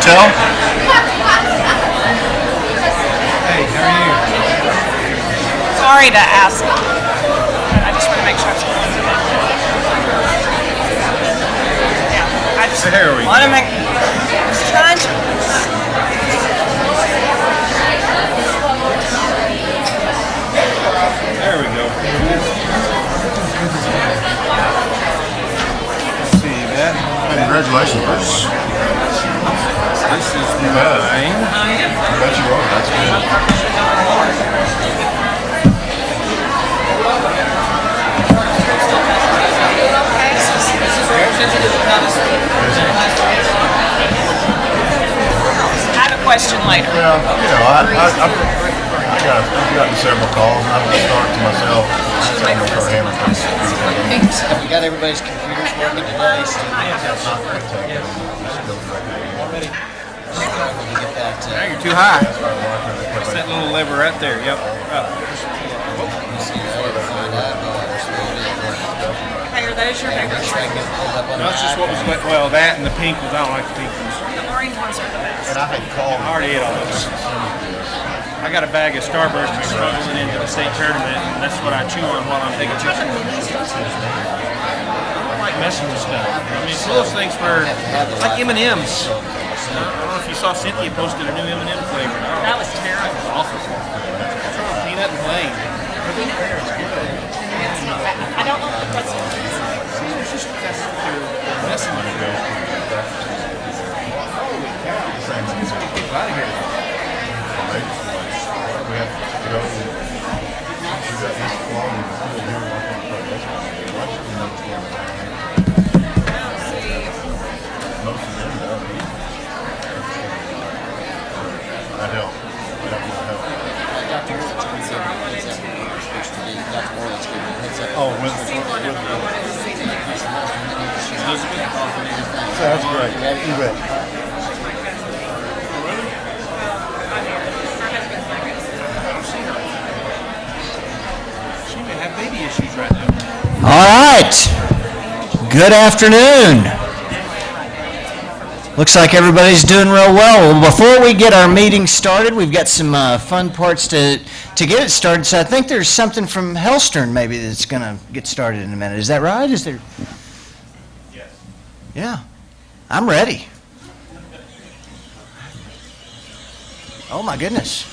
tell? Hey, how are you? Sorry to ask. I just want to make sure. Yeah, I just There we want to go. make. Just trying to. There we go. Let's see that. Congratulations, Bruce. This is mine. I bet you are. That's good. I have a question later. Well, you know, I've gotten several calls, and I'm just starting to myself. I'm going to start hammering things. We got everybody's computers working today, so Already. we get that. Now you're too high. Press that little lever right there. Yep. Up. Okay, are those your favorites? No, it's just what was well. That and the pink ones. I don't like the pink ones. The orange ones are the best. And I had called. I already ate all those. I got a bag of Starburst smuggling into the state tournament, and that's what I chew on while I'm taking pictures. I don't like messing with stuff. I mean, it's little things for like M&Ms. I don't know if you saw Cynthia posted a new M&M flavor. That was terrible. Awful. What's wrong with peanut and plain? I don't know if that's. It's just you're messing with it. Holy cow! Let's get people out of here. We have to go. We got this flaw in the pool here. Most of them don't eat. I help. Oh, sounds great. You bet. She may have baby issues right now. All right. Good afternoon. Looks like everybody's doing real well. Well, before we get our meeting started, we've got some fun parts to get it started. So I think there's something from Hellstern maybe that's going to get started in a minute. Is that right? Is there? Yes. Yeah. I'm ready. Oh, my goodness.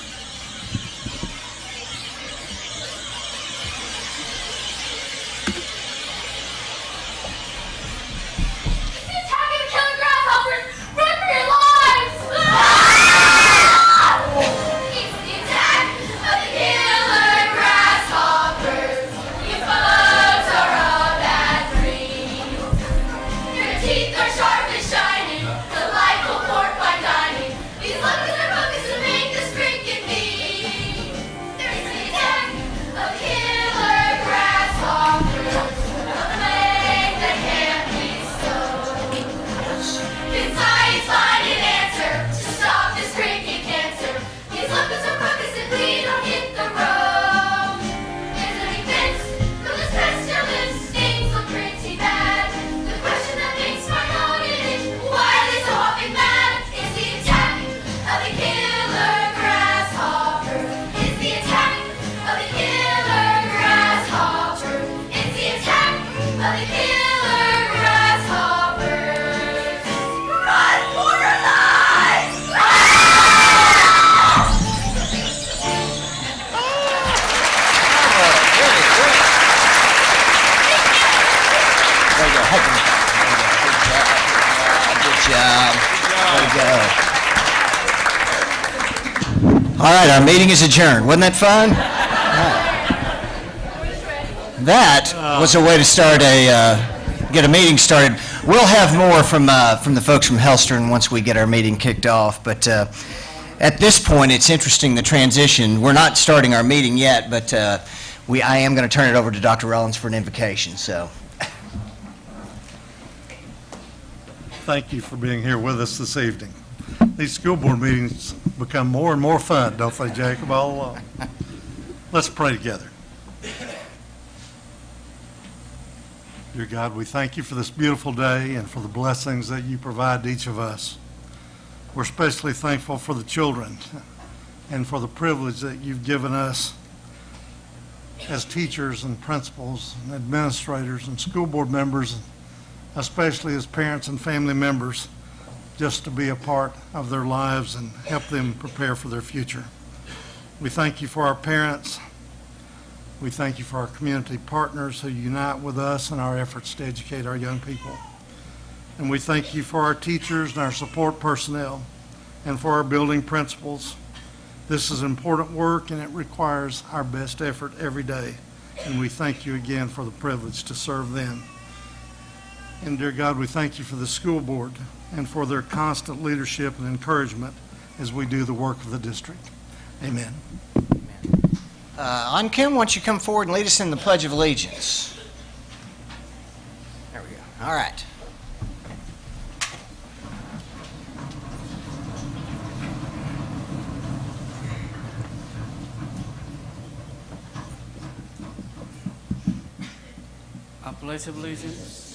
All right, our meeting is adjourned. Wasn't that fun? That was a way to start get a meeting started. We'll have more from the folks from Hellstern once we get our meeting kicked off. But at this point, it's interesting, the transition. We're not starting our meeting yet, but I am going to turn it over to Dr. Rollins for an invocation. So, thank you for being here with us this evening. These school board meetings become more and more fun, don't they, Jacob, all along? Let's pray together. Dear God, we thank you for this beautiful day and for the blessings that you provide to each of us. We're especially thankful for the children and for the privilege that you've given us as teachers and principals and administrators and school board members, especially as parents and family members, just to be a part of their lives and help them prepare for their future. We thank you for our parents. We thank you for our community partners who unite with us in our efforts to educate our young people. And we thank you for our teachers and our support personnel and for our building principals. This is important work and it requires our best effort every day. And we thank you again for the privilege to serve them. And dear God, we thank you for the school board and for their constant leadership and encouragement as we do the work of the district. Amen. Kim, why don't you come forward and lead us in the Pledge of Allegiance? There we go. All right. I pledge allegiance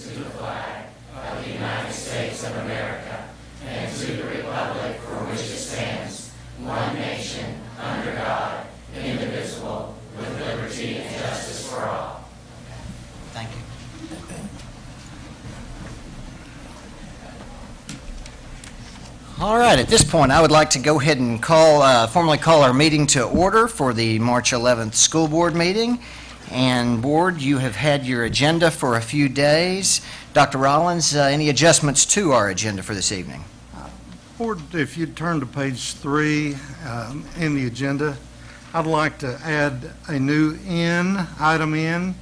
Thank you. All right, at this point, I would like to go ahead and formally call our meeting to order for the March 11th school board meeting. And board, you have had your agenda for a few days. Dr. Rollins, any adjustments to our agenda for this evening? Board, if you'd turn to page 3 in the agenda, I'd like to add a new item in,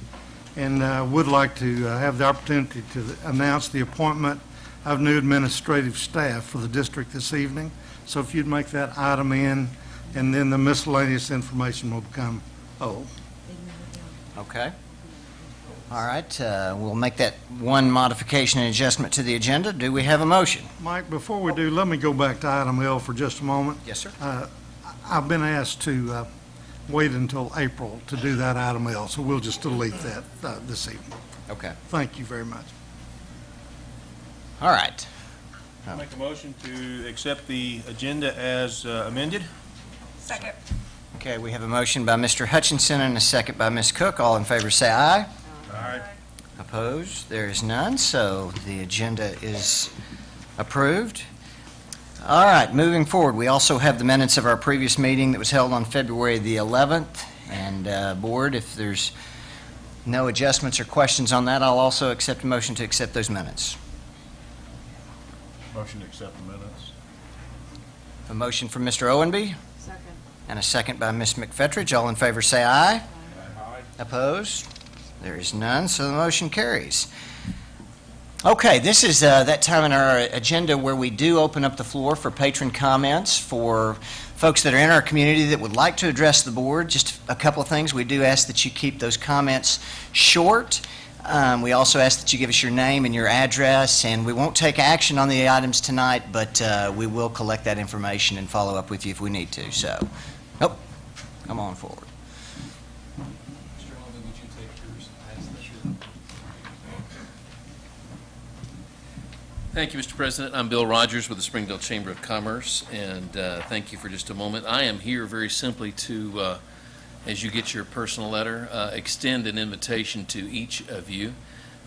and would like to have the opportunity to announce the appointment of new administrative staff for the district this evening. So if you'd make that item in, and then the miscellaneous information will become O. Okay. All right, we'll make that one modification and adjustment to the agenda. Do we have a motion? Mike, before we do, let me go back to item L for just a moment. Yes, sir. I've been asked to wait until April to do that item L, so we'll just delete that this evening. Okay. Thank you very much. All right. I make a motion to accept the agenda as amended. Second. Okay, we have a motion by Mr. Hutchinson and a second by Ms. Cook. All in favor say aye. Aye. Opposed? There is none, so the agenda is approved. All right, moving forward, we also have the minutes of our previous meeting that was held on February the 11th. And board, if there's no adjustments or questions on that, I'll also accept a motion to accept those minutes. Motion to accept the minutes. A motion from Mr. Owenby Second. and a second by Ms. McFettridge. All in favor say aye. Aye. Opposed? There is none, so the motion carries. Okay, this is that time in our agenda where we do open up the floor for patron comments for folks that are in our community that would like to address the board. Just a couple of things. We do ask that you keep those comments short. We also ask that you give us your name and your address, and we won't take action on the items tonight, but we will collect that information and follow up with you if we need to. So, come on forward. Mr. Holman, would you take yours as the chair? Thank you, Mr. President. I'm Bill Rogers with the Springdale Chamber of Commerce, and thank you for just a moment. I am here very simply to, as you get your personal letter, extend an invitation to each of you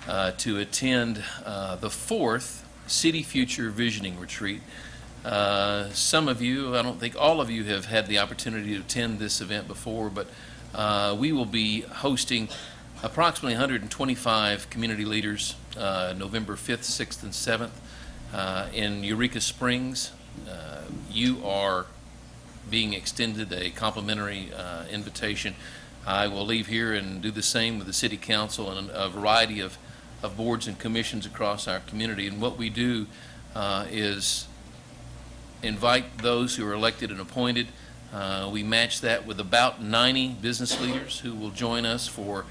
to attend the 4th City Future Visioning Retreat. Some of you, I don't think all of you, have had the opportunity to attend this event before, but we will be hosting approximately 125 community leaders November 5th, 6th, and 7th in Eureka Springs. You are being extended a complimentary invitation. I will leave here and do the same with the City Council and a variety of boards and commissions across our community. And what we do is invite those who are elected and appointed. We match that with about 90 business leaders who will join us for,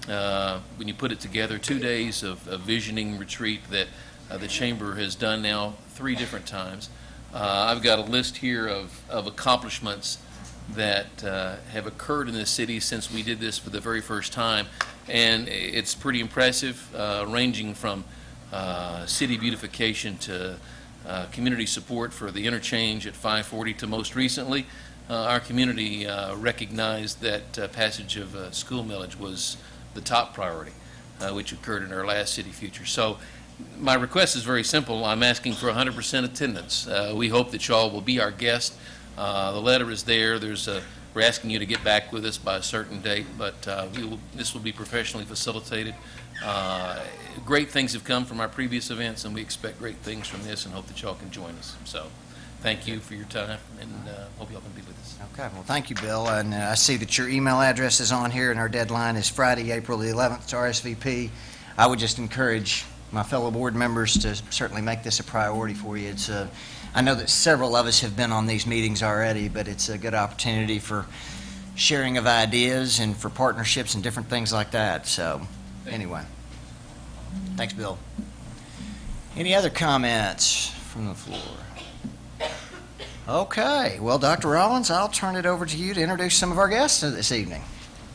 when you put it together, 2 days of visioning retreat that the Chamber has done now 3 different times. I've got a list here of accomplishments that have occurred in this city since we did this for the very first time, and it's pretty impressive, ranging from city beautification to community support for the interchange at 540 to most recently, our community recognized that passage of school millage was the top priority, which occurred in our last city future. So my request is very simple. I'm asking for 100% attendance. We hope that y'all will be our guest. The letter is there. We're asking you to get back with us by a certain date, but this will be professionally facilitated. Great things have come from our previous events, and we expect great things from this and hope that y'all can join us. So thank you for your time, and hope y'all can be with us. Okay, well, thank you, Bill. And I see that your email address is on here, and our deadline is Friday, April the 11th to RSVP. I would just encourage my fellow board members to certainly make this a priority for you. I know that several of us have been on these meetings already, but it's a good opportunity for sharing of ideas and for partnerships and different things like that. So, anyway, thanks, Bill. Any other comments from the floor? Okay, well, Dr. Rollins, I'll turn it over to you to introduce some of our guests this evening.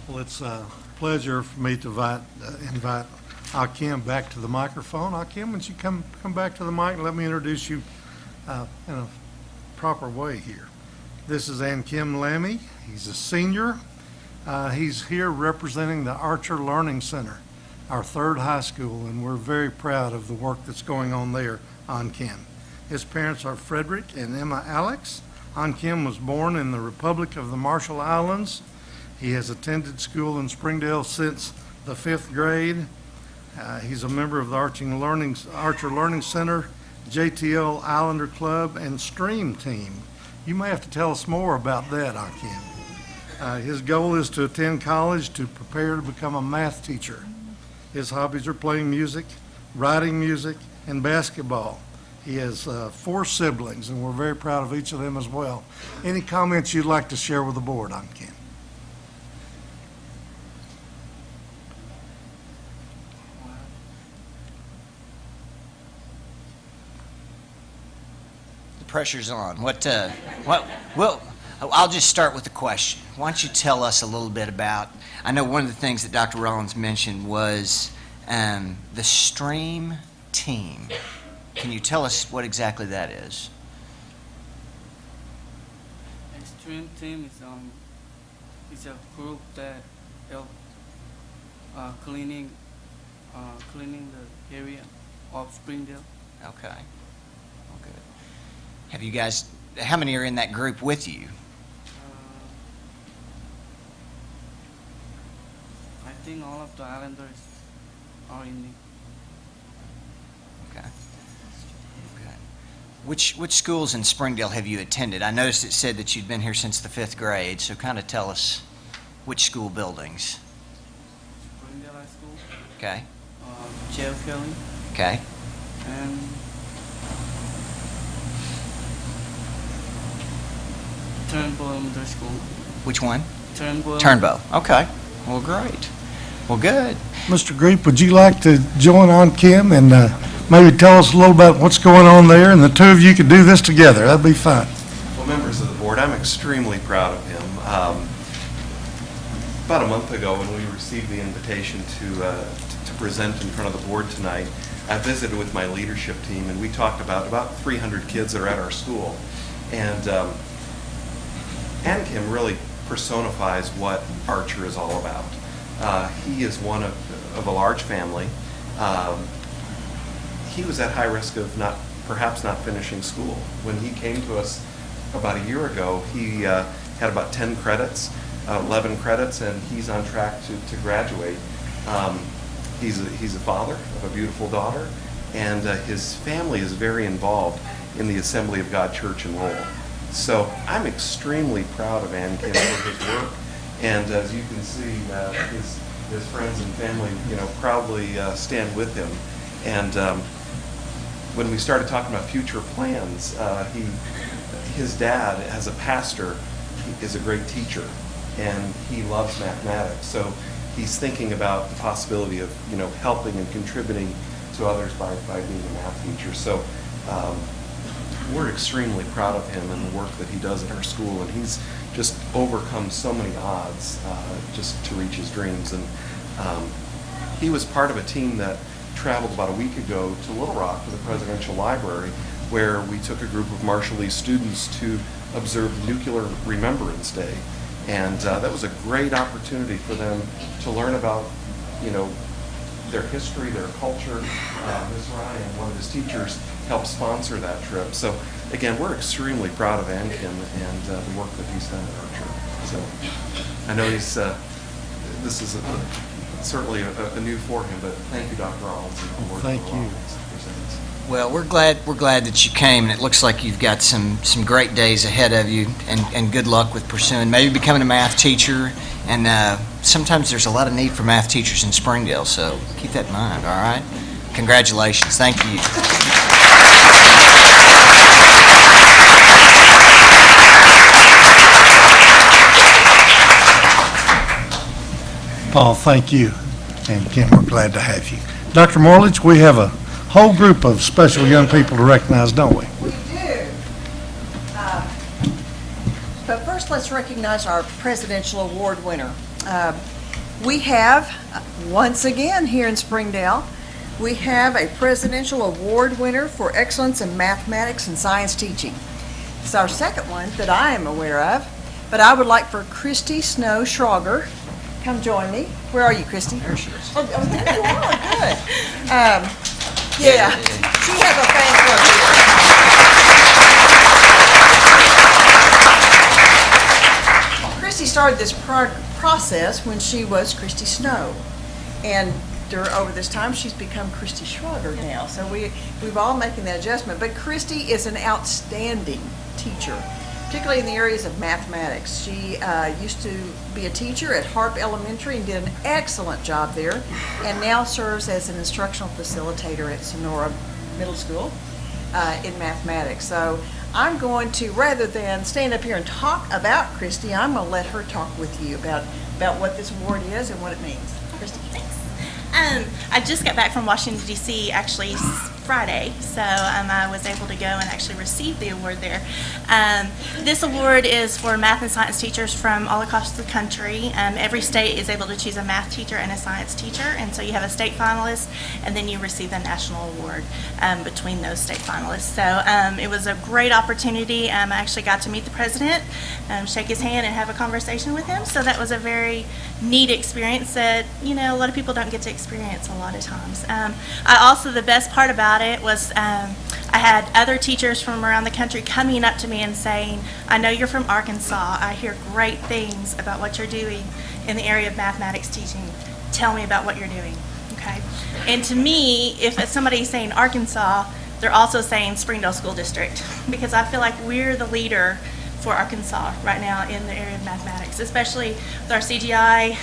Well, it's a pleasure for me to invite Hakim back to the microphone. Hakim, once you come back to the mic, let me introduce you in a proper way here. This is Kim Lammy. He's a senior. He's here representing the Archer Learning Center, our third high school, and we're very proud of the work that's going on there on Kim. His parents are Frederick and Emma Alex. Kim was born in the Republic of the Marshall Islands. He has attended school in Springdale since the 5th grade. He's a member of the Archer Learning Center, JTL Islander Club, and Stream Team. You may have to tell us more about that, Hakim. His goal is to attend college to prepare to become a math teacher. His hobbies are playing music, writing music, and basketball. He has 4 siblings, and we're very proud of each of them as well. Any comments you'd like to share with the board, Hakim? Pressure's on. Well, I'll just start with the question. Why don't you tell us a little bit about, I know one of the things that Dr. Rollins mentioned was the Stream Team. Can you tell us what exactly that is? Stream Team is a group that help cleaning the area of Springdale. Okay. Good. Have you guys, how many are in that group with you? I think all of the islanders are in the. Okay. Which schools in Springdale have you attended? I noticed it said that you'd been here since the 5th grade, so kind of tell us which school buildings. Springdale High School. Okay. Jail Kelly. Okay. And Turnbow Elementary School. Which one? Turnbow. Turnbow. Okay. Well, great. Well, good. Mr. Greep, would you like to join on Kim and maybe tell us a little about what's going on there, and the two of you could do this together? That'd be fun. Well, members of the board, I'm extremely proud of him. About a month ago, when we received the invitation to present in front of the board tonight, I visited with my leadership team, and we talked about 300 kids that are at our school. And Kim really personifies what Archer is all about. He is one of a large family. He was at high risk of perhaps not finishing school. When he came to us about a year ago, he had about 10 credits, 11 credits, and he's on track to graduate. He's a father of a beautiful daughter, and his family is very involved in the Assembly of God Church in Lowell. So I'm extremely proud of Kim for his work, and as you can see, his friends and family, proudly stand with him. And when we started talking about future plans, his dad, as a pastor, is a great teacher, and he loves mathematics. So he's thinking about the possibility of, helping and contributing to others by being a math teacher. So we're extremely proud of him and the work that he does at our school, and he's just overcome so many odds just to reach his dreams. And he was part of a team that traveled about a week ago to Little Rock to the Presidential Library, where we took a group of Marshallese students to observe Nuclear Remembrance Day. And that was a great opportunity for them to learn about, their history, their culture. Ms. Ryan, one of his teachers, helped sponsor that trip. So again, we're extremely proud of Ankin and the work that he's done at Archer. So I know this is certainly a new for him, but thank you, Dr. Rollins. Thank you. Well, we're glad that you came, and it looks like you've got some great days ahead of you, and good luck with pursuing maybe becoming a math teacher. And sometimes there's a lot of need for math teachers in Springdale, so keep that in mind. All right. Congratulations. Thank you. Paul, thank you. And Kim, we're glad to have you. Dr. Morledge, we have a whole group of special young people to recognize, don't we? We do. But first, let's recognize our Presidential Award winner. We have, once again here in Springdale, we have a Presidential Award winner for excellence in mathematics and science teaching. It's our second one that I am aware of, but I would like for Christy Snow Schrager. Come join me. Where are you, Christy? There she is. Oh, there you are. Good. Yeah, she has a fan club. Christy started this process when she was Christy Snow, and over this time she's become Christy Schrager now. So we've all making that adjustment. But Christy is an outstanding teacher, particularly in the areas of mathematics. She used to be a teacher at HAR-BER Elementary and did an excellent job there, and now serves as an instructional facilitator at Sonora Middle School in mathematics. So I'm going to, rather than stand up here and talk about Christy, I'm going to let her talk with you about what this award is and what it means. Christy. Thanks. I just got back from Washington, D.C. actually Friday, so I was able to go and actually receive the award there. This award is for math and science teachers from all across the country. Every state is able to choose a math teacher and a science teacher, and so you have a state finalist, and then you receive the national award between those state finalists. So it was a great opportunity. I actually got to meet the president, shake his hand, and have a conversation with him, so that was a very neat experience that, a lot of people don't get to experience a lot of times. The best part about it was I had other teachers from around the country coming up to me and saying, I know you're from Arkansas. I hear great things about what you're doing in the area of mathematics teaching. Tell me about what you're doing. Okay. And to me, if somebody's saying Arkansas, they're also saying Springdale School District, because I feel like we're the leader for Arkansas right now in the area of mathematics, especially with our CGI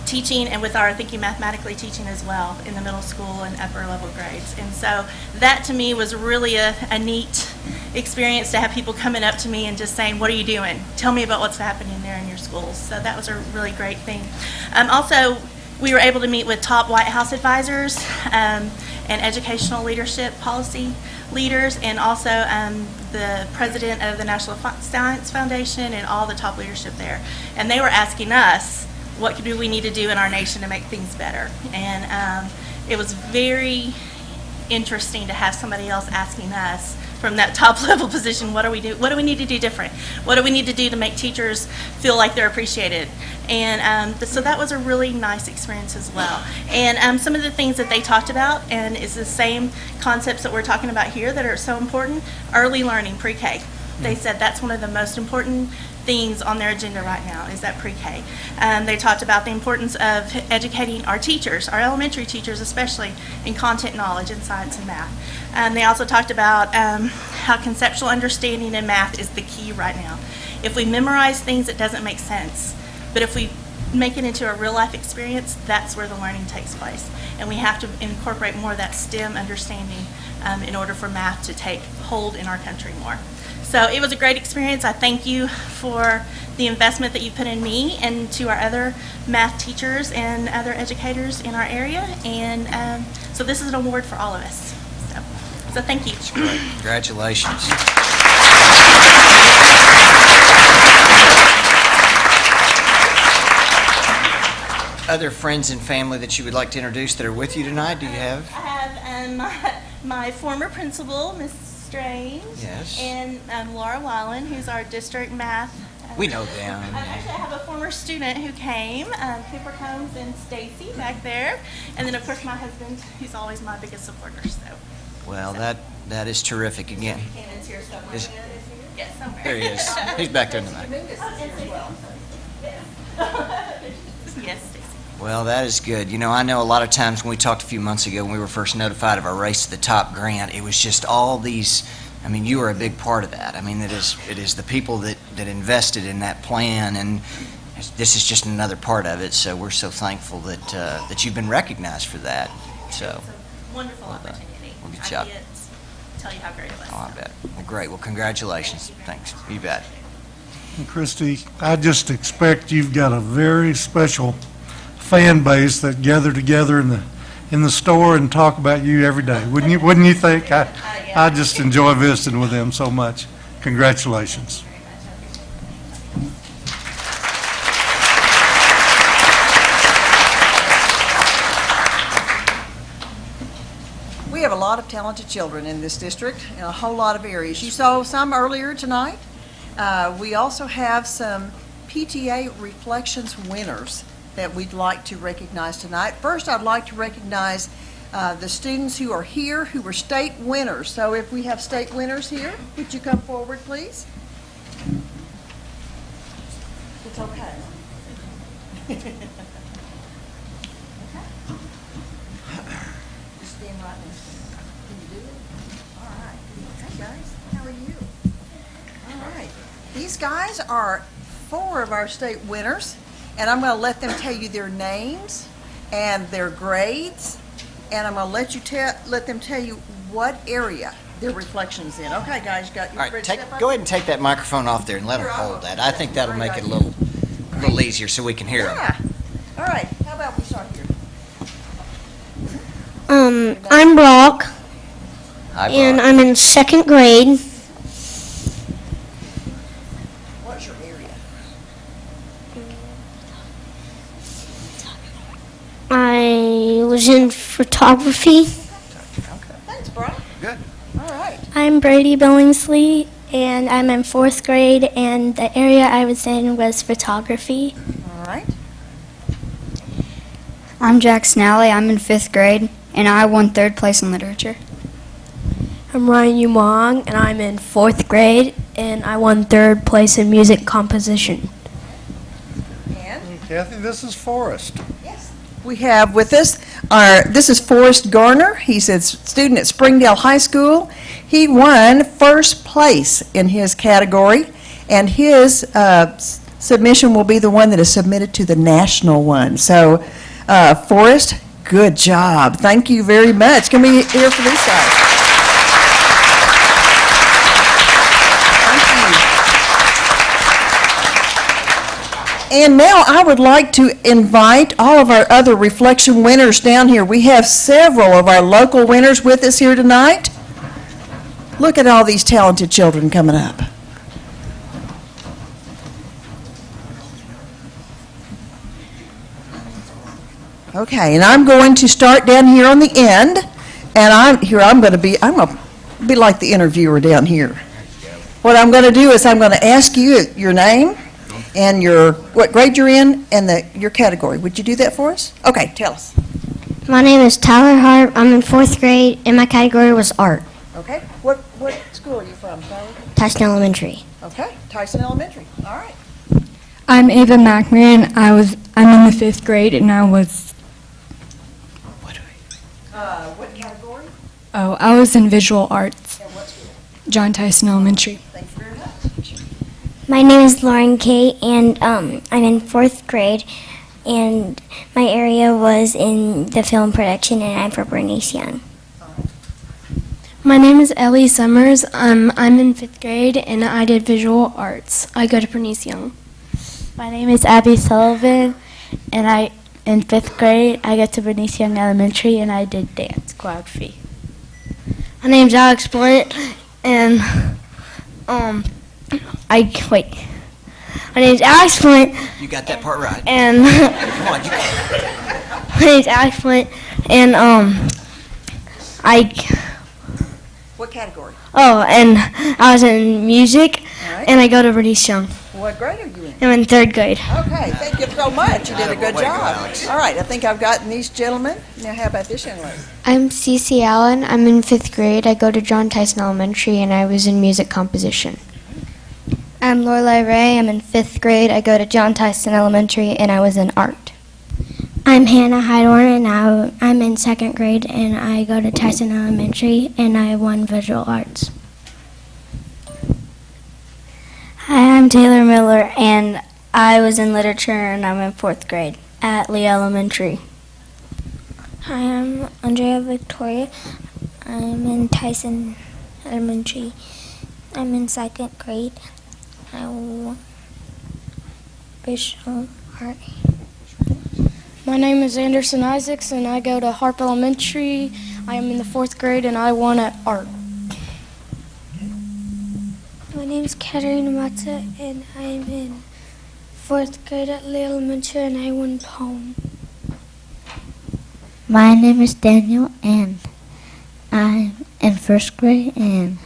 teaching and with our Thinking Mathematically teaching as well in the middle school and upper level grades. And so that to me was really a neat experience to have people coming up to me and just saying, what are you doing? Tell me about what's happening there in your schools. So that was a really great thing. Also, we were able to meet with top White House advisors and educational leadership policy leaders, and also the president of the National Science Foundation and all the top leadership there. And they were asking us, what do we need to do in our nation to make things better? And it was very interesting to have somebody else asking us from that top level position, what do we need to do different? What do we need to do to make teachers feel like they're appreciated? And so that was a really nice experience as well. And some of the things that they talked about, and is the same concepts that we're talking about here that are so important, early learning, pre-K. They said that's one of the most important things on their agenda right now, is that pre-K. They talked about the importance of educating our teachers, our elementary teachers especially, in content knowledge in science and math. They also talked about how conceptual understanding in math is the key right now. If we memorize things, it doesn't make sense. But if we make it into a real life experience, that's where the learning takes place. And we have to incorporate more of that STEM understanding in order for math to take hold in our country more. So it was a great experience. I thank you for the investment that you put in me and to our other math teachers and other educators in our area. And so this is an award for all of us. So thank you. That's great. Congratulations. Other friends and family that you would like to introduce that are with you tonight, do you have? I have my former principal, Miss Strange. Yes. And Laura Wallen, who's our district math. We know them. Actually, I have a former student who came, Cooper Combs and Stacy back there. And then, of course, my husband, who's always my biggest supporter. So. Well, that is terrific again. Cannon's here somewhere. Is- Yes, somewhere. There he is. He's back there in the back. Yes, Stacy. Well, that is good. You know, I know a lot of times when we talked a few months ago when we were first notified of our Race to the Top grant, it was just all these, I mean, you are a big part of that. I mean, it is the people that invested in that plan, and this is just another part of it, so we're so thankful that you've been recognized for that. So, It's a wonderful opportunity. Well, good I job. can't tell you how great it was. oh, I bet. Well, great. Well, congratulations. Thanks. You bet. And Christy, I just expect you've got a very special fan base that gather together in the store and talk about you every day. Wouldn't you think? I just enjoy visiting with them so much. Congratulations. We have a lot of talented children in this district in a whole lot of areas. You saw some earlier tonight. We also have some PTA Reflections winners that we'd like to recognize tonight. First, I'd like to recognize the students who are here who were state winners. So if we have state winners here, would you come forward, please? It's okay. Just stand right there. Can you do it? All right. Hey, guys, how are you? All right. These guys are 4 of our state winners, and I'm going to let them tell you their names and their grades, and I'm going to let them tell you what area their reflections in. Okay, guys, you got your All right, step up? go ahead and take that microphone off there and let them hold that. I think that'll make it a little easier so we can hear them. Yeah. All right, how about we start here? I'm Brock, Hi, and Brock. I'm in 2nd grade. What's your area? I was in photography. Thanks, Brian. Good. All right. I'm Brady Billingsley, and I'm in 4th grade, and the area I was in was photography. All right. I'm Jack Snally. I'm in 5th grade, and I won 3rd place in literature. I'm Ryan Umong, and I'm in 4th grade, and I won 3rd place in music composition. And? Kathy, this is Forrest. Yes. We have with us this is Forrest Garner. He's a student at Springdale High School. He won 1st place in his category, and his submission will be the one that is submitted to the national one. So, Forrest, good job. Thank you very much. Can we hear for these guys? And now I would like to invite all of our other reflection winners down here. We have several of our local winners with us here tonight. Look at all these talented children coming up. Okay, and I'm going to start down here on the end, and I'm going to be like the interviewer down here. What I'm going to do is I'm going to ask you your name and what grade you're in and your category. Would you do that for us? Okay, tell us. My name is Tyler Harp. I'm in 4th grade, and my category was art. Okay, what school are you from, Tyler? Tyson Elementary. Okay, Tyson Elementary. All right. I'm Ava McMahon. I'm in the 5th grade, and I was What category I was in visual arts. and what school? John Tyson Elementary. Thank you very much. My name is Lauren Kate, and I'm in 4th grade, and my area was in the film production, and I'm from Bernice Young. My name is Ellie Summers. I'm in 5th grade, and I did visual arts. I go to Bernice Young. My name is Abby Sullivan, and in 5th grade, I go to Bernice Young Elementary, and I did dance choreography. My name's Alex Blunt, and my name's Alex Blunt, You got that part right. and Come on, you got it. my name's Alex Blunt, and What category? Oh, and I was in music, All right. and I go to Bernice Young. What grade are you in? I'm in 3rd grade. Okay, thank you so much. You did a good Way to go, job. Alex. All right, I think I've gotten these gentlemen. Now, how about this young lady? I'm Cece Allen. I'm in 5th grade. I go to John Tyson Elementary, and I was in music composition. I'm Lorelai Ray. I'm in 5th grade. I go to John Tyson Elementary, and I was in art. I'm Hannah Heidorn, and I'm in 2nd grade, and I go to Tyson Elementary, and I won visual arts. Hi, I'm Taylor Miller, and I was in literature, and I'm in 4th grade at Lee Elementary. Hi, I'm Andrea Victoria. I'm in Tyson Elementary. I'm in 2nd grade. I won visual art. My name is Anderson Isaacs, and I go to HAR-BER Elementary. I am in the 4th grade, and I won at art. My name is Katerina Matza, and I'm in 4th grade at Lee Elementary, and I won poem. My name is Daniel, and I'm in 1st grade, and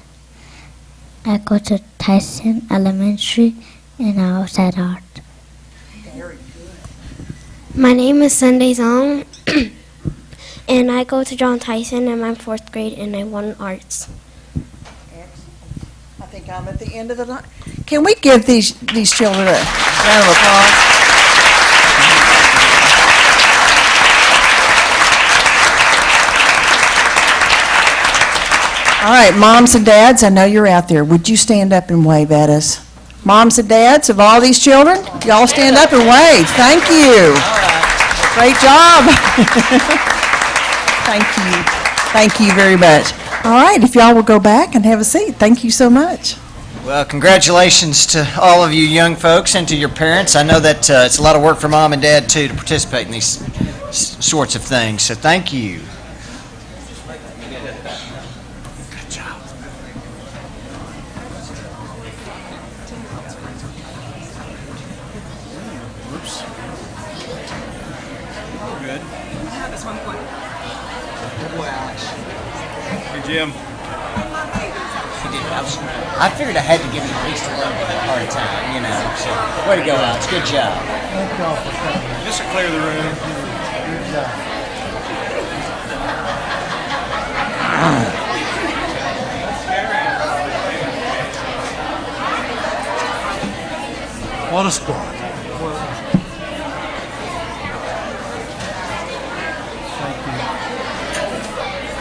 I go to Tyson Elementary, and I was at art. Very good. My name is Sunday Zong, and I go to John Tyson, and I'm 4th grade, and I won arts. Excellent. I think I'm at the end of the line. Can we give these children a round of applause? All right, moms and dads, I know you're out there. Would you stand up and wave at us? Moms and dads of all these children, y'all stand up and wave. Thank you. Great job. Thank you. Thank you very much. All right, if y'all will go back and have a seat. Thank you so much. Well, congratulations to all of you young folks and to your parents. I know that it's a lot of work for mom and dad, too, to participate in these sorts of things, so thank you. Good job. Oops. Good. This one point. Hey, Jim. I figured I had to give you at least a little bit of a hard time, you know, so way to go, Alex. Good job. Thank y'all for coming. Just to clear the room. Good job. What a squad. Thank you.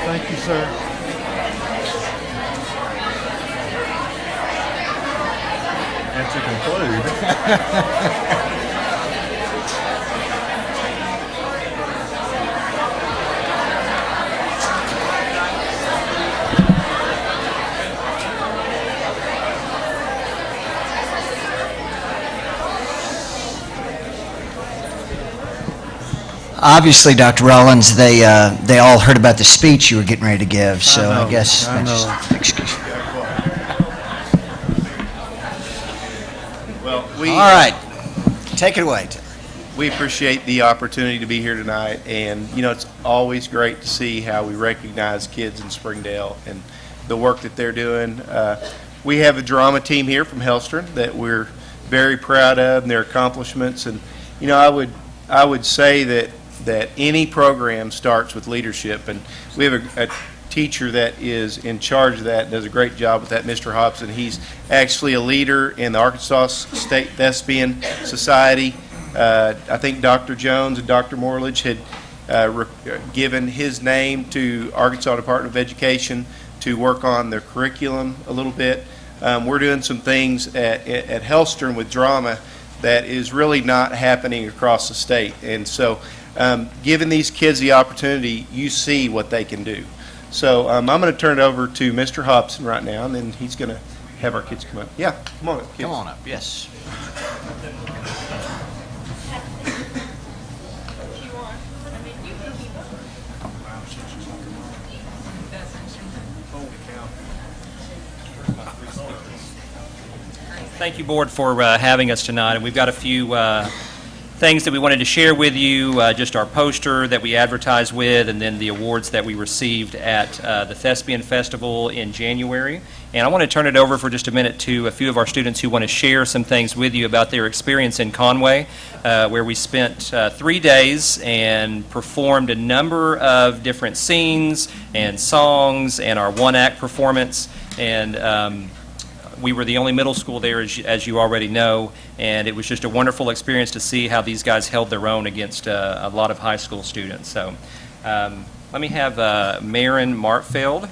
Thank you, sir. And to conclude, Obviously, Dr. Rollins, they all heard about the speech you were getting ready to give, so I guess I that's know. just excuse me. Well, All right, take it away. we appreciate the opportunity to be here tonight, and, you know, it's always great to see how we recognize kids in Springdale and the work that they're doing. We have a drama team here from Hellstrom that we're very proud of and their accomplishments, and, you know, I would say that any program starts with leadership, and we have a teacher that is in charge of that and does a great job with that, Mr. Hobson. He's actually a leader in the Arkansas State Thespian Society. I think Dr. Jones and Dr. Morledge had given his name to Arkansas Department of Education to work on their curriculum a little bit. We're doing some things at Hellstrom with drama that is really not happening across the state. And so giving these kids the opportunity, you see what they can do. So I'm going to turn it over to Mr. Hobson right now, and then he's going to have our kids come up. Yeah, come on up, kids. Come on up, yes. Thank you, Board, for having us tonight. And we've got a few things that we wanted to share with you, just our poster that we advertised with, and then the awards that we received at the Thespian Festival in January. And I want to turn it over for just a minute to a few of our students who want to share some things with you about their experience in Conway, where we spent 3 days and performed a number of different scenes and songs and our one-act performance. And we were the only middle school there, as you already know, and it was just a wonderful experience to see how these guys held their own against a lot of high school students. So let me have Marin Martfeld.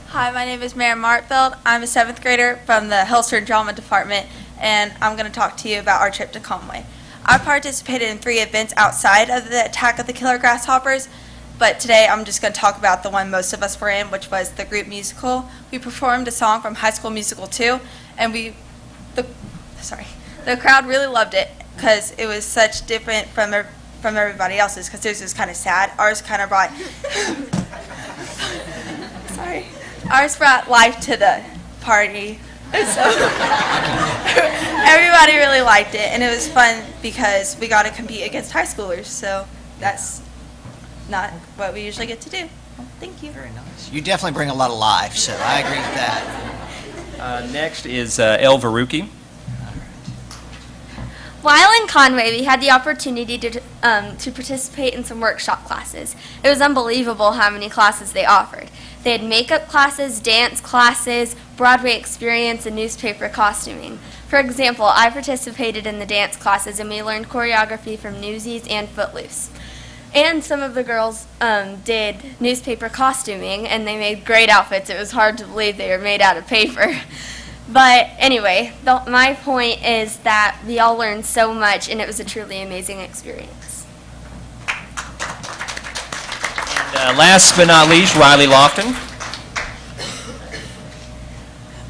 Hi, my name is Marin Martfeld. I'm a 7th grader from the Hellstern Drama Department, and I'm going to talk to you about our trip to Conway. I participated in 3 events outside of the Attack of the Killer Grasshoppers, but today I'm just going to talk about the one most of us were in, which was the group musical. We performed a song from High School Musical 2, and the crowd really loved it because it was such different from everybody else's, because theirs was kind of sad. Ours kind of brought ours brought life to the party. So everybody really liked it, and it was fun because we got to compete against high schoolers. So that's not what we usually get to do. Well, thank you. Very nice. You definitely bring a lot of life, so I agree with that. Next is El Varuki. While in Conway, we had the opportunity to participate in some workshop classes. It was unbelievable how many classes they offered. They had makeup classes, dance classes, Broadway experience, and newspaper costuming. For example, I participated in the dance classes, and we learned choreography from Newsies and Footloose. And some of the girls did newspaper costuming, and they made great outfits. It was hard to believe they were made out of paper. But anyway, my point is that we all learned so much, and it was a truly amazing experience. And last but not least, Riley Lofton.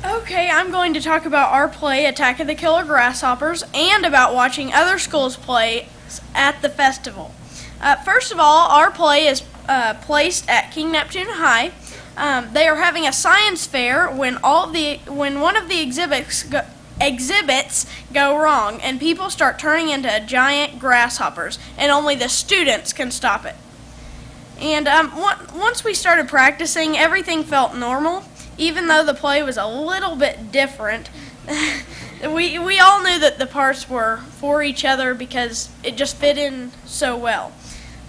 Okay, I'm going to talk about our play, Attack of the Killer Grasshoppers, and about watching other schools play at the festival. First of all, our play is placed at King Neptune High. They are having a science fair when one of the exhibits go wrong, and people start turning into giant grasshoppers, and only the students can stop it. And once we started practicing, everything felt normal, even though the play was a little bit different. We all knew that the parts were for each other because it just fit in so well.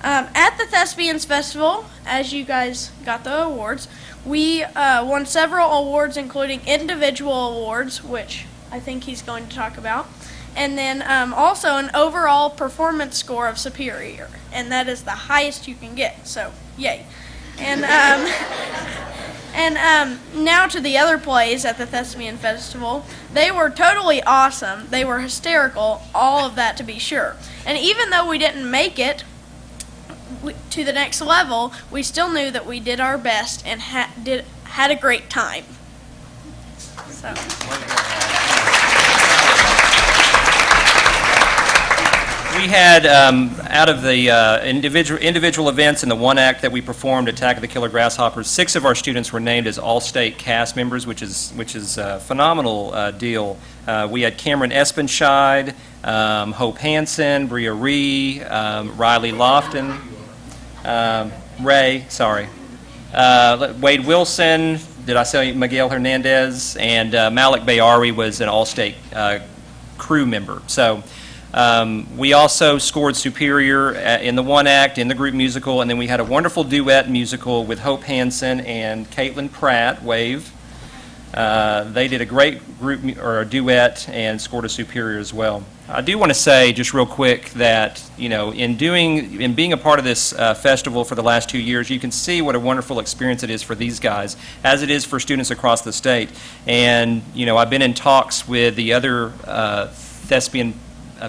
At the Thespians Festival, as you guys got the awards, we won several awards, including individual awards, which I think he's going to talk about, and then also an overall performance score of superior, and that is the highest you can get, so yay. And now to the other plays at the Thespian Festival. They were totally awesome. They were hysterical, all of that to be sure. And even though we didn't make it to the next level, we still knew that we did our best and had a great time. So. We had, out of the individual events and the one act that we performed, Attack of the Killer Grasshoppers, 6 of our students were named as all-state cast members, which is a phenomenal deal. We had Cameron Espenscheid, Hope Hansen, Bria Ree, Riley Lofton, Wade Wilson, did I say Miguel Hernandez, and Malik Bayari was an all-state crew member. So we also scored superior in the one act, in the group musical, and then we had a wonderful duet musical with Hope Hansen and Caitlin Pratt, Wave. They did a great group or a duet and scored a superior as well. I do want to say just real quick that, you know, in being a part of this festival for the last 2 years, you can see what a wonderful experience it is for these guys, as it is for students across the state. And, you know, I've been in talks with the other thespian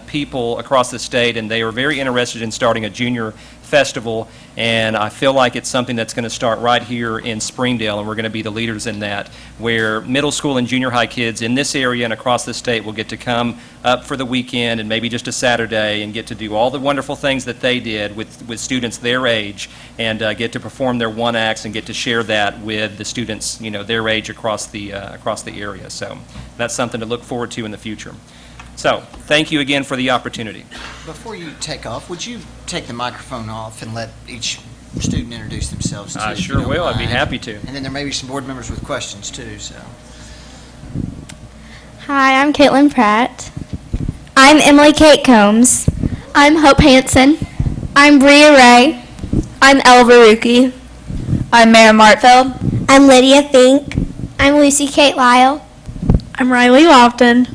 people across the state, and they are very interested in starting a junior festival. And I feel like it's something that's going to start right here in Springdale, and we're going to be the leaders in that, where middle school and junior high kids in this area and across the state will get to come up for the weekend and maybe just a Saturday and get to do all the wonderful things that they did with students their age, and get to perform their one acts and get to share that with the students, their age across the area. So that's something to look forward to in the future. So, thank you again for the opportunity. Before you take off, would you take the microphone off and let each student introduce themselves, too? I if you sure don't will. I'd be mind? happy to. And then there may be some board members with questions, too, so. Hi, I'm Caitlin Pratt. I'm Emily Kate Combs. I'm Hope Hansen. I'm Bria Ray. I'm Ella Baruki. I'm Mara Martfeld. I'm Lydia Fink. I'm Lucy Kate Lyle. I'm Riley Lofton.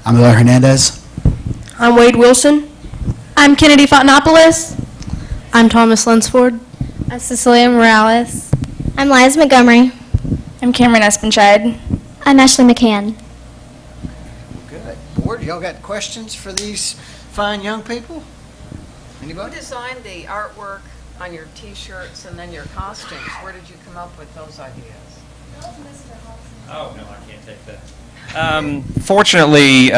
I'm Miller Hernandez. I'm Wade Wilson. I'm Kennedy Fontanopolis. I'm Thomas Lunsford. I'm Cecilia Morales. I'm Liza Montgomery. I'm Cameron Espenshide. I'm Ashley McCann. Good. Board, y'all got questions for these fine young people? Anybody? Who designed the artwork on your T-shirts and then your costumes? Where did you come up with those ideas? Oh, no, I can't take that. Fortunately,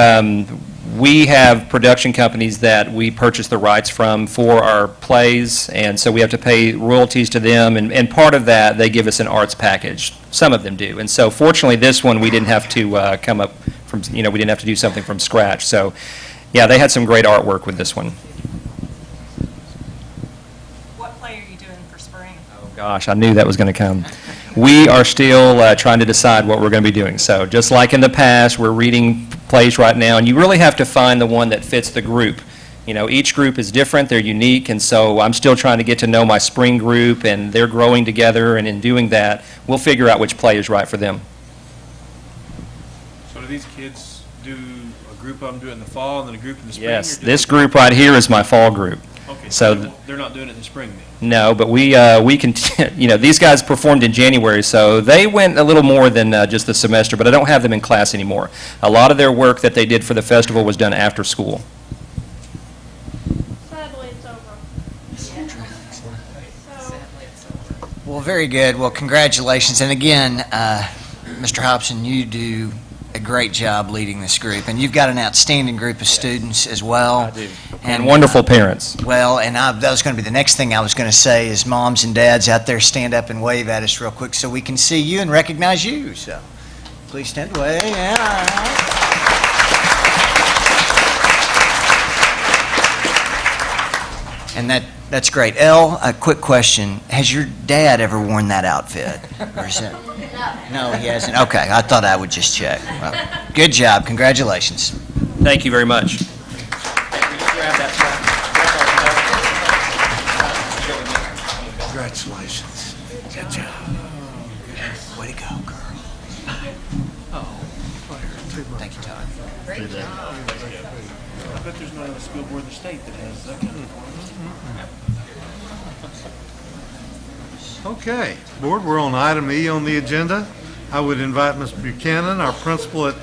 we have production companies that we purchase the rights from for our plays, and so we have to pay royalties to them, and part of that, they give us an arts package. Some of them do. And so fortunately, this one, we didn't have to come up from, we didn't have to do something from scratch. So, yeah, they had some great artwork with this one. What play are you doing for spring? Oh, gosh, I knew that was going to come. We are still trying to decide what we're going to be doing. So just like in the past, we're reading plays right now, and you really have to find the one that fits the group. Each group is different, they're unique, and so I'm still trying to get to know my spring group, and they're growing together, and in doing that, we'll figure out which play is right for them. So do these kids do a group of them do it in the fall and then a group in the spring? Yes, this group right here is my fall group. Okay, so they're not doing it in the spring then? No, but we can, these guys performed in January, so they went a little more than just the semester, but I don't have them in class anymore. A lot of their work that they did for the festival was done after school. Sadly, it's over. Well, very good. Well, congratulations. And again, Mr. Hobson, you do a great job leading this group, and you've got an outstanding group of students as well. I do. And wonderful parents. Well, and that was going to be the next thing I was going to say is moms and dads out there, stand up and wave at us real quick so we can see you and recognize you. So please stand away. Yeah, all right. And that's great. Elle, a quick question. Has your dad ever worn that outfit? Or is it? No, he hasn't. Okay, I thought I would just check. Well, good job. Congratulations. Thank you very much. Congratulations. Good job. Way to go, girl. Thank you, Todd. Great job. I bet there's not a school board in the state that has that kind of Okay, Board, we're on item E on the agenda. I would invite Ms. Buchanan, our principal at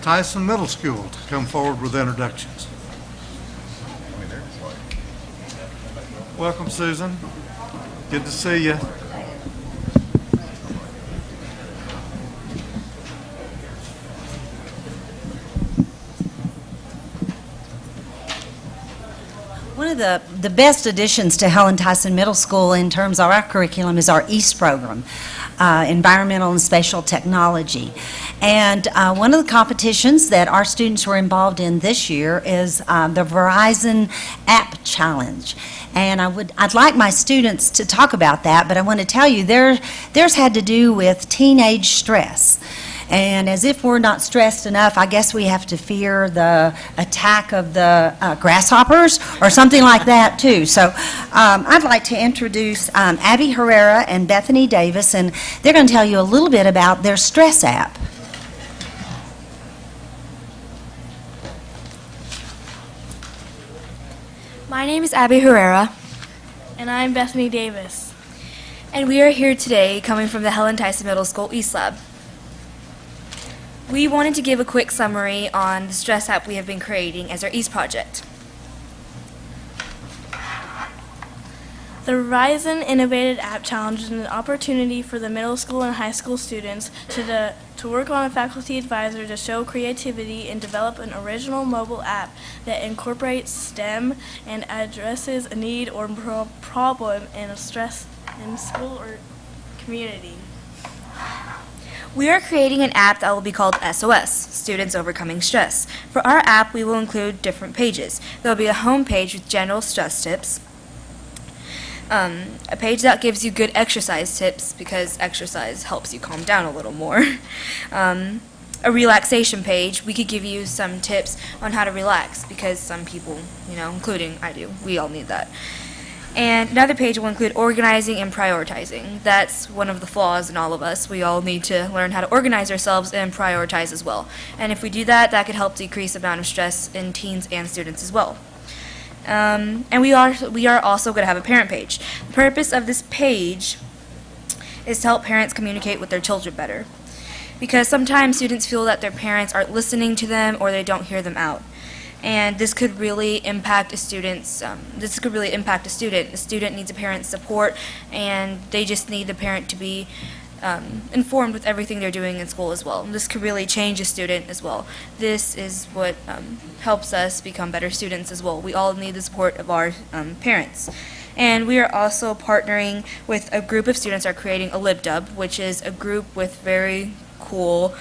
Tyson Middle School, to come forward with introductions. Welcome, Susan. Good to see you. One of the best additions to Helen Tyson Middle School in terms of our curriculum is our EAST program, Environmental and Spatial Technology. And one of the competitions that our students were involved in this year is the Verizon App Challenge. And I'd like my students to talk about that, but I want to tell you theirs had to do with teenage stress. And as if we're not stressed enough, I guess we have to fear the attack of the grasshoppers or something like that, too. So I'd like to introduce Abby Herrera and Bethany Davis, and they're going to tell you a little bit about their stress app. My name is Abby Herrera. And I'm Bethany Davis. And we are here today coming from the Helen Tyson Middle School East Lab. We wanted to give a quick summary on the stress app we have been creating as our East project. The Verizon Innovative App Challenge is an opportunity for the middle school and high school students to work on a faculty advisor to show creativity and develop an original mobile app that incorporates STEM and addresses a need or problem in stress in school or community. We are creating an app that will be called SOS, Students Overcoming Stress. For our app, we will include different pages. There will be a home page with general stress tips, a page that gives you good exercise tips because exercise helps you calm down a little more. A relaxation page, we could give you some tips on how to relax because some people, including I do, we all need that. And another page will include organizing and prioritizing. That's one of the flaws in all of us. We all need to learn how to organize ourselves and prioritize as well. And if we do that, that could help decrease the amount of stress in teens and students as well. And we are also going to have a parent page. The purpose of this page is to help parents communicate with their children better. Because sometimes students feel that their parents aren't listening to them or they don't hear them out. And this could really impact a student's, A student needs a parent's support, and they just need the parent to be informed with everything they're doing in school as well. And this could really change a student as well. This is what helps us become better students as well. We all need the support of our parents. And we are also partnering with a group of students that are creating a LibDub, which is a group with very cool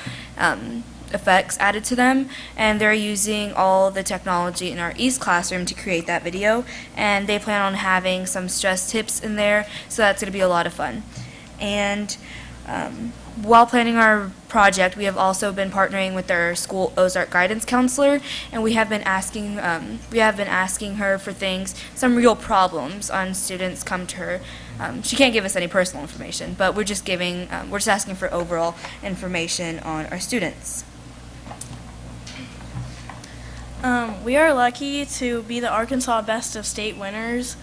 effects added to them, and they're using all the technology in our East classroom to create that video, and they plan on having some stress tips in there, so that's going to be a lot of fun. And while planning our project, we have also been partnering with our school Ozark guidance counselor, and we have been asking her for things, some real problems on students come to her. She can't give us any personal information, but we're just asking for overall information on our students. We are lucky to be the Arkansas Best of State winners.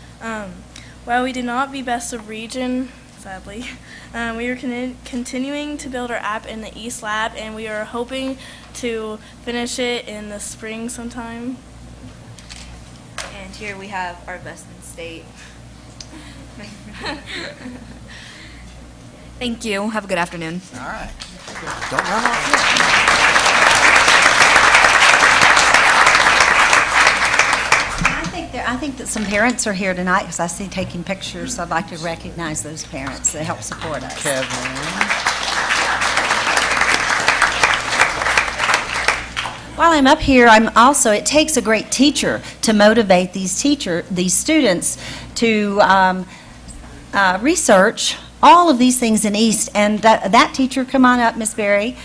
While we did not be Best of Region, sadly, we are continuing to build our app in the East Lab, and we are hoping to finish it in the spring sometime. And here we have our Best in State. Thank you. Have a good afternoon. All right. Don't run off yet. I think that some parents are here tonight because I see taking pictures. So I'd like to recognize those parents that help support us. Kevin. While I'm up here, it takes a great teacher to motivate these students to research all of these things in East, and that teacher, come on up, Miss Berry.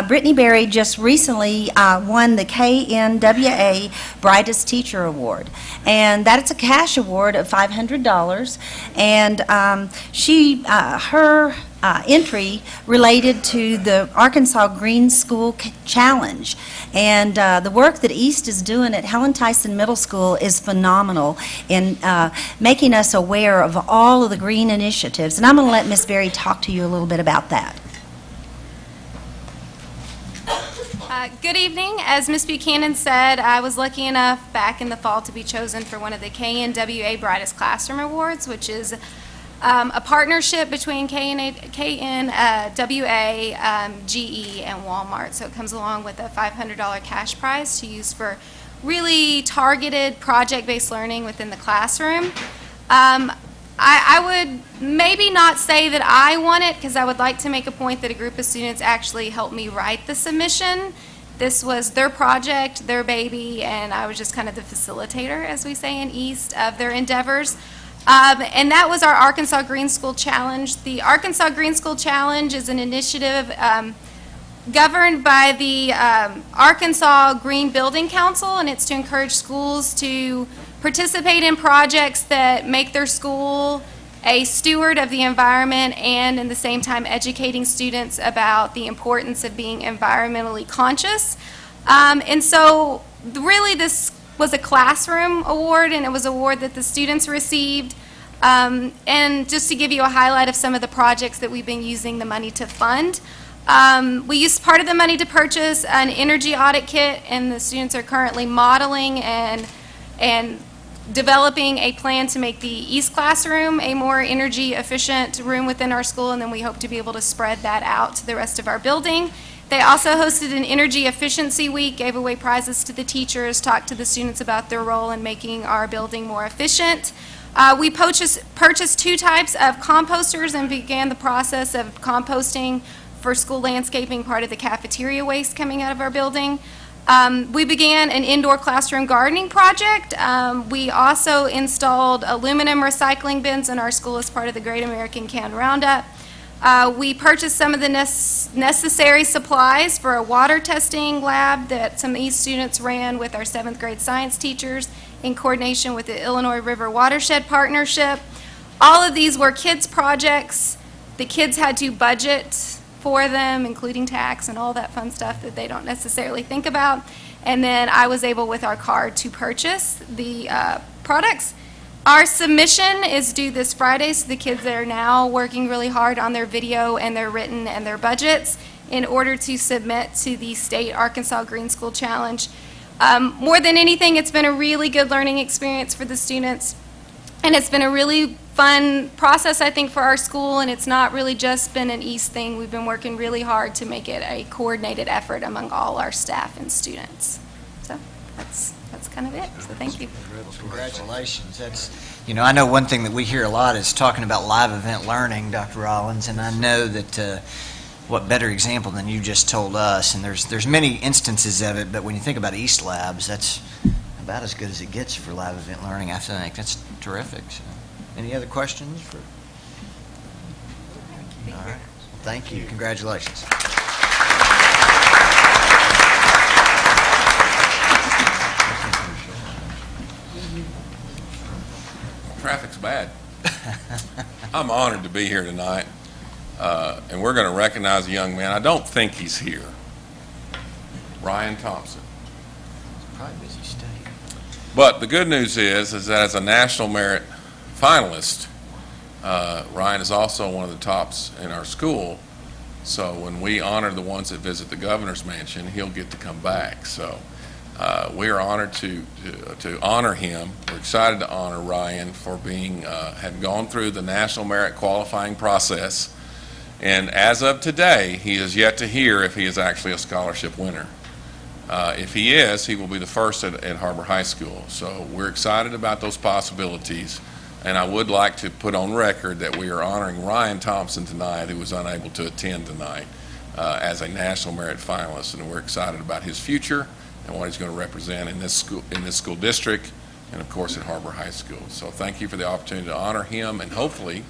Brittany Berry just recently won the KNWA Brightest Teacher Award, and that is a cash award of $500, and her entry related to the Arkansas Green School Challenge, and the work that East is doing at Helen Tyson Middle School is phenomenal in making us aware of all of the green initiatives, and I'm going to let Miss Berry talk to you a little bit about that. Good evening. As Ms. Buchanan said, I was lucky enough back in the fall to be chosen for one of the KNWA Brightest Classroom Awards, which is a partnership between KNWA, GE, and Walmart. So it comes along with a $500 cash prize to use for really targeted project-based learning within the classroom. I would maybe not say that I won it, because I would like to make a point that a group of students actually helped me write the submission. This was their project, their baby, and I was just kind of the facilitator, as we say in East, of their endeavors. And that was our Arkansas Green School Challenge. The Arkansas Green School Challenge is an initiative governed by the Arkansas Green Building Council, and it's to encourage schools to participate in projects that make their school a steward of the environment, and in the same time educating students about the importance of being environmentally conscious. And so really this was a classroom award, and it was an award that the students received. And just to give you a highlight of some of the projects that we've been using the money to fund, we used part of the money to purchase an energy audit kit, and the students are currently modeling and developing a plan to make the East Classroom a more energy efficient room within our school, and then we hope to be able to spread that out to the rest of our building. They also hosted an energy efficiency week, gave away prizes to the teachers, talked to the students about their role in making our building more efficient. We purchased 2 types of composters and began the process of composting for school landscaping, part of the cafeteria waste coming out of our building. We began an indoor classroom gardening project. We also installed aluminum recycling bins in our school as part of the Great American Can Roundup. We purchased some of the necessary supplies for a water testing lab that some East students ran with our 7th grade science teachers in coordination with the Illinois River Watershed Partnership. All of these were kids' projects. The kids had to budget for them, including tax and all that fun stuff that they don't necessarily think about. And then I was able, with our card, to purchase the products. Our submission is due this Friday, so the kids are now working really hard on their video and their written and their budgets in order to submit to the State Arkansas Green School Challenge. More than anything, it's been a really good learning experience for the students, and it's been a really fun process, I think, for our school, and it's not really just been an East thing. We've been working really hard to make it a coordinated effort among all our staff and students. So that's kind of it. So thank you. Congratulations. That's, I know one thing that we hear a lot is talking about live event learning, Dr. Rollins, and I know that what better example than you just told us, and there's many instances of it, but when you think about East Labs, that's about as good as it gets for live event learning, I think. That's terrific. So, any other questions? All right. Thank you. Congratulations. Traffic's bad. I'm honored to be here tonight, and we're going to recognize a young man. I don't think he's here. Ryan Thompson. Probably busy state. But the good news is that as a National Merit finalist, Ryan is also one of the tops in our school. So when we honor the ones that visit the governor's mansion, he'll get to come back. So we are honored to honor him. We're excited to honor Ryan for having gone through the National Merit qualifying process. And as of today, he is yet to hear if he is actually a scholarship winner. If he is, he will be the first at HAR-BER High School. So we're excited about those possibilities. And I would like to put on record that we are honoring Ryan Thompson tonight, who was unable to attend tonight, as a National Merit finalist. And we're excited about his future and what he's going to represent in this school district, and of course at HAR-BER High School. So thank you for the opportunity to honor him, and hopefully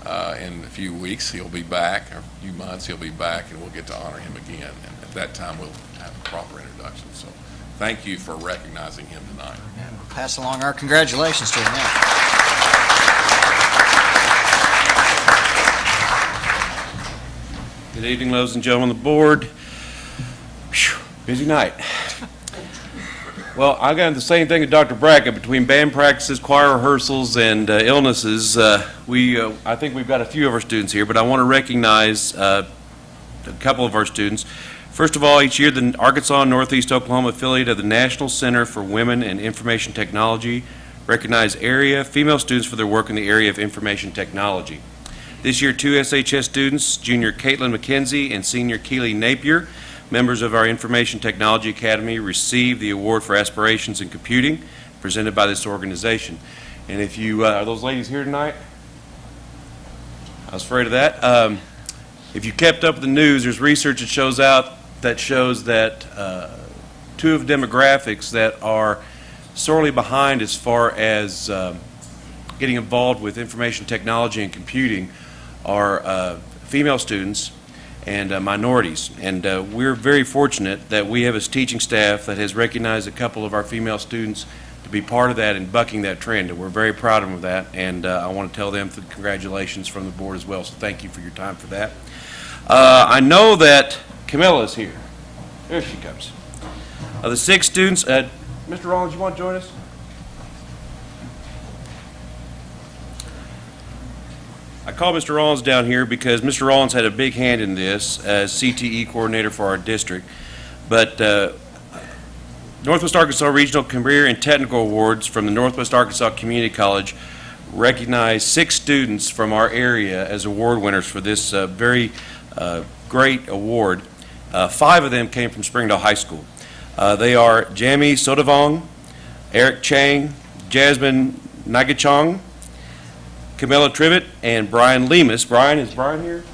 in a few weeks he'll be back, or a few months he'll be back, and we'll get to honor him again. And at that time we'll have a proper introduction. So thank you for recognizing him tonight. We'll pass along our congratulations to him now. Good evening, ladies and gentlemen of the board. Whew, busy night. Well, I got the same thing as Dr. Brackett. Between band practices, choir rehearsals, and illnesses, I think we've got a few of our students here, but I want to recognize a couple of our students. First of all, each year the Arkansas and Northeast Oklahoma affiliate of the National Center for Women in Information Technology recognize female students for their work in the area of information technology. This year, 2 SHS students, junior Caitlin McKenzie and senior Keely Napier, members of our Information Technology Academy, received the Award for Aspirations in Computing presented by this organization. And if you, are those ladies here tonight? I was afraid of that. If you kept up with the news, there's research that shows that 2 of demographics that are sorely behind as far as getting involved with information technology and computing are female students and minorities. And we're very fortunate that we have a teaching staff that has recognized a couple of our female students to be part of that and bucking that trend. And we're very proud of them of that. And I want to tell them congratulations from the board as well. So thank you for your time for that. I know that Camilla is here. There she comes. The 6 students, Mr. Rollins, you want to join us? I called Mr. Rollins down here because Mr. Rollins had a big hand in this as CTE coordinator for our district. But Northwest Arkansas Regional Career and Technical Awards from the Northwest Arkansas Community College recognize 6 students from our area as award winners for this very great award. 5 of them came from Springdale High School. They are Jamie Sodavong, Eric Chang, Jasmine Nagachong, Camilla Trivet, and Brian Lemus. Brian, is Brian here?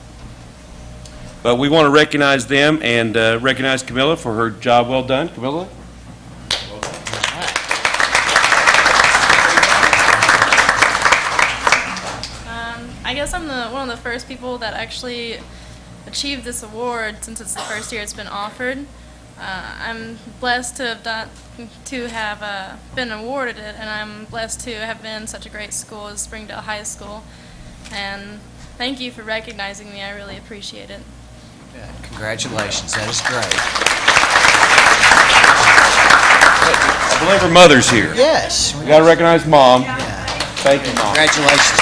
But we want to recognize them and recognize Camilla for her job well done. Camilla? I guess I'm one of the first people that actually achieved this award since it's the first year it's been offered. I'm blessed to have been awarded it, and I'm blessed to have been in such a great school as Springdale High School. And thank you for recognizing me. I really appreciate it. Yeah, congratulations. That is great. I believe her mother's here. Yes. We got to recognize Mom. Yeah. Thank you, Mom. Congratulations.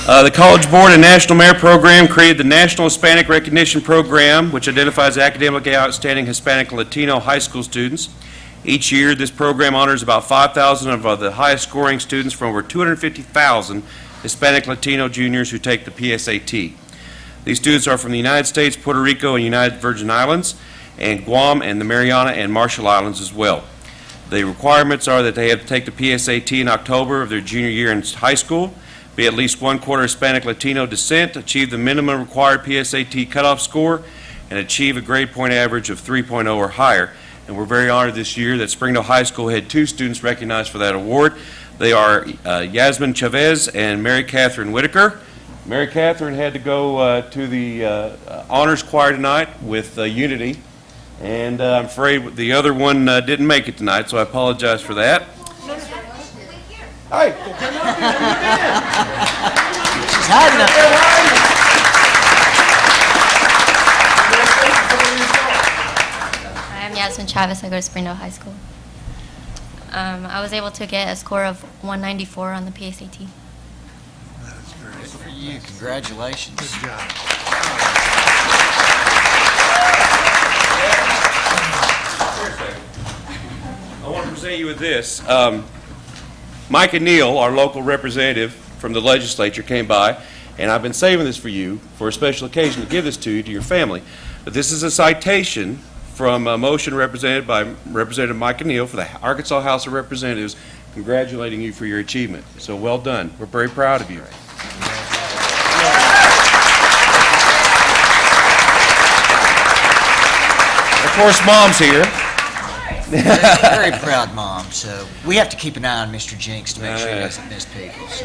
The College Board and National Merit Program created the National Hispanic Recognition Program, which identifies academically outstanding Hispanic and Latino high school students. Each year, this program honors about 5,000 of the highest scoring students from over 250,000 Hispanic Latino juniors who take the PSAT. These students are from the United States, Puerto Rico, and United Virgin Islands, and Guam and the Mariana and Marshall Islands as well. The requirements are that they have to take the PSAT in October of their junior year in high school, be at least 1/4 Hispanic Latino descent, achieve the minimum required PSAT cutoff score, and achieve a grade point average of 3.0 or higher. And we're very honored this year that Springdale High School had 2 students recognized for that award. They are Yasmin Chavez and Mary Catherine Whitaker. Mary Catherine had to go to the honors choir tonight with Unity, and I'm afraid the other one didn't make it tonight, so I apologize for that. Hey, well, come up here. She's hiding up there. I'm Yasmin Chavez. I go to Springdale High School. I was able to get a score of 194 on the PSAT. That's great. Good for you. Congratulations. Good job. I want to present you with this. Mike and Neil, our local representative from the legislature, came by, and I've been saving this for you for a special occasion to give this to you, to your family. But this is a citation from a motion represented by Representative Mike and Neil for the Arkansas House of Representatives, congratulating you for your achievement. So well done. We're very proud of you. Of course, Mom's here. Very, very proud mom. So we have to keep an eye on Mr. Jinks to make sure he doesn't miss people. So.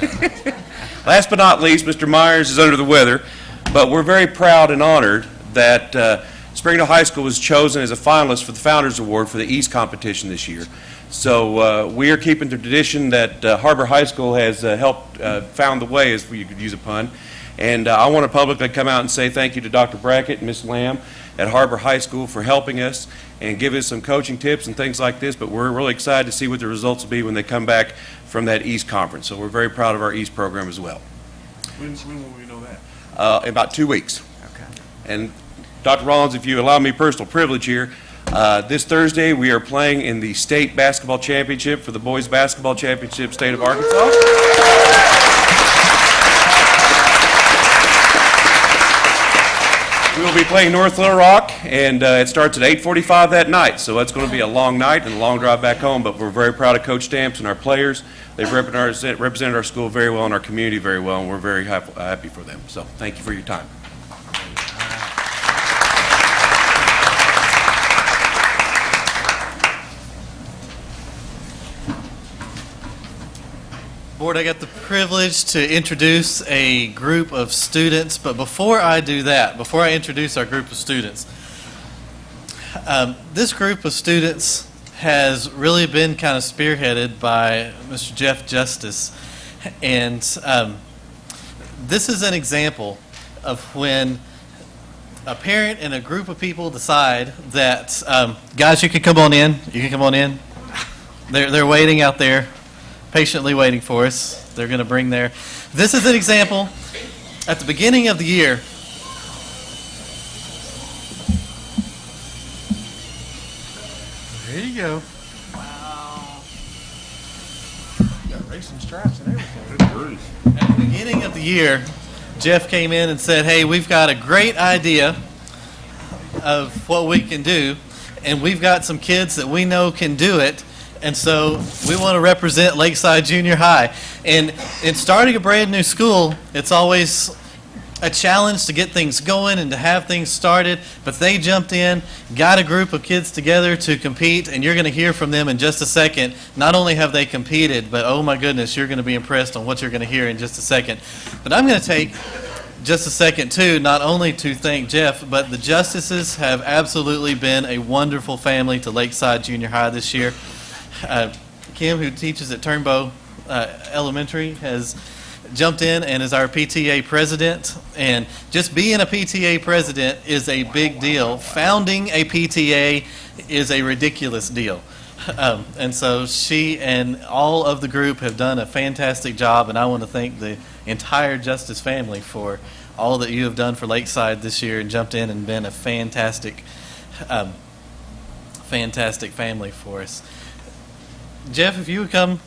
Last but not least, Mr. Myers is under the weather, but we're very proud and honored that Springdale High School was chosen as a finalist for the Founders Award for the East competition this year. So we are keeping the tradition that HAR-BER High School has helped found the way, as you could use a pun. And I want to publicly come out and say thank you to Dr. Brackett and Ms. Lamb at HAR-BER High School for helping us and give us some coaching tips and things like this, but we're really excited to see what the results will be when they come back from that East Conference. So we're very proud of our East program as well. When will we know that? In about 2 weeks. Okay. And Dr. Rollins, if you allow me personal privilege here, this Thursday we are playing in the state basketball championship for the boys basketball championship state of Arkansas. We will be playing North Little Rock, and it starts at 8:45 that night, so it's going to be a long night and a long drive back home, but we're very proud of Coach Stamps and our players. They've represented our school very well and our community very well, and we're very happy for them. So thank you for your time. Board, I got the privilege to introduce a group of students, but before I do that, before I introduce our group of students, this group of students has really been kind of spearheaded by Mr. Jeff Justice, and this is an example of when a parent and a group of people decide that, guys, you can come on in, They're waiting out there, patiently waiting for us. They're going to bring their... This is an example. At the beginning of the year, There you go. Got racing stripes and everything. Good grief. At the beginning of the year, Jeff came in and said, hey, we've got a great idea of what we can do, and we've got some kids that we know can do it, and so we want to represent Lakeside Junior High. And in starting a brand new school, it's always a challenge to get things going and to have things started, but they jumped in, got a group of kids together to compete, and you're going to hear from them in just a second. Not only have they competed, but oh my goodness, you're going to be impressed on what you're going to hear in just a second. But I'm going to take just a second too, not only to thank Jeff, but the Justices have absolutely been a wonderful family to Lakeside Junior High this year. Kim, who teaches at Turnbow Elementary, has jumped in and is our PTA president, and just being a PTA president is a big deal. Founding a PTA is a ridiculous deal. And so she and all of the group have done a fantastic job, and I want to thank the entire Justice family for all that you have done for Lakeside this year and jumped in and been a fantastic family for us. Jeff, if you would come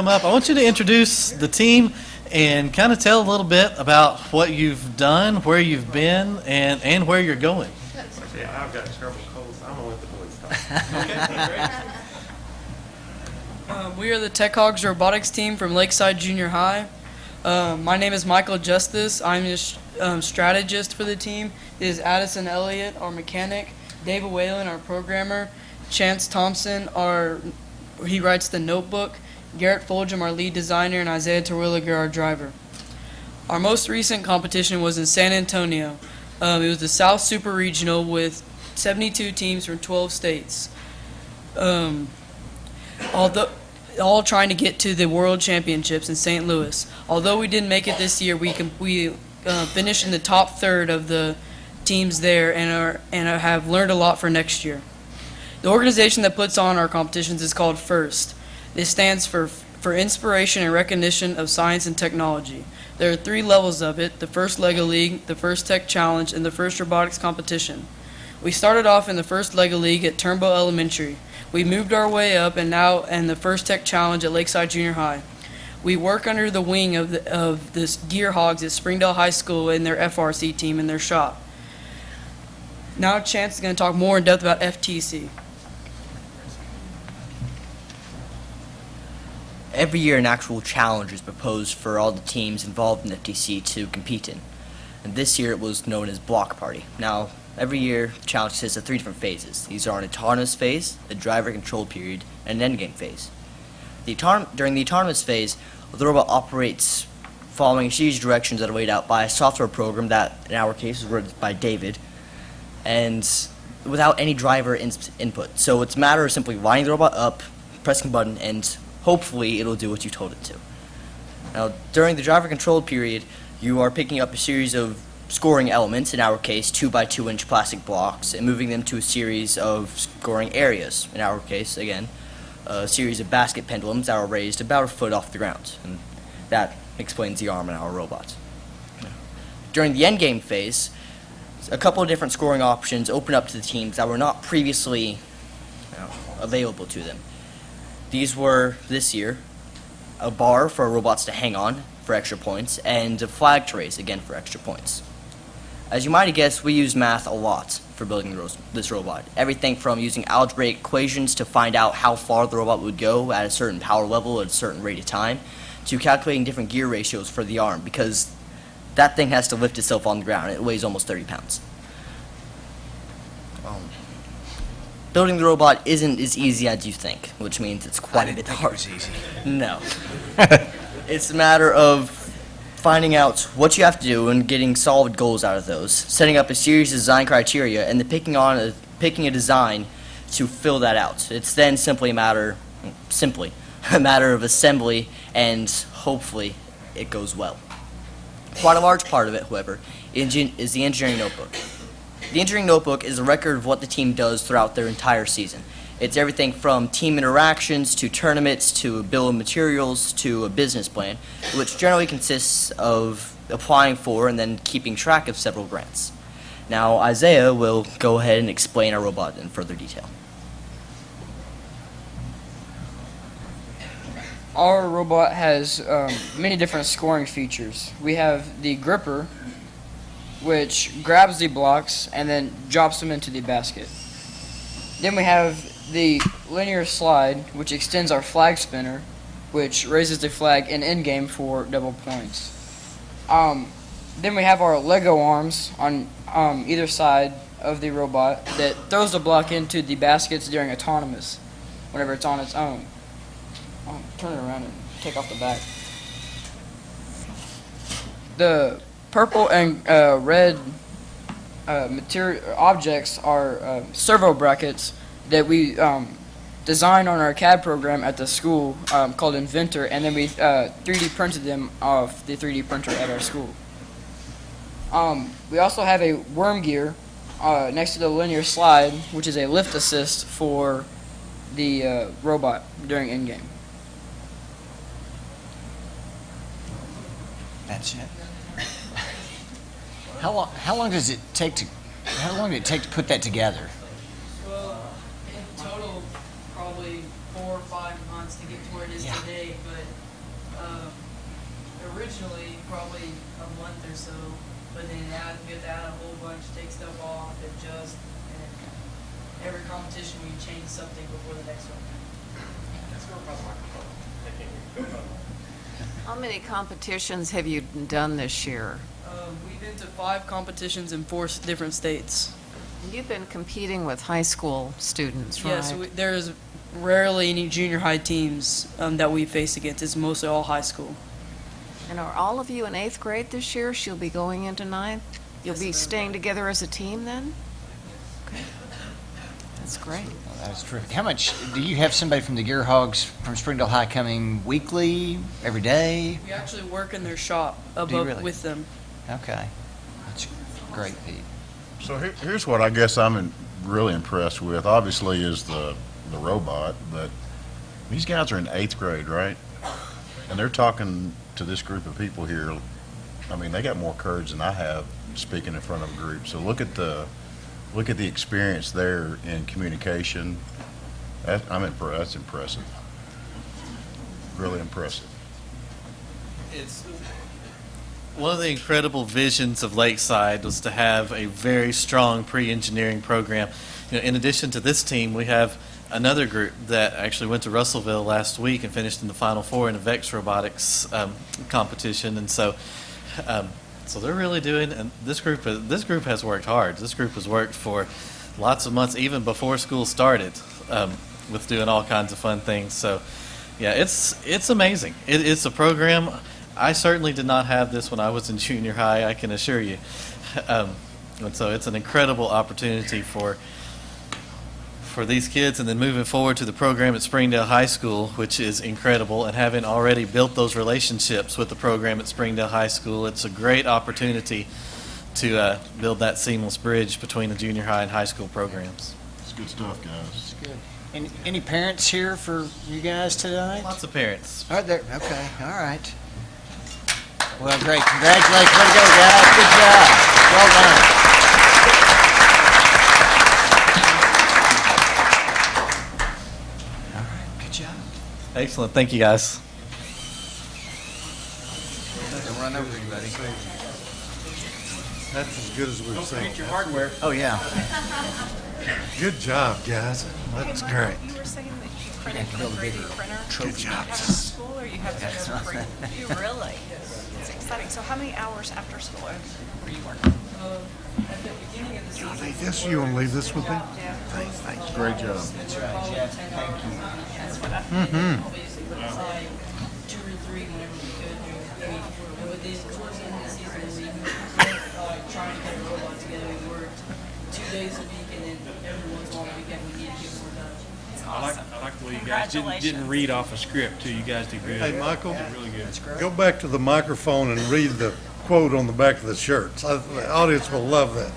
up, I want you to introduce the team and kind of tell a little bit about what you've done, where you've been, and where you're going. Yeah, I've got terrible colds. I'm going to let the boys talk. We are the Tech Hogs Robotics team from Lakeside Junior High. My name is Michael Justice. I'm a strategist for the team. It is Addison Elliott, our mechanic, David Whalen, our programmer, Chance Thompson, he writes the notebook, Garrett Fulgham, our lead designer, and Isaiah Terwilliger, our driver. Our most recent competition was in San Antonio. It was the South Super Regional with 72 teams from 12 states. All trying to get to the World Championships in St. Louis. Although we didn't make it this year, we finished in the top third of the teams there and have learned a lot for next year. The organization that puts on our competitions is called FIRST. This stands for Inspiration and Recognition of Science and Technology. There are 3 levels of it: the first LEGO League, the first Tech Challenge, and the first Robotics Competition. We started off in the first LEGO League at Turnbow Elementary. We moved our way up and now in the first Tech Challenge at Lakeside Junior High. We work under the wing of this Gear Hogs at Springdale High School in their FRC team in their shop. Now Chance is going to talk more in depth about FTC. Every year an actual challenge is proposed for all the teams involved in FTC to compete in. And this year it was known as Block Party. Now, every year the challenge consists of 3 different phases. These are an autonomous phase, a driver control period, and an endgame phase. During the autonomous phase, the robot operates following a series of directions that are laid out by a software program that, in our case, is written by David, and without any driver input. So it's a matter of simply lining the robot up, pressing a button, and hopefully it'll do what you told it to. Now, during the driver control period, you are picking up a series of scoring elements, in our case 2x2 inch plastic blocks, and moving them to a series of scoring areas, in our case, again, a series of basket pendulums that are raised about a foot off the ground. And that explains the arm in our robot. During the endgame phase, a couple of different scoring options open up to the teams that were not previously available to them. These were, this year, a bar for our robots to hang on for extra points, and a flag to raise, again, for extra points. As you might have guessed, we use math a lot for building this robot. Everything from using algebraic equations to find out how far the robot would go at a certain power level at a certain rate of time, to calculating different gear ratios for the arm, because that thing has to lift itself on the ground. It weighs almost 30 pounds. Building the robot isn't as easy as you think, which means it's quite a bit hard. I didn't think it was easy. No. It's a matter of finding out what you have to do and getting solid goals out of those, setting up a series of design criteria, and then picking a design to fill that out. It's then simply a matter of assembly, and hopefully it goes well. Quite a large part of it, however, is the engineering notebook. The engineering notebook is a record of what the team does throughout their entire season. It's everything from team interactions to tournaments to a bill of materials to a business plan, which generally consists of applying for and then keeping track of several grants. Now, Isaiah will go ahead and explain our robot in further detail. Our robot has many different scoring features. We have the gripper, which grabs the blocks and then drops them into the basket. Then we have the linear slide, which extends our flag spinner, which raises the flag in endgame for double points. Then we have our Lego arms on either side of the robot that throws the block into the baskets during autonomous, whenever it's on its own. Turn it around and take off the back. The purple and red material objects are servo brackets that we designed on our CAD program at the school called Inventor, and then we 3D printed them off the 3D printer at our school. We also have a worm gear next to the linear slide, which is a lift assist for the robot during in-game. That's it. How long does it take to put that together? Well, in total, probably 4 or 5 months to get to where it is today, but originally probably a month or so. But then we have to add a whole bunch, take stuff off, adjust, and every competition we change something before the next one. How many competitions have you done this year? We've been to 5 competitions in 4 different states. You've been competing with high school students, right? Yes, there's rarely any junior high teams that we face against. It's mostly all high school. And are all of you in 8th grade this year? She'll be going into 9th? You'll be staying together as a team then? Okay. That's great. Well, that's terrific. How much, do you have somebody from the Gear Hogs from Springdale High coming weekly, every day? We actually work in their shop with them. Okay. That's great, Pete. So here's what I guess I'm really impressed with, obviously, is the robot, but these guys are in 8th grade, right? And they're talking to this group of people here. I mean, they got more courage than I have speaking in front of a group. So look at the experience there in communication. That's impressive. Really impressive. It's one of the incredible visions of Lakeside was to have a very strong pre-engineering program. You know, in addition to this team, we have another group that actually went to Russellville last week and finished in the Final Four in a VEX Robotics competition, and so they're really doing. And this group has worked hard. This group has worked for lots of months, even before school started, with doing all kinds of fun things. So, yeah, it's amazing. It's a program. I certainly did not have this when I was in junior high, I can assure you. And so it's an incredible opportunity for these kids, and then moving forward to the program at Springdale High School, which is incredible, and having already built those relationships with the program at Springdale High School, it's a great opportunity to build that seamless bridge between the junior high and high school programs. It's good stuff, guys. It's good. And any parents here for you guys tonight? Lots of parents. Are there? Okay, all right. Well, great. Congratulations. Way to go, guys. Good job. Well done. All right. Good job. Excellent. Thank you, guys. Don't run over anybody. That's as good as we've seen. Get your hardware. Oh, yeah. Good job, guys. That's great. You were saying that you printed build a from a 3D video. printer Good job. after school, or you have to go bring? You really? It's exciting. So how many hours after school were you working? At the beginning of the season. Leave this, you want to leave this with me? Yeah. Thanks. Great job. That's right, Jeff. Thank you. That's what I Obviously, but it's like 2 or 3 whenever we could during the week. And with this, towards the end of the season, we were trying to get a robot together. We worked 2 days a week, and then every once in a while, we need to get more done. I like the way you guys didn't read off a script, too. You guys did good. Hey, Michael, You did really good. go back to the microphone and read the quote on the back of the shirts. The audience will love that.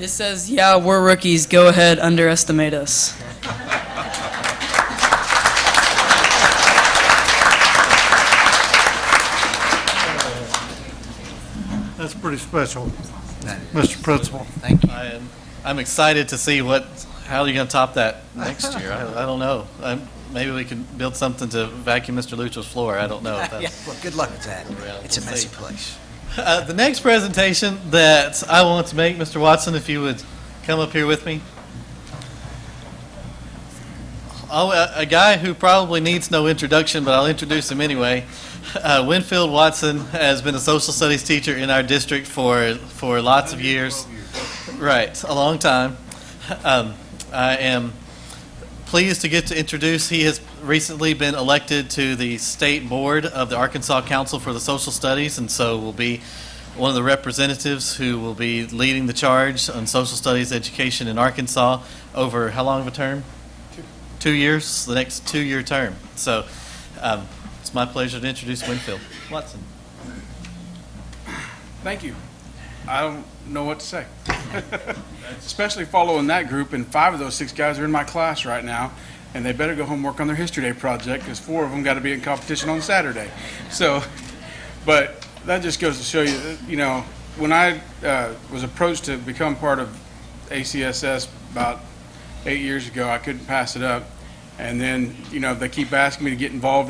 It says, "Yeah, we're rookies. Go ahead, underestimate us." That's pretty special, Mr. Principal. Thank you. I'm excited to see what how are you going to top that next year? I don't know. Maybe we can build something to vacuum Mr. Lucho's floor. I don't know if Yeah, that's... well, good luck with that. It's a We'll messy see. place. The next presentation that I want to make, Mr. Watson, if you would come up here with me. A guy who probably needs no introduction, but I'll introduce him anyway. Winfield Watson has been a social studies teacher in our district for lots of years. Right, a long time. I am pleased to get to introduce, he has recently been elected to the state board of the Arkansas Council for the Social Studies, and so will be one of the representatives who will be leading the charge on social studies education in Arkansas over how long of a term? 2 years, the next 2-year term. So it's my pleasure to introduce Winfield Watson. Thank you. I don't know what to say. Especially following that group, and 5 of those 6 guys are in my class right now, and they better go home and work on their History Day project, because 4 of them got to be in competition on Saturday. So, but that just goes to show you, you know, when I was approached to become part of ACSS about 8 years ago, I couldn't pass it up. And then, you know, they keep asking me to get involved.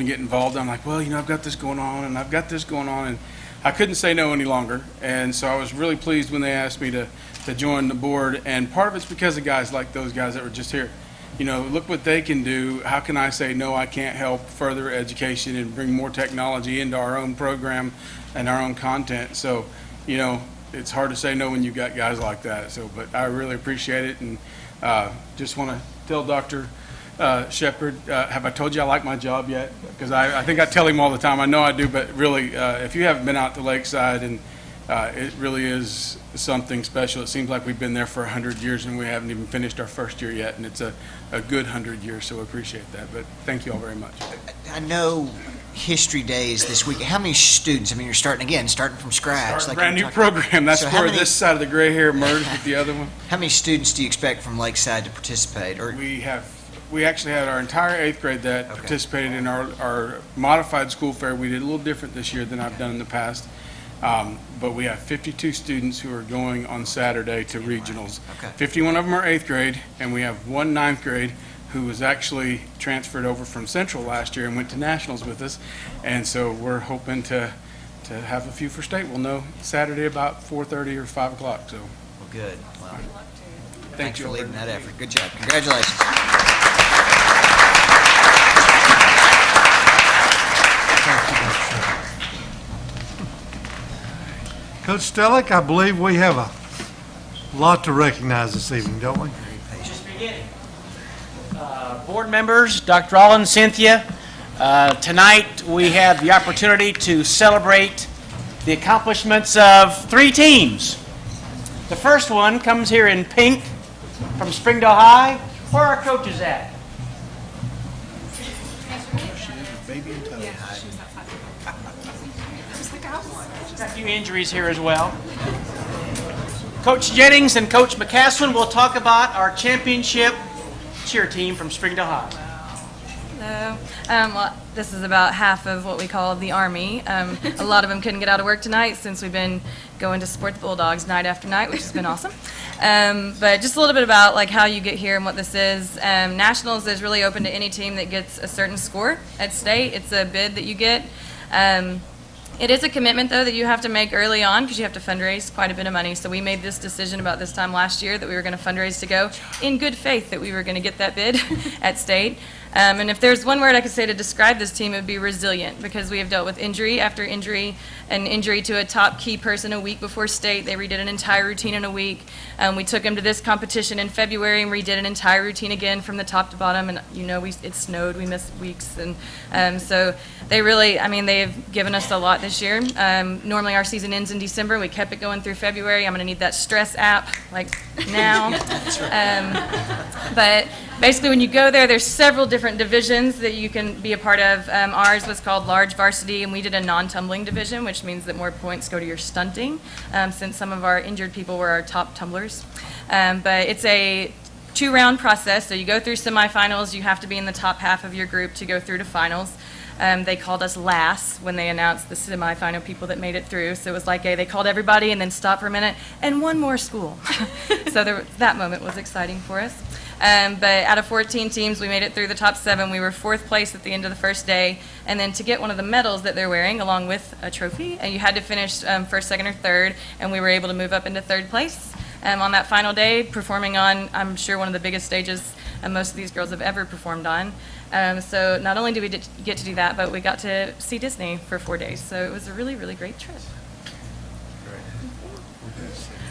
I'm like, well, you know, I've got this going on, and I've got this going on, and I couldn't say no any longer. And so I was really pleased when they asked me to join the board. And part of it's because of guys like those guys that were just here. You know, look what they can do. How can I say, no, I can't help further education and bring more technology into our own program and our own content? So, you know, it's hard to say no when you've got guys like that. So, but I really appreciate it, and just want to tell Dr. Shepard, have I told you I like my job yet? Because I think I tell him all the time. I know I do, but really, if you haven't been out to Lakeside, and it really is something special. It seems like we've been there for 100 years, and we haven't even finished our first year yet, and it's a good 100 years, so I appreciate that. But thank you all very much. I know History Day is this week. How many students? I mean, you're starting from scratch. Starting a brand new program. That's So how where many- this side of the gray hair merged with the other one. How many students do you expect from Lakeside to participate? Or We actually had our entire 8th grade that participated in our modified school fair. We did a little different this year than I've done in the past. But we have 52 students who are going on Saturday to regionals. 51 of them are 8th grade, and we have 1 9th grade who was actually transferred over from Central last year and went to nationals with us. And so we're hoping to have a few for state. We'll know Saturday about 4:30 or 5 o'clock. So. Well, good. Well, Thank thanks you for all leading very that much. effort. Good job. Congratulations. Coach Stellick, I believe we have a lot to recognize this evening, don't we? Just beginning. Board members, Dr. Rollins, Cynthia, tonight we have the opportunity to celebrate the accomplishments of 3 teams. The first one comes here in pink from Springdale High. Where are our coaches at? Got a few injuries here as well. Coach Jennings and Coach McCaslin will talk about our championship cheer team from Springdale High. Hello. Well, this is about half of what we call the Army. A lot of them couldn't get out of work tonight since we've been going to support the Bulldogs night after night, which has been awesome. But just a little bit about like how you get here and what this is. Nationals is really open to any team that gets a certain score at state. It's a bid that you get. It is a commitment, though, that you have to make early on because you have to fundraise quite a bit of money. So we made this decision about this time last year that we were going to fundraise to go in good faith that we were going to get that bid at state. And if there's one word I could say to describe this team, it would be resilient, because we have dealt with injury after injury, an injury to a top key person a week before state. They redid an entire routine in a week. We took them to this competition in February and redid an entire routine again from the top to bottom. And you know, it snowed, we missed weeks. And so they really, I mean, they've given us a lot this year. Normally our season ends in December. We kept it going through February. I'm going to need that stress app like now. But basically, when you go there, there's several different divisions that you can be a part of. Ours was called large varsity, and we did a non-tumbling division, which means that more points go to your stunting, since some of our injured people were our top tumblers. But it's a 2-round process, so you go through semifinals. You have to be in the top half of your group to go through to finals. They called us last when they announced the semifinal people that made it through. So it was like, they called everybody and then stopped for a minute, and one more school. So that moment was exciting for us. But out of 14 teams, we made it through the top 7. We were 4th place at the end of the first day. And then to get one of the medals that they're wearing, along with a trophy, and you had to finish 1st, 2nd, or 3rd, and we were able to move up into 3rd place. On that final day, performing on, I'm sure, one of the biggest stages most of these girls have ever performed on. So not only did we get to do that, but we got to see Disney for 4 days. So it was a really, really great trip.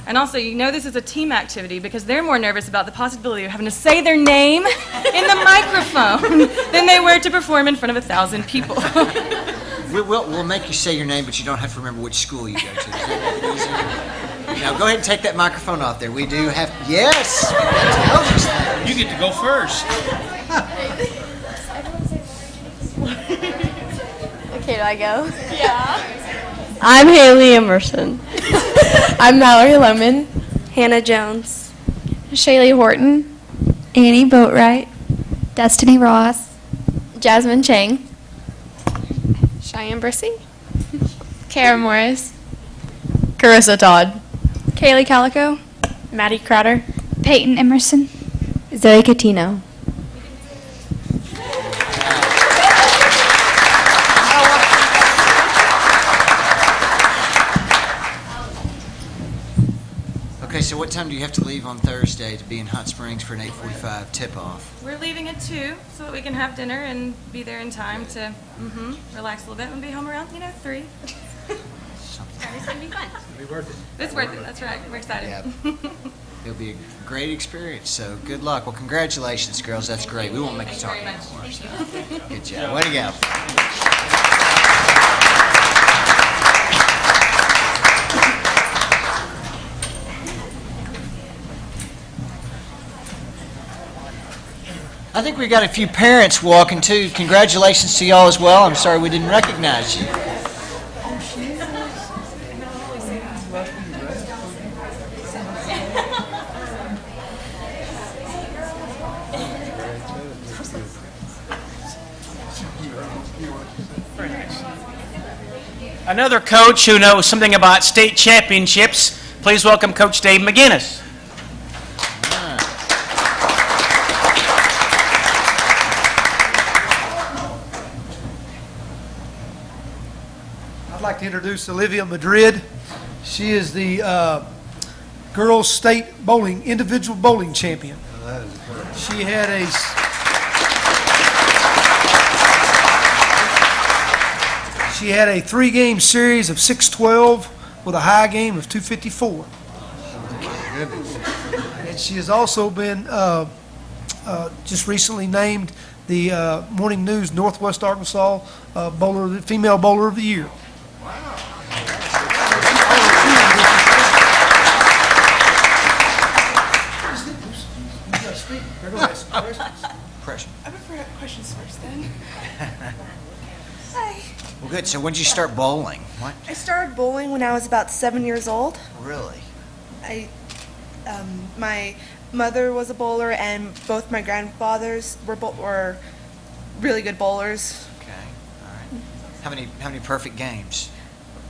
And also, this is a team activity because they're more nervous about the possibility of having to say their name in the microphone than they were to perform in front of 1,000 people. We'll make you say your name, but you don't have to remember which school you go to. Now, go ahead and take that microphone off there. We do have, yes! You get to go first. Okay, do I go? Yeah. I'm Haley Emerson. I'm Mallory Lemon. Hannah Jones. Shaylee Horton. Annie Boatwright. Destiny Ross. Jasmine Chang. Cheyenne Brissy. Kara Morris. Carissa Todd. Kaylee Calico. Maddie Crowder. Peyton Emerson. Zoe Catino. Okay, so what time do you have to leave on Thursday to be in Hot Springs for an 8:45 tip-off? We're leaving at 2 so that we can have dinner and be there in time to relax a little bit and be home around, 3. It's going to be fun. It'll be worth it. It's worth it, that's right. We're excited. Yeah. It'll be a great experience, so good luck. Well, congratulations, girls. That's great. We won't make you talk anymore. So. Good job. Way to go. I think we got a few parents walking too. Congratulations to y'all as well. I'm sorry we didn't recognize you. Another coach who knows something about state championships, please welcome Coach Dave McGinnis. I'd like to introduce Olivia Madrid. She is the girls' state bowling, individual bowling champion. She had a 3-game series of 612 with a high game of 254. And she has also been just recently named the Morning News Northwest Arkansas female bowler of the year. Pressure. I prefer questions first then. Hi. Well, good. So when did you start bowling? What? I started bowling when I was about 7 years old. Really? My mother was a bowler, and both my grandfathers were really good bowlers. Okay. All right. How many perfect games?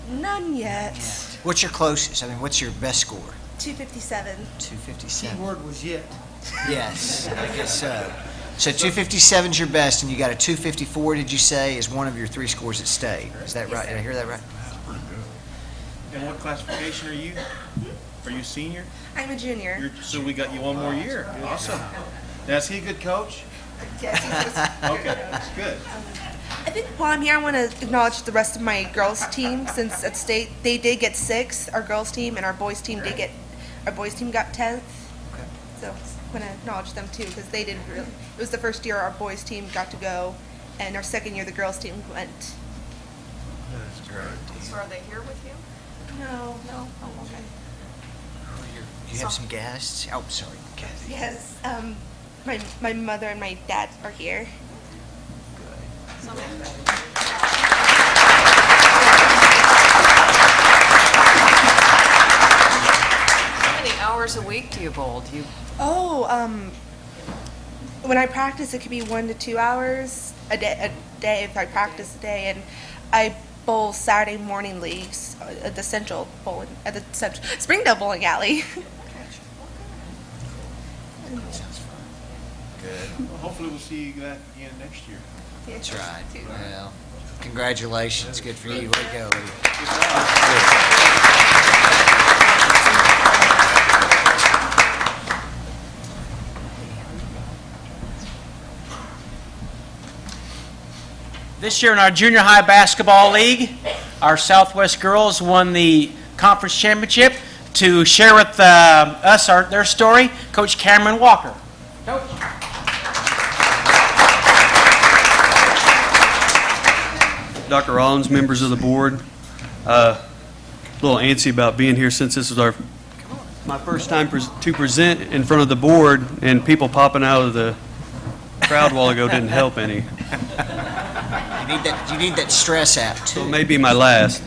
None yet. What's your closest? I mean, what's your best score? 257. 257. Key word was yet. Yes, I guess so. So 257 is your best, and you got a 254, did you say, is one of your 3 scores at state? Is that right? Did I hear that right? And what classification are you? Are you a senior? I'm a junior. So we got you one more year. Awesome. Now, is he a good coach? Yes, Okay, that's good. I think while I'm here, I want to acknowledge the rest of my girls' team, since at state they did get 6, our girls' team, and our boys' team got 10th. Okay. So I want to acknowledge them too, because they did really. It was the first year our boys' team got to go, and our second year the girls' team went. That's great. So are they here with you? No. Oh, okay. You have some guests? Oh, sorry, Kathy. Yes. My mother and my dad are here. How many hours a week do you bowl? When I practice, it could be 1 to 2 hours a day if I practice a day, and I bowl Saturday morning leagues at the Springdale Bowling Alley. Sounds fun. Good. Well, hopefully we'll see you that again next year. That's right. Well, congratulations. Good for you. Way to go, Lee. This year in our junior high basketball league, our Southwest girls won the conference championship. To share with us their story, Coach Cameron Walker. Coach. Dr. Rollins, members of the board, a little antsy about being here since this is my first time to present in front of the board, and people popping out of the crowd a while ago didn't help any. You need that stress app too. So it may be my last.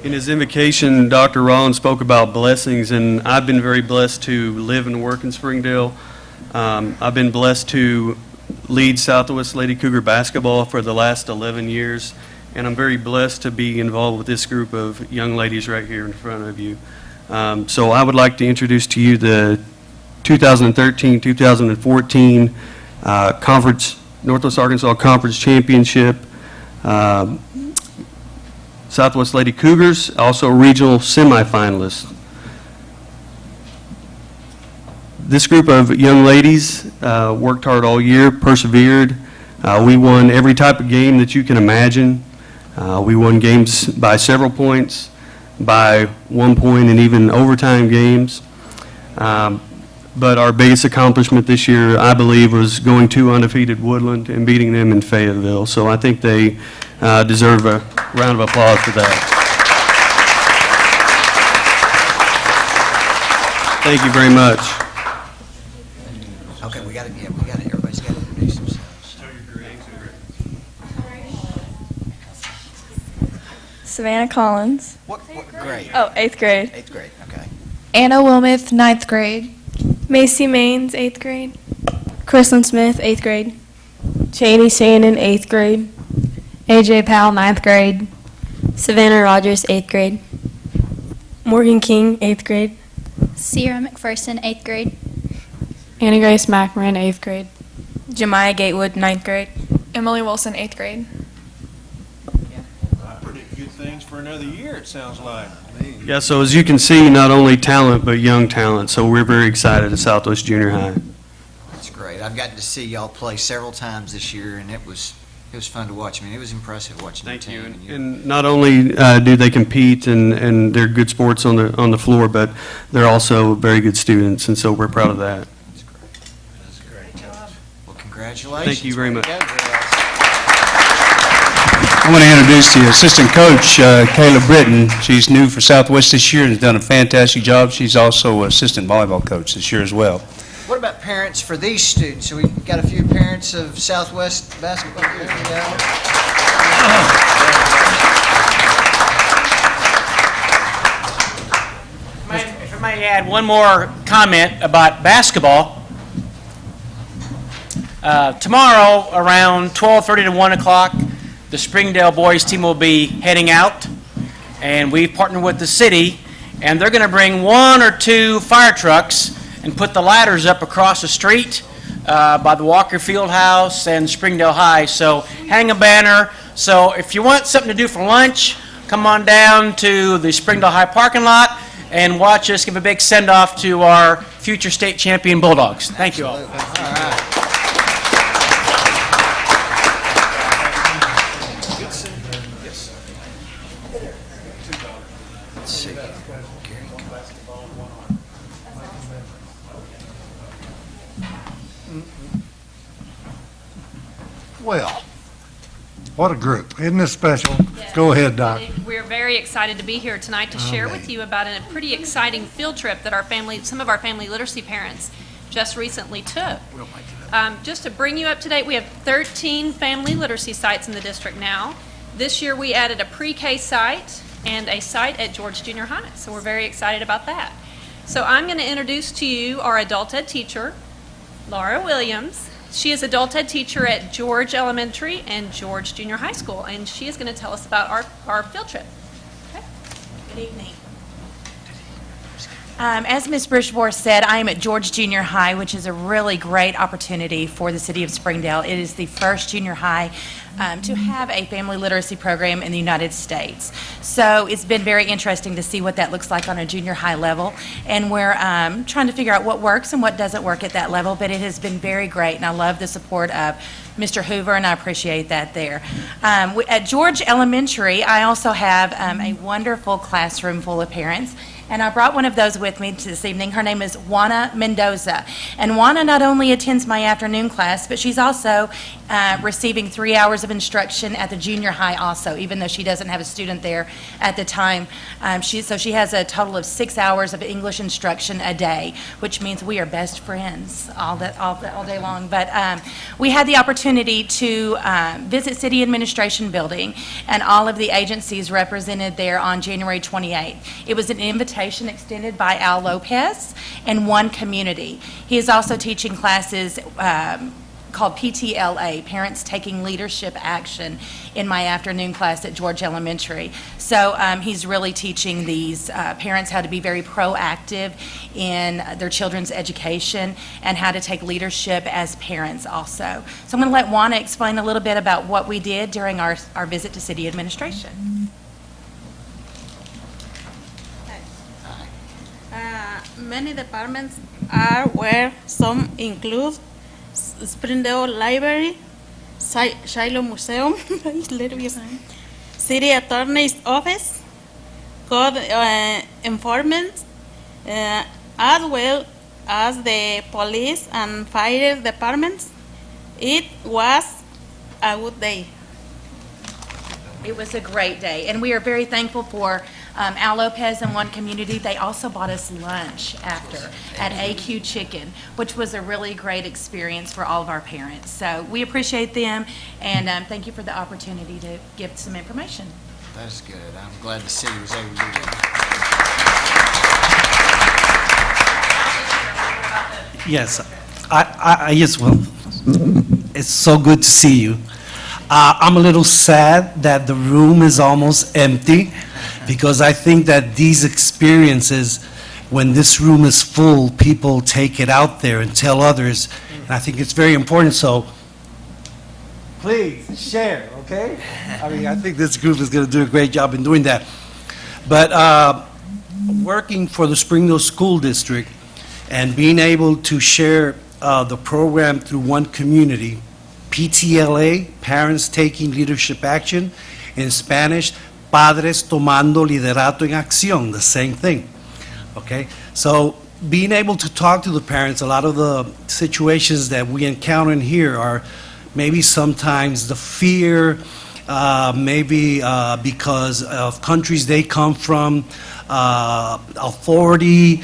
In his invocation, Dr. Rollins spoke about blessings, and I've been very blessed to live and work in Springdale. I've been blessed to lead Southwest Lady Cougar basketball for the last 11 years, and I'm very blessed to be involved with this group of young ladies right here in front of you. So I would like to introduce to you the 2013-2014 Northwest Arkansas Conference Championship Southwest Lady Cougars, also regional semifinalists. This group of young ladies worked hard all year, persevered. We won every type of game that you can imagine. We won games by several points, by 1 point, and even overtime games. But our biggest accomplishment this year, I believe, was going to undefeated Woodland and beating them in Fayetteville. So I think they deserve a round of applause for that. Thank you very much. Okay, we got it. Everybody's got to introduce themselves. Savannah Collins. What grade? Oh, 8th grade. 8th grade, okay. Anna Wilmuth, 9th grade. Macy Maines, 8th grade. Kristen Smith, 8th grade. Cheney Shannon, 8th grade. AJ Powell, 9th grade. Savannah Rogers, 8th grade. Morgan King, 8th grade. Sierra McPherson, 8th grade. Anna Grace Macmarin, 8th grade. Jemiah Gatewood, 9th grade. Emily Wilson, 8th grade. Pretty good things for another year, it sounds like. Yeah, so as you can see, not only talent, but young talent. So we're very excited at Southwest Junior High. That's great. I've gotten to see y'all play several times this year, and it was fun to watch. I mean, it was impressive watching the team. And not only do they compete and they're good sports on the floor, but they're also very good students, and so we're proud of that. That's great. Well, congratulations. Thank you very much. I want to introduce the assistant coach, Kayla Britton. She's new for Southwest this year and has done a fantastic job. She's also assistant volleyball coach this year as well. What about parents for these students? So we've got a few parents of Southwest basketball here. If I may add one more comment about basketball. Tomorrow, around 12:30 to 1 o'clock, the Springdale boys team will be heading out, and we've partnered with the city, and they're going to bring 1 or 2 fire trucks and put the ladders up across the street by the Walker Fieldhouse and Springdale High. So hang a banner. So if you want something to do for lunch, come on down to the Springdale High parking lot and watch us give a big send-off to our future state champion Bulldogs. Thank you all. All right. Let's see. Well, what a group. Isn't this special? Go ahead, Doc. We're very excited to be here tonight to share with you about a pretty exciting field trip that some of our family literacy parents just recently took. Just to bring you up to date, we have 13 family literacy sites in the district now. This year we added a pre-K site and a site at George Junior High, so we're very excited about that. So I'm going to introduce to you our adult ed teacher, Laura Williams. She is adult ed teacher at George Elementary and George Junior High School, and she is going to tell us about our field trip. Okay. Good evening. As Ms. Brishmore said, I am at George Junior High, which is a really great opportunity for the city of Springdale. It is the first junior high to have a family literacy program in the United States. So it's been very interesting to see what that looks like on a junior high level. And we're trying to figure out what works and what doesn't work at that level, but it has been very great, and I love the support of Mr. Hoover, and I appreciate that there. At George Elementary, I also have a wonderful classroom full of parents. And I brought one of those with me this evening. Her name is Juana Mendoza. And Juana not only attends my afternoon class, but she's also receiving 3 hours of instruction at the junior high also, even though she doesn't have a student there at the time. So she has a total of 6 hours of English instruction a day, which means we are best friends all day long. But we had the opportunity to visit City Administration Building and all of the agencies represented there on January 28th. It was an invitation extended by Al Lopez and One Community. He is also teaching classes called PTLA, Parents Taking Leadership Action, in my afternoon class at George Elementary. So he's really teaching these parents how to be very proactive in their children's education and how to take leadership as parents also. So I'm going to let Juana explain a little bit about what we did during our visit to City Administration. Many departments are where some include Springdale Library, Shiloh Museum, City Attorney's Office, Code Enforcement, as well as the police and fire departments. It was a good day. It was a great day, and we are very thankful for Al Lopez and One Community. They also bought us lunch after at AQ Chicken, which was a really great experience for all of our parents. So we appreciate them, and thank you for the opportunity to give some information. That's good. I'm glad the city was able to do that. Yes, yes, well, it's so good to see you. I'm a little sad that the room is almost empty, because I think that these experiences, when this room is full, people take it out there and tell others, and I think it's very important. So please share, okay? I mean, I think this group is going to do a great job in doing that. But working for the Springdale School District and being able to share the program through One Community, PTLA, Parents Taking Leadership Action, in Spanish, Padres Tomando Liderato en Acción, the same thing, okay? So being able to talk to the parents, a lot of the situations that we encounter in here are maybe sometimes the fear, maybe because of countries they come from, authority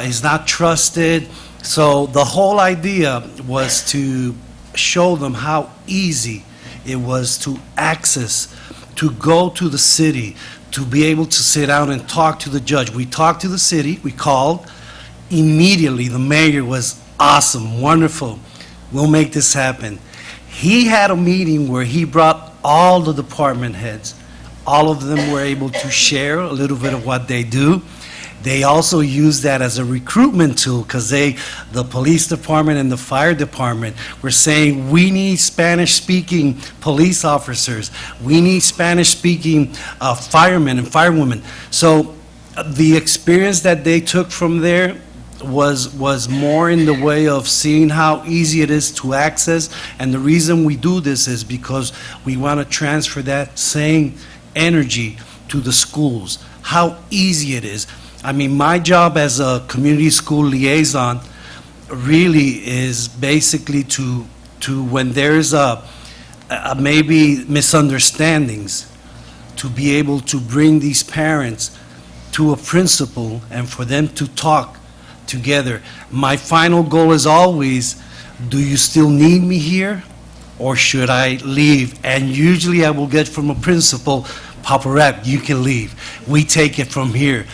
is not trusted. So the whole idea was to show them how easy it was to access, to go to the city, to be able to sit down and talk to the judge. We talked to the city, we called, immediately the mayor was awesome, wonderful, we'll make this happen. He had a meeting where he brought all the department heads. All of them were able to share a little bit of what they do. They also use that as a recruitment tool, because the police department and the fire department were saying, we need Spanish-speaking police officers. We need Spanish-speaking firemen and firewomen. So the experience that they took from there was more in the way of seeing how easy it is to access. And the reason we do this is because we want to transfer that same energy to the schools, how easy it is. I mean, my job as a community school liaison really is basically to when there's maybe misunderstandings, to be able to bring these parents to a principal and for them to talk together. My final goal is always, do you still need me here or should I leave? And usually I will get from a principal, Papa Rep, you can leave. We take it from here.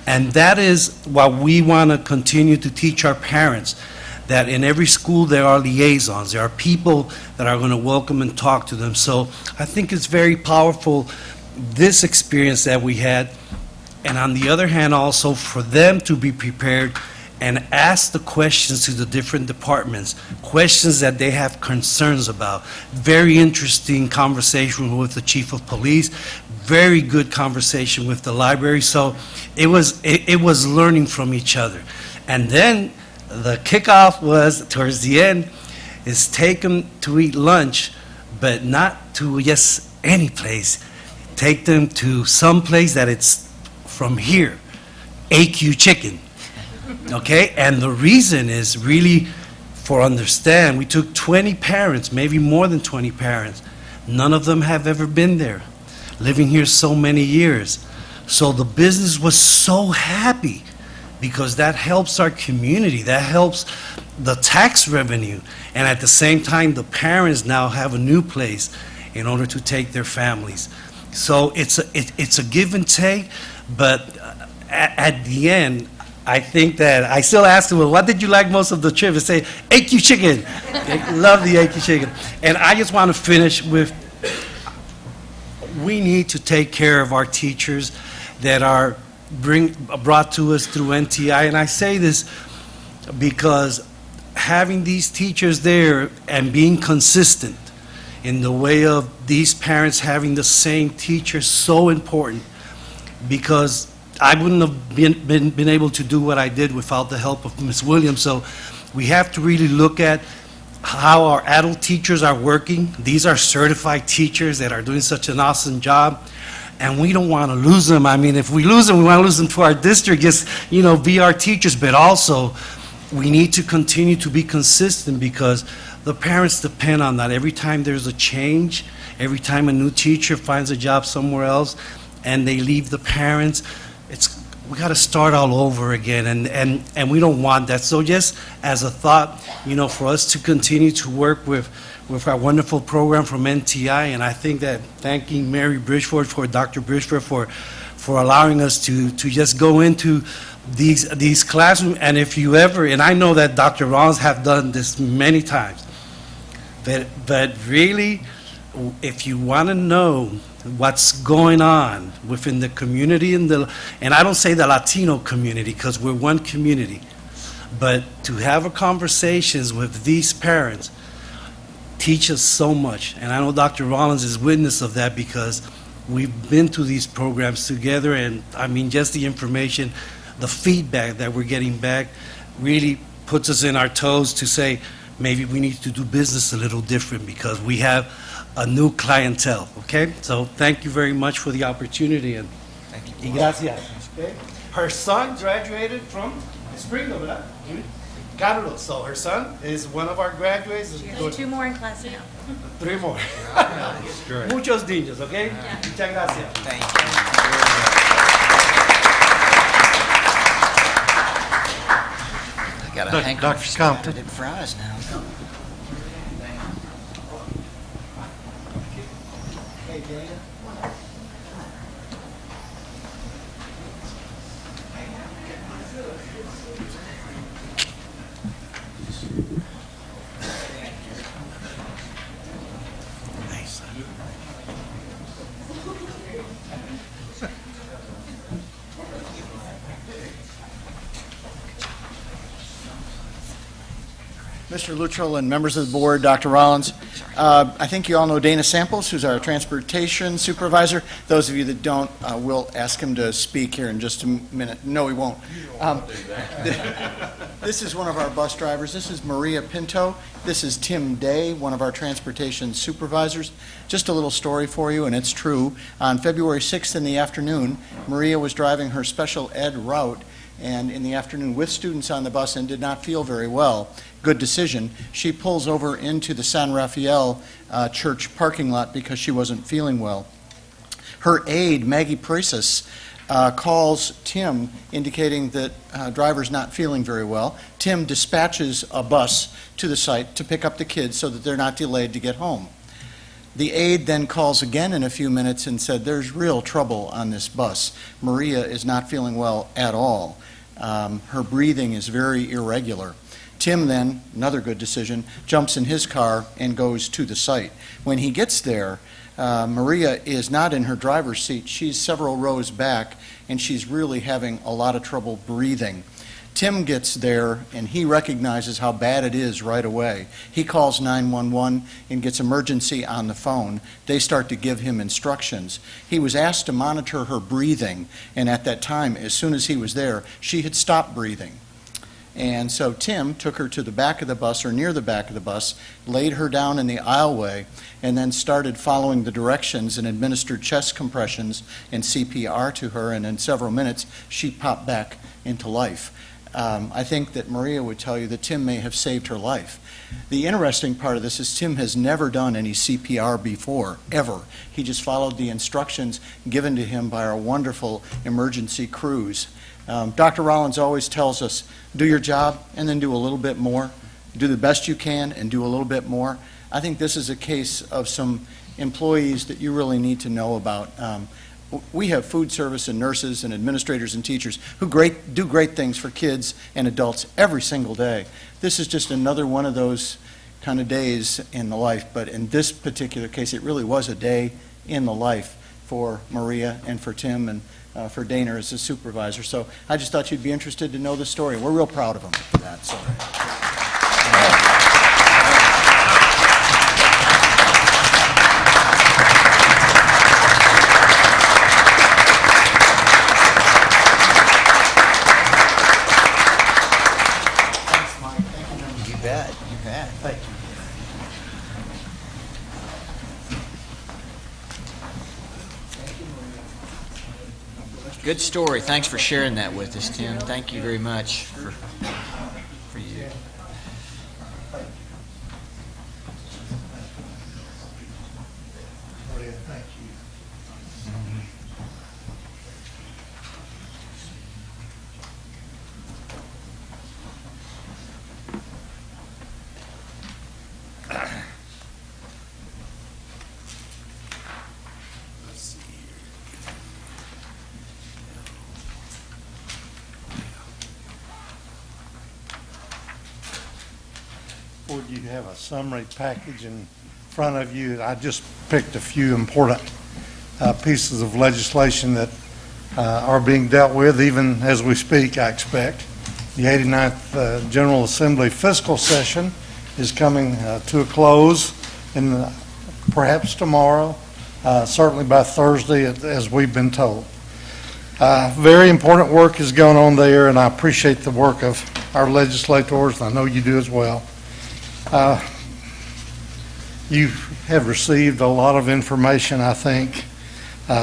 And that is what we want to continue to teach our parents, that in every school there are liaisons, there are people that are going to welcome and talk to them. So I think it's very powerful, this experience that we had. and on the other hand, also for them to be prepared and ask the questions to the different departments, questions that they have concerns about. Very interesting conversation with the chief of police, very good conversation with the library. So it was learning from each other. And then the kickoff was, towards the end, is take them to eat lunch, but not to just any place. Take them to some place that it's from here, AQ Chicken. Okay, and the reason is really for understand, we took 20 parents, maybe more than 20 parents. None of them have ever been there, living here so many years. So the business was so happy because that helps our community, that helps the tax revenue, and at the same time, the parents now have a new place in order to take their families. So it's a give and take, but at the end, I think that I still ask them, well, what did you like most of the trip? And say, AQ Chicken. I love the AQ Chicken. And I just want to finish with, we need to take care of our teachers that are brought to us through NTI. And I say this because having these teachers there and being consistent in the way of these parents having the same teacher is so important, because I wouldn't have been able to do what I did without the help of Ms. Williams. So we have to really look at how our adult teachers are working. These are certified teachers that are doing such an awesome job, and we don't want to lose them. I mean, if we lose them, we want to lose them to our district, just, be our teachers, but also we need to continue to be consistent because the parents depend on that. Every time there's a change, every time a new teacher finds a job somewhere else and they leave the parents, we got to start all over again, and we don't want that. So just as a thought, for us to continue to work with our wonderful program from NTI, and I think that thanking Mary Bridgeford, Dr. Bridgeford, for allowing us to just go into these classrooms. And if you ever, and I know that Dr. Rollins have done this many times, but really, if you want to know what's going on within the community, and I don't say the Latino community because we're one community, but to have a conversations with these parents teach us so much. And I know Dr. Rollins is witness of that because we've been to these programs together, and I mean, just the information, the feedback that we're getting back really puts us in our toes to say maybe we need to do business a little different because we have a new clientele, okay? So thank you very much for the opportunity, and thank you. Gracias. Okay. Her son graduated from Springdale, ¿verdad? Carlos. So her son is one of our graduates. There's 2 more in class now. 3 more. Muchos niños, okay? Yeah. Muchas gracias. Thank you. I got a hankering for sprouted fries now. Mr. Luttrell and members of the board, Dr. Rollins, I think you all know Dana Samples, who's our transportation supervisor. Those of you that don't, we'll ask him to speak here in just a minute. No, he won't. This is one of our bus drivers. This is Maria Pinto. This is Tim Day, one of our transportation supervisors. Just a little story for you, and it's true. On February 6th in the afternoon, Maria was driving her special ed route, and in the afternoon with students on the bus, and did not feel very well. Good decision. She pulls over into the San Rafael church parking lot because she wasn't feeling well. Her aide, Maggie Precis, calls Tim indicating that driver's not feeling very well. Tim dispatches a bus to the site to pick up the kids so that they're not delayed to get home. The aide then calls again in a few minutes and said, there's real trouble on this bus. Maria is not feeling well at all. Her breathing is very irregular. Tim then, another good decision, jumps in his car and goes to the site. When he gets there, Maria is not in her driver's seat. She's several rows back, and she's really having a lot of trouble breathing. Tim gets there, and he recognizes how bad it is right away. He calls 911 and gets emergency on the phone. They start to give him instructions. He was asked to monitor her breathing, and at that time, as soon as he was there, she had stopped breathing. And so Tim took her to the back of the bus, or near the back of the bus, laid her down in the aisleway, and then started following the directions and administered chest compressions and CPR to her, and in several minutes, she popped back into life. I think that Maria would tell you that Tim may have saved her life. The interesting part of this is Tim has never done any CPR before, ever. He just followed the instructions given to him by our wonderful emergency crews. Dr. Rollins always tells us, do your job and then do a little bit more. Do the best you can and do a little bit more. I think this is a case of some employees that you really need to know about. We have food service and nurses and administrators and teachers who do great things for kids and adults every single day. This is just another one of those kind of days in the life, but in this particular case, it really was a day in the life for Maria and for Tim and for Dana as a supervisor. So I just thought you'd be interested to know the story. We're real proud of them for that. So. You bet, you bet. Thank you. Good story. Thanks for sharing that with us, Tim. Thank you very much for you. Thank you. You have a summary package in front of you. I just picked a few important pieces of legislation that are being dealt with even as we speak, I expect. The 89th General Assembly fiscal session is coming to a close, and perhaps tomorrow, certainly by Thursday, as we've been told. Very important work is going on there, and I appreciate the work of our legislators, and I know you do as well. You have received a lot of information, I think,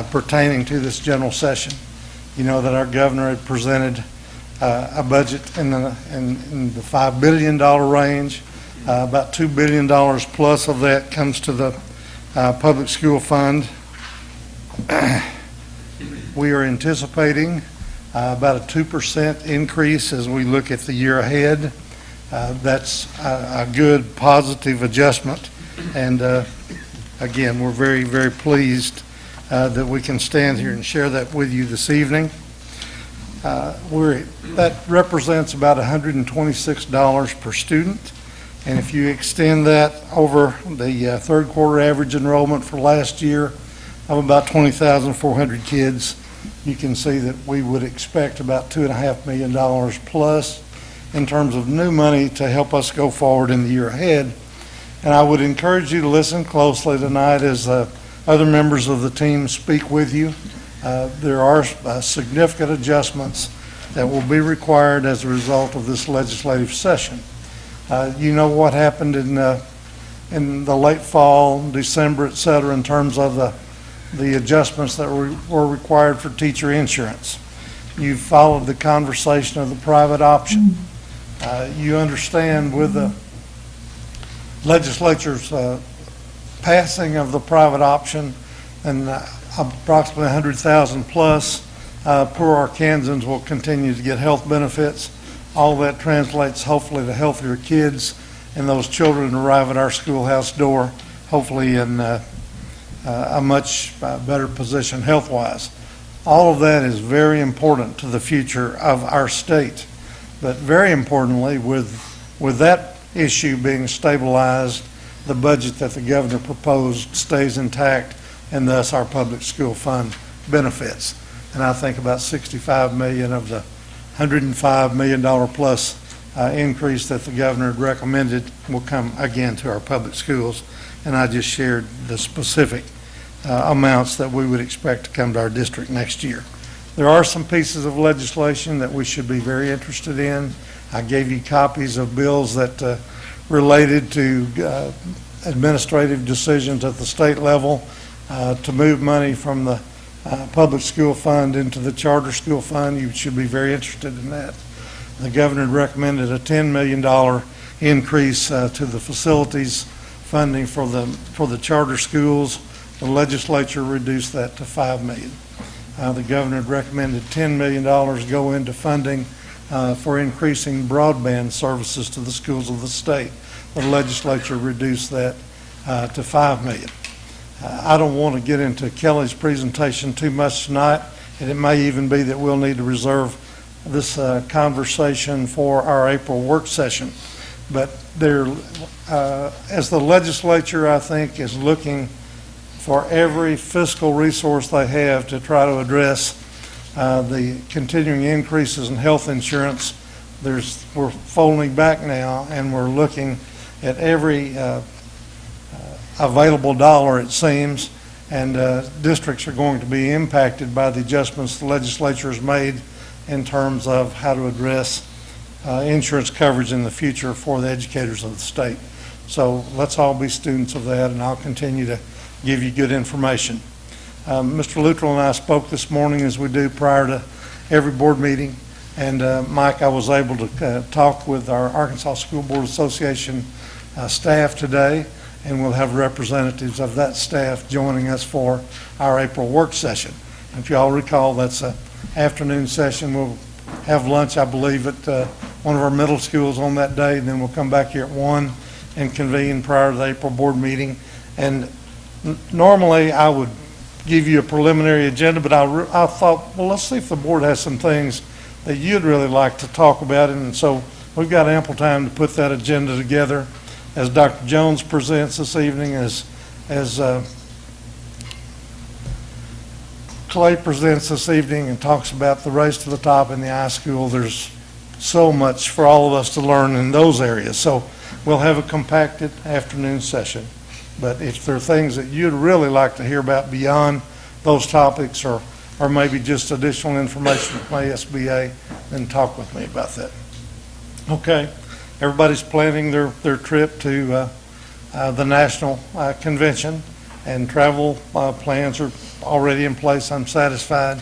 pertaining to this general session. You know that our governor had presented a budget in the $5 billion range. About $2 billion plus of that comes to the public school fund. We are anticipating about a 2% increase as we look at the year ahead. That's a good, positive adjustment. And again, we're very, very pleased that we can stand here and share that with you this evening. That represents about $126 per student. And if you extend that over the third quarter average enrollment for last year of about 20,400 kids, you can see that we would expect about $2.5 million plus in terms of new money to help us go forward in the year ahead. And I would encourage you to listen closely tonight as other members of the team speak with you. There are significant adjustments that will be required as a result of this legislative session. You know what happened in the late fall, December, et cetera, in terms of the adjustments that were required for teacher insurance. You've followed the conversation of the private option. You understand with the legislature's passing of the private option and approximately 100,000 plus poor Arkansans will continue to get health benefits. All that translates hopefully to healthier kids and those children arrive at our schoolhouse door hopefully in a much better position health-wise. All of that is very important to the future of our state. But very importantly, with that issue being stabilized, the budget that the governor proposed stays intact and thus our public school fund benefits. And I think about $65 million of the $105 million plus increase that the governor had recommended will come again to our public schools. And I just shared the specific amounts that we would expect to come to our district next year. There are some pieces of legislation that we should be very interested in. I gave you copies of bills that related to administrative decisions at the state level to move money from the public school fund into the charter school fund. You should be very interested in that. The governor recommended a $10 million increase to the facilities funding for the charter schools. The legislature reduced that to $5 million. The governor recommended $10 million go into funding for increasing broadband services to the schools of the state. The legislature reduced that to $5 million. I don't want to get into Kelly's presentation too much tonight, and it may even be that we'll need to reserve this conversation for our April work session. But as the legislature, I think, is looking for every fiscal resource they have to try to address the continuing increases in health insurance, we're folding back now, and we're looking at every available dollar, it seems, and districts are going to be impacted by the adjustments the legislature has made in terms of how to address insurance coverage in the future for the educators of the state. So let's all be students of that, and I'll continue to give you good information. Mr. Luttrell and I spoke this morning, as we do prior to every board meeting, and Mike, I was able to talk with our Arkansas School Board Association staff today, and we'll have representatives of that staff joining us for our April work session. If you all recall, that's an afternoon session. We'll have lunch, I believe, at one of our middle schools on that day, and then we'll come back here at 1 and convene prior to the April board meeting. And normally I would give you a preliminary agenda, but I thought, well, let's see if the board has some things that you'd really like to talk about. And so we've got ample time to put that agenda together as Dr. Jones presents this evening, as Clay presents this evening and talks about the race to the top in the high school. There's so much for all of us to learn in those areas. So we'll have a compacted afternoon session. But if there are things that you'd really like to hear about beyond those topics, or maybe just additional information from ASBA, then talk with me about that. Okay, everybody's planning their trip to the national convention, and travel plans are already in place. I'm satisfied.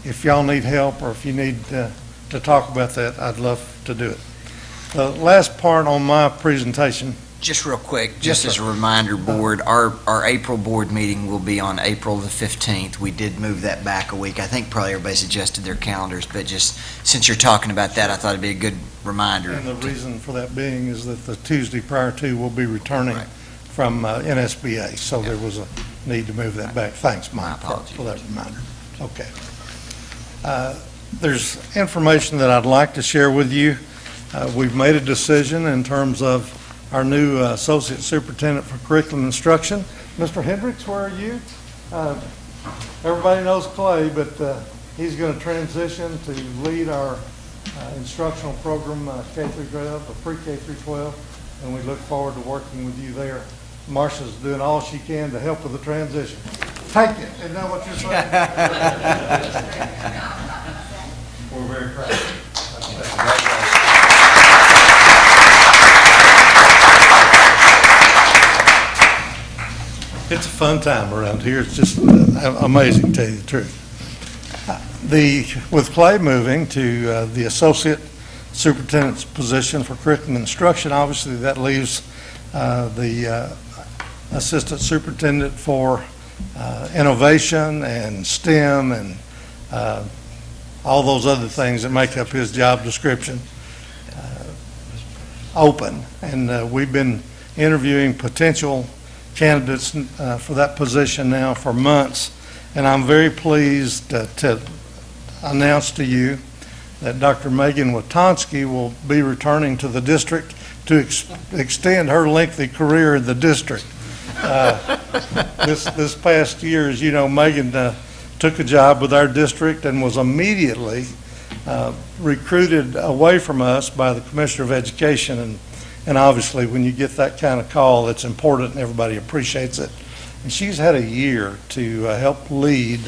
If y'all need help, or if you need to talk about that, I'd love to do it. The last part on my presentation. Just real quick, Yes, just as sir. a reminder, board, our April board meeting will be on April the 15th. We did move that back a week. I think probably everybody's adjusted their calendars, but just since you're talking about that, I thought it'd be a good reminder. And the reason for that being is that the Tuesday prior to will be returning from NSBA, so there was a need to move that back. Thanks, Mike, for that reminder. Okay. There's information that I'd like to share with you. We've made a decision in terms of our new Associate Superintendent for Curriculum Instruction. Mr. Hendricks, where are you? Everybody knows Clay, but he's going to transition to lead our instructional program, K through 12, or pre-K through 12, and we look forward to working with you there. Marcia's doing all she can to help with the transition. Take it, isn't that what you're saying? We're very proud. It's a fun time around here. It's just amazing, to tell you the truth. With Clay moving to the Associate Superintendent's position for Curriculum Instruction, obviously that leaves the Assistant Superintendent for Innovation and STEM and all those other things that make up his job description open. And we've been interviewing potential candidates for that position now for months, and I'm very pleased to announce to you that Dr. Megan Watonsky will be returning to the district to extend her lengthy career in the district. This past year, as you know, Megan took a job with our district and was immediately recruited away from us by the Commissioner of Education. And obviously, when you get that kind of call, it's important and everybody appreciates it. And she's had a year to help lead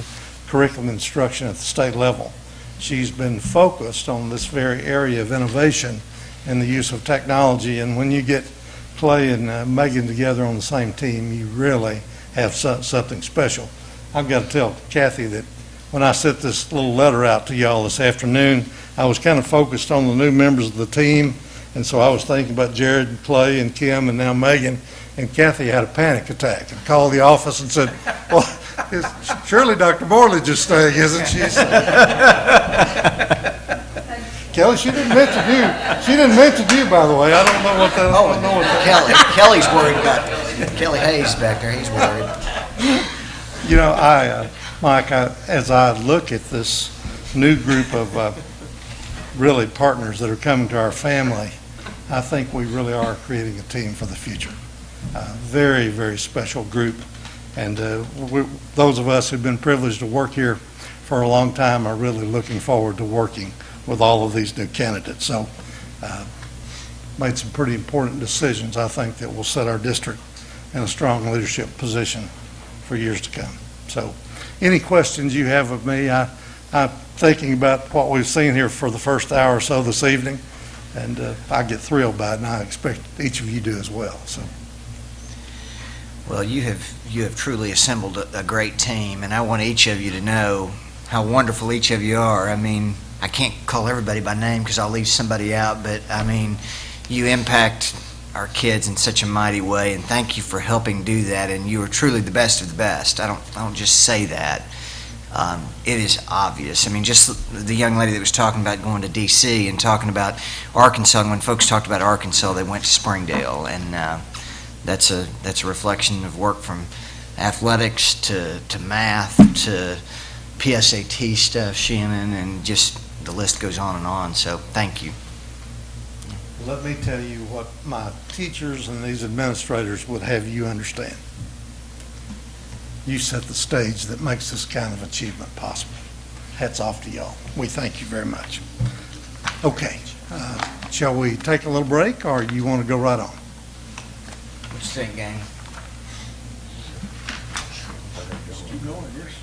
curriculum instruction at the state level. She's been focused on this very area of innovation and the use of technology. And when you get Clay and Megan together on the same team, you really have something special. I've got to tell Kathy that when I sent this little letter out to y'all this afternoon, I was kind of focused on the new members of the team. And so I was thinking about Jared and Clay and Kim and now Megan. And Kathy had a panic attack and called the office and said, well, surely Dr. Morley just staying, isn't she? Kelly, she didn't mention you. She didn't mention you, by the way. I don't know what that. Oh, Kelly's worried about Kelly Hayes back there. He's worried. You know, Mike, as I look at this new group of really partners that are coming to our family, I think we really are creating a team for the future. Very, very special group. And those of us who've been privileged to work here for a long time are really looking forward to working with all of these new candidates. So made some pretty important decisions, I think, that will set our district in a strong leadership position for years to come. So any questions you have of me, I'm thinking about what we've seen here for the first hour or so this evening, and I get thrilled by it, and I expect each of you do as well. So. Well, you have truly assembled a great team, and I want each of you to know how wonderful each of you are. I mean, I can't call everybody by name because I'll leave somebody out, but I mean, you impact our kids in such a mighty way, and thank you for helping do that. And you are truly the best of the best. I don't just say that. It is obvious. I mean, just the young lady that was talking about going to D.C. and talking about Arkansas, and when folks talked about Arkansas, they went to Springdale, and that's a reflection of work from athletics to math to PSAT stuff, Shannon, and just the list goes on and on. So thank you. Let me tell you what my teachers and these administrators would have you understand. You set the stage that makes this kind of achievement possible. Hats off to y'all. We thank you very much. Okay, shall we take a little break, or you want to go right on? What you think, gang? Keep going, yes.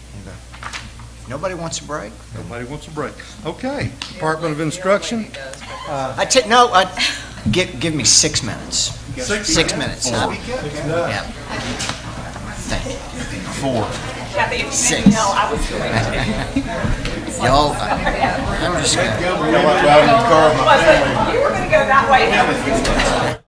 Nobody wants a break? Nobody wants a break. Okay, Department of Instruction. Give me 6 minutes. 6 minutes. Yeah. Thank you. 4. 6. Y'all, I'm just gonna. You were going to go that way.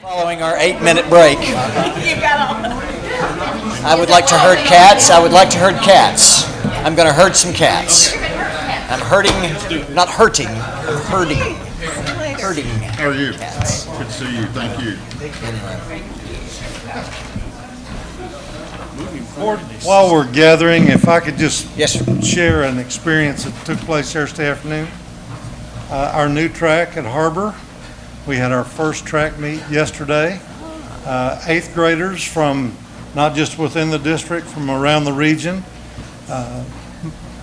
Following our 8-minute break, I would like to herd cats. I would like to herd cats. I'm going to herd some cats. I'm herding, not hurting, I'm herding. Herding. How are you? Cats. Good to see you. Thank you. While we're gathering, if I could just Yes, sir. share an experience that took place Thursday afternoon. Our new track at HAR-BER, we had our first track meet yesterday. 8th graders from not just within the district, from around the region.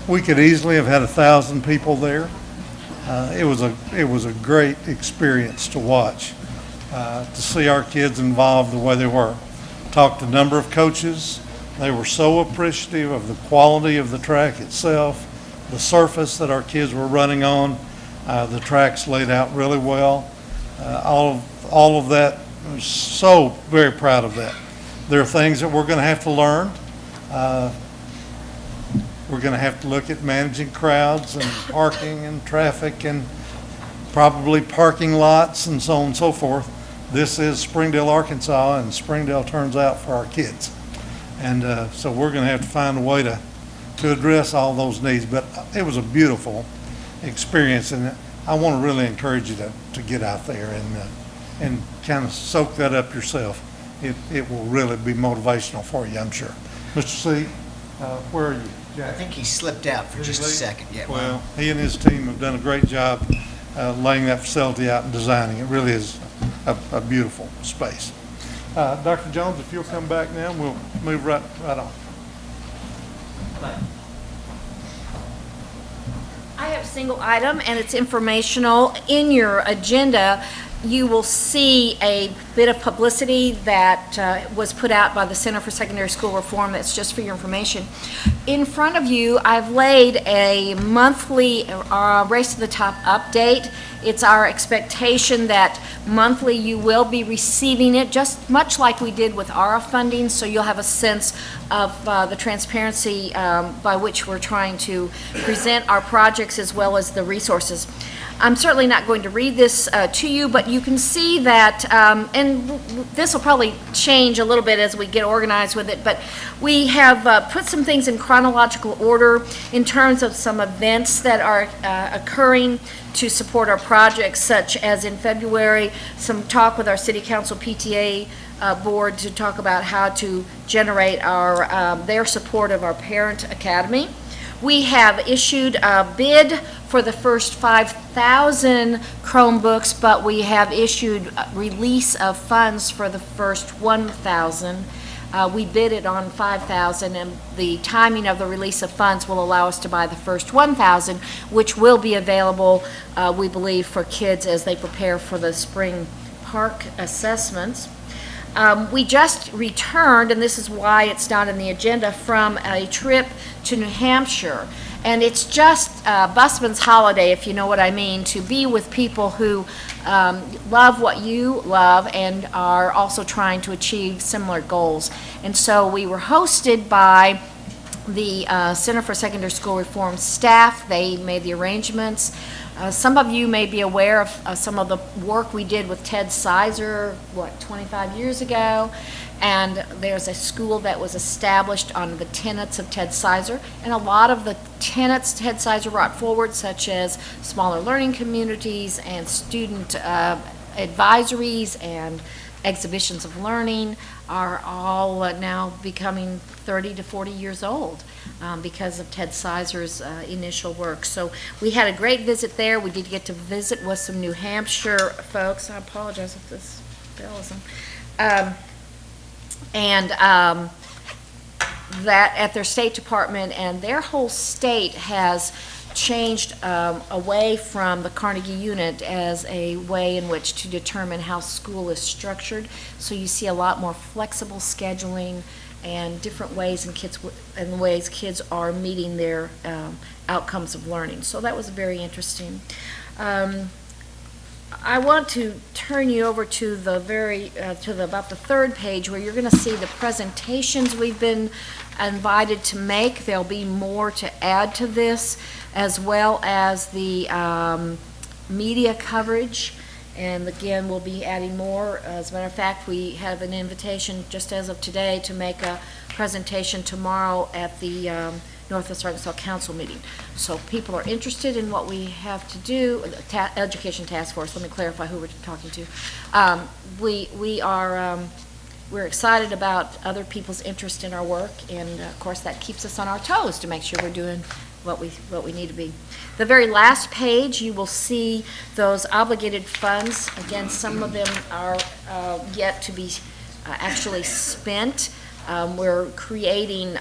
We could easily have had 1,000 people there. It was a great experience to watch, to see our kids involved the way they were. Talked to a number of coaches. They were so appreciative of the quality of the track itself, the surface that our kids were running on. The track's laid out really well. All of that, I'm so very proud of that. There are things that we're going to have to learn. We're going to have to look at managing crowds and parking and traffic and probably parking lots and so on and so forth. This is Springdale, Arkansas, and Springdale turns out for our kids. And so we're going to have to find a way to address all those needs. But it was a beautiful experience, and I want to really encourage you to get out there and kind of soak that up yourself. It will really be motivational for you, I'm sure. Mr. C, where are you? I think he slipped out for just a second. Yeah. Well, he and his team have done a great job laying that facility out and designing. It really is a beautiful space. Dr. Jones, if you'll come back now, we'll move right on. I have a single item, and it's informational. In your agenda, you will see a bit of publicity that was put out by the Center for Secondary School Reform. That's just for your information. In front of you, I've laid a monthly Race to the Top update. It's our expectation that monthly you will be receiving it, just much like we did with ARA funding, so you'll have a sense of the transparency by which we're trying to present our projects as well as the resources. I'm certainly not going to read this to you, but you can see that, and this will probably change a little bit as we get organized with it, but we have put some things in chronological order in terms of some events that are occurring to support our projects, such as in February, some talk with our City Council PTA board to talk about how to generate their support of our Parent Academy. We have issued a bid for the first 5,000 Chromebooks, but we have issued release of funds for the first 1,000. We bid it on 5,000, and the timing of the release of funds will allow us to buy the first 1,000, which will be available, we believe, for kids as they prepare for the spring park assessments. We just returned, and this is why it's not in the agenda, from a trip to New Hampshire. And it's just busman's holiday, if you know what I mean, to be with people who love what you love and are also trying to achieve similar goals. And so we were hosted by the Center for Secondary School Reform staff. They made the arrangements. Some of you may be aware of some of the work we did with Ted Sizer, 25 years ago? And there's a school that was established on the tenets of Ted Sizer, and a lot of the tenets Ted Sizer brought forward, such as smaller learning communities and student advisories and exhibitions of learning, are all now becoming 30 to 40 years old because of Ted Sizer's initial work. So we had a great visit there. We did get to visit with some New Hampshire folks. I apologize if this bell isn't. That at their State Department, and their whole state has changed away from the Carnegie unit as a way in which to determine how school is structured. So you see a lot more flexible scheduling and different ways and ways kids are meeting their outcomes of learning. So that was very interesting. I want to turn you over to the about the third page, where you're going to see the presentations we've been invited to make. There'll be more to add to this, as well as the media coverage. And again, we'll be adding more. As a matter of fact, we have an invitation just as of today to make a presentation tomorrow at the Northwest Arkansas Council meeting. So people are interested in what we have to do, Education Task Force, let me clarify who we're talking to. We're excited about other people's interest in our work, and of course that keeps us on our toes to make sure we're doing what we need to be. The very last page, you will see those obligated funds. Again, some of them are yet to be actually spent. We're creating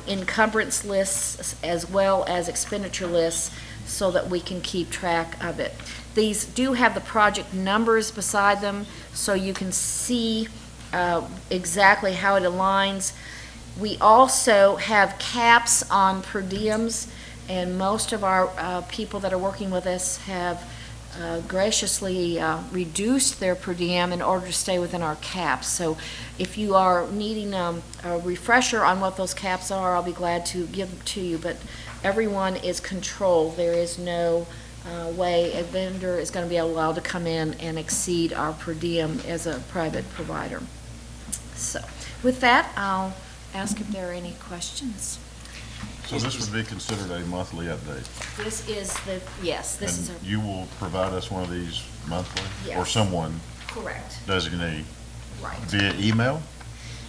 encumbrance lists as well as expenditure lists so that we can keep track of it. These do have the project numbers beside them, so you can see exactly how it aligns. We also have caps on per diems, and most of our people that are working with us have graciously reduced their per diem in order to stay within our caps. So if you are needing a refresher on what those caps are, I'll be glad to give them to you, but everyone is controlled. There is no way a vendor is going to be allowed to come in and exceed our per diem as a private provider. So with that, I'll ask if there are any questions. So this would be considered a monthly update? This is this is And you will provide us one of these monthly? Yes. Or someone? Correct. Designee? Right. Via email?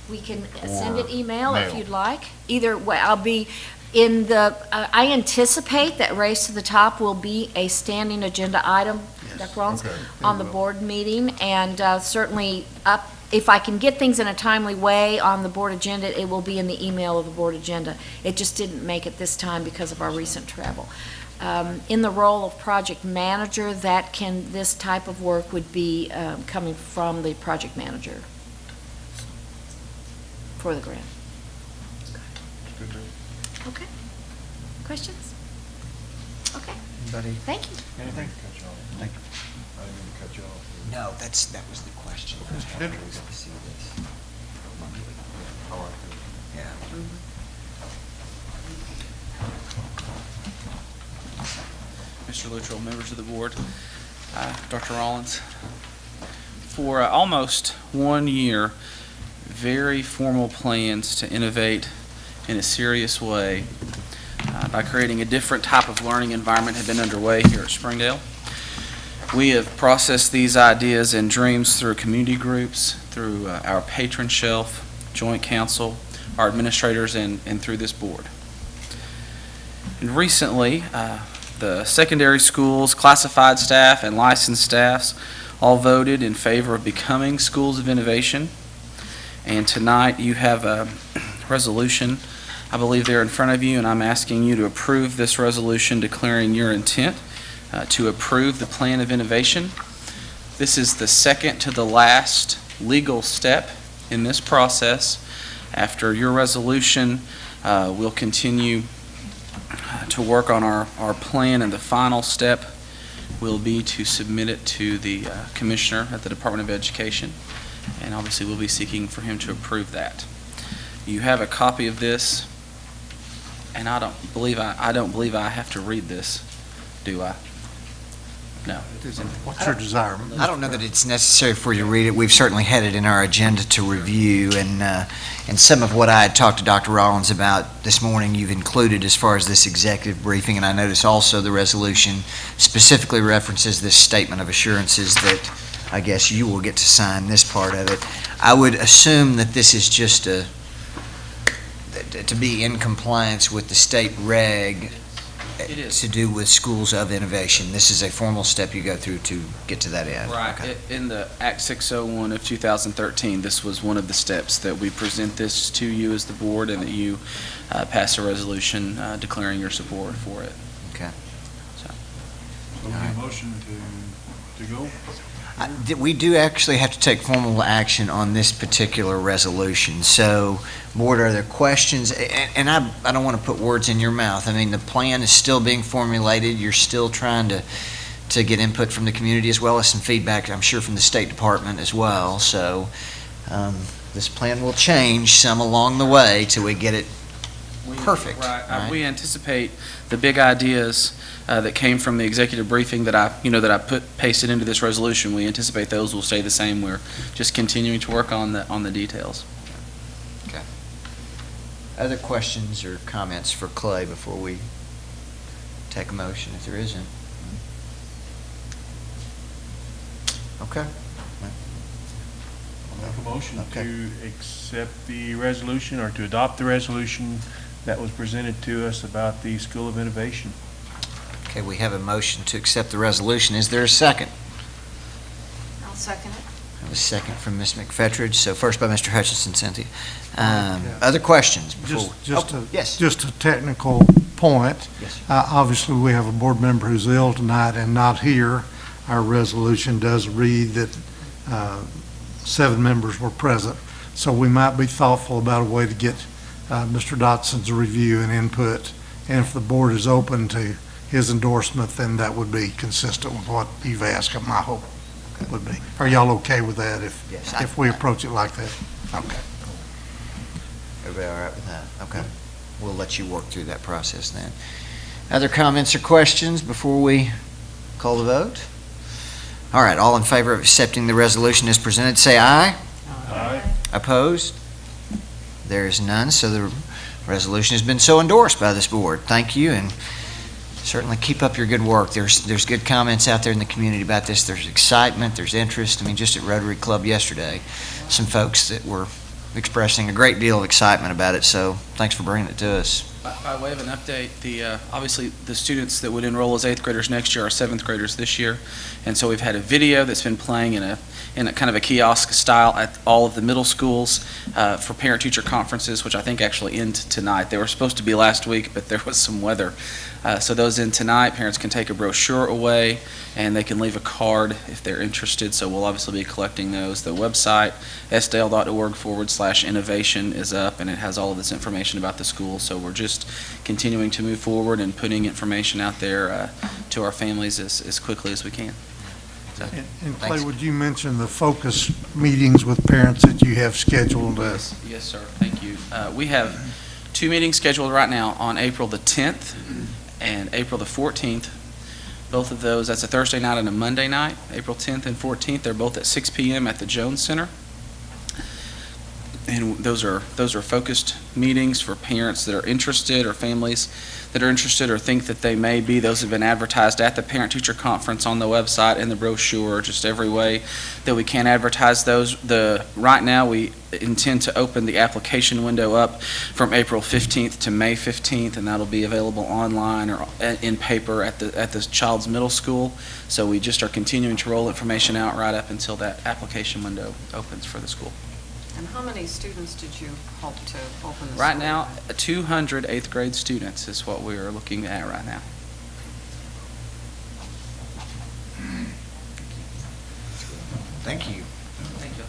We can send it email mail. if you'd like. Either way, I'll be in the, I anticipate that Race to the Top will be a standing agenda item, Dr. Rollins, on the board meeting, and certainly if I can get things in a timely way on the board agenda, it will be in the email of the board agenda. It just didn't make it this time because of our recent travel. In the role of project manager, this type of work would be coming from the project manager for the grant. Okay. Questions? Okay. Anybody? Thank you. Anything? Thank you. I didn't mean to cut you off. No, that was the question. See this. Yeah. Mr. Luttrell, members of the board, Dr. Rollins. For almost 1 year, very formal plans to innovate in a serious way by creating a different type of learning environment have been underway here at Springdale. We have processed these ideas and dreams through community groups, through our patron shelf, joint council, our administrators, and through this board. And recently, the secondary schools, classified staff, and licensed staffs all voted in favor of becoming schools of innovation. And tonight you have a resolution, I believe they're in front of you, and I'm asking you to approve this resolution declaring your intent to approve the plan of innovation. This is the second to the last legal step in this process. After your resolution, we'll continue to work on our plan, and the final step will be to submit it to the commissioner at the Department of Education, and obviously we'll be seeking for him to approve that. You have a copy of this, and I don't believe I have to read this, do I? No. What's your desire? I don't know that it's necessary for you to read it. We've certainly had it in our agenda to review, and some of what I had talked to Dr. Rollins about this morning you've included as far as this executive briefing, and I notice also the resolution specifically references this statement of assurances that I guess you will get to sign this part of it. I would assume that this is just to be in compliance with the state reg. It is. To do with schools of innovation. This is a formal step you go through to get to that end. Right. Okay. In the Act 601 of 2013, this was one of the steps that we present this to you as the board, and that you pass a resolution declaring your support for it. Okay. So we need a motion to go? We do actually have to take formal action on this particular resolution. So, board, are there questions? And I don't want to put words in your mouth. I mean, the plan is still being formulated. You're still trying to get input from the community as well as some feedback, I'm sure, from the State Department as well. So, this plan will change some along the way till we get it Perfect. Right. Right. We anticipate the big ideas that came from the executive briefing that I pasted into this resolution. We anticipate those will stay the same. We're just continuing to work on the details. Okay. Other questions or comments for Clay before we take a motion, if there isn't? Okay. I'll make a motion Okay. to accept the resolution or to adopt the resolution that was presented to us about the School of Innovation. Okay, we have a motion to accept the resolution. Is there a second? I'll second it. I have a second from Ms. McFettridge. So first by Mr. Hutchinson, Cynthia. Other questions before? Just a technical point. Yes. Obviously, we have a board member who's ill tonight and not here. Our resolution does read that 7 members were present, so we might be thoughtful about a way to get Mr. Dotson's review and input, and if the board is open to his endorsement, then that would be consistent with what you've asked, my hope would be. Are y'all okay with that Yes, if we approach it like that? Okay. Everybody all right with that? Okay. We'll let you work through that process then. Other comments or questions before we call the vote? All right, all in favor of accepting the resolution as presented, say aye. Aye. Opposed? There is none, so the resolution has been so endorsed by this board. Thank you, and certainly keep up your good work. There's good comments out there in the community about this. There's excitement, there's interest. I mean, just at Rotary Club yesterday, some folks that were expressing a great deal of excitement about it, so thanks for bringing it to us. By way of an update, obviously the students that would enroll as 8th graders next year are 7th graders this year, and so we've had a video that's been playing in a kind of a kiosk style at all of the middle schools for parent-teacher conferences, which I think actually end tonight. They were supposed to be last week, but there was some weather. So those end tonight. Parents can take a brochure away, and they can leave a card if they're interested. So we'll obviously be collecting those. The website, sdale.org/innovation, is up, and it has all of this information about the school. So we're just continuing to move forward and putting information out there to our families as quickly as we can. So, And Clay, thanks. would you mention the focus meetings with parents that you have scheduled? Yes, sir. Thank you. We have 2 meetings scheduled right now on April the 10th and April the 14th. Both of those, that's a Thursday night and a Monday night, April 10th and 14th. They're both at 6 p.m. at the Jones Center. And those are focused meetings for parents that are interested or families that are interested or think that they may be. Those have been advertised at the parent-teacher conference on the website and the brochure, just every way that we can advertise those. Right now, we intend to open the application window up from April 15th to May 15th, and that'll be available online or in paper at the child's middle school. So we just are continuing to roll information out right up until that application window opens for the school. And how many students did you hope to open the Right school? now, 200 8th grade students is what we are looking at right now. Thank you. Thank you.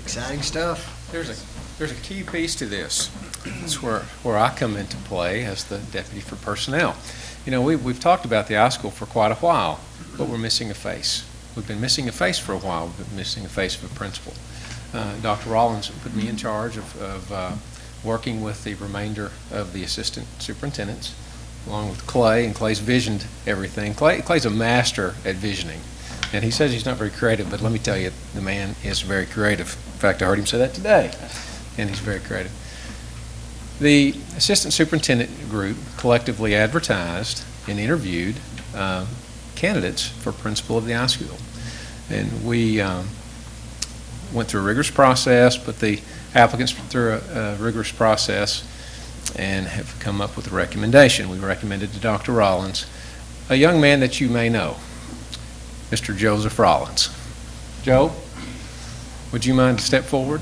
Exciting stuff. There's a key piece to this. It's where I come into play as the deputy for personnel. You know, we've talked about the iSchool for quite a while, but we're missing a face. We've been missing a face for a while. We've been missing a face of a principal. Dr. Rollins put me in charge of working with the remainder of the assistant superintendents, along with Clay, and Clay's visioned everything. Clay's a master at visioning, and he says he's not very creative, but let me tell you, the man is very creative. In fact, I heard him say that today, and he's very creative. The assistant superintendent group collectively advertised and interviewed candidates for principal of the iSchool, and we went through a rigorous process, put the applicants through a rigorous process, and have come up with a recommendation. We recommended to Dr. Rollins a young man that you may know, Mr. Joseph Rollins. Joe, would you mind to step forward?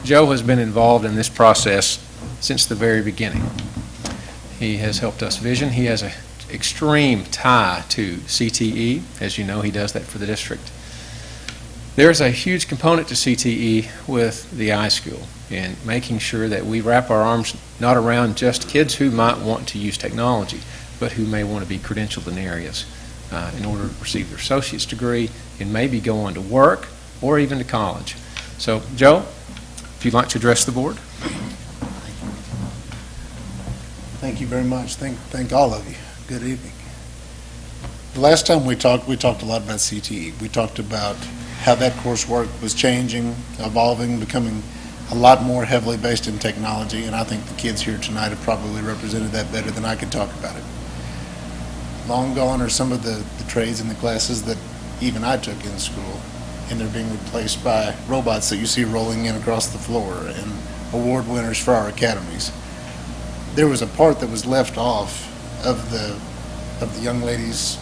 Joe has been involved in this process since the very beginning. He has helped us vision. He has an extreme tie to CTE. As you know, he does that for the district. There's a huge component to CTE with the iSchool and making sure that we wrap our arms not around just kids who might want to use technology, but who may want to be credentialed in areas in order to receive their associate's degree and maybe go on to work or even to college. So, Joe, if you'd like to address the board. Thank you very much. Thank all of you. Good evening. The last time we talked a lot about CTE. We talked about how that coursework was changing, evolving, becoming a lot more heavily based in technology, and I think the kids here tonight have probably represented that better than I could talk about it. Long gone are some of the trades and the classes that even I took in school, and they're being replaced by robots that you see rolling in across the floor and award winners for our academies. There was a part that was left off of the young lady's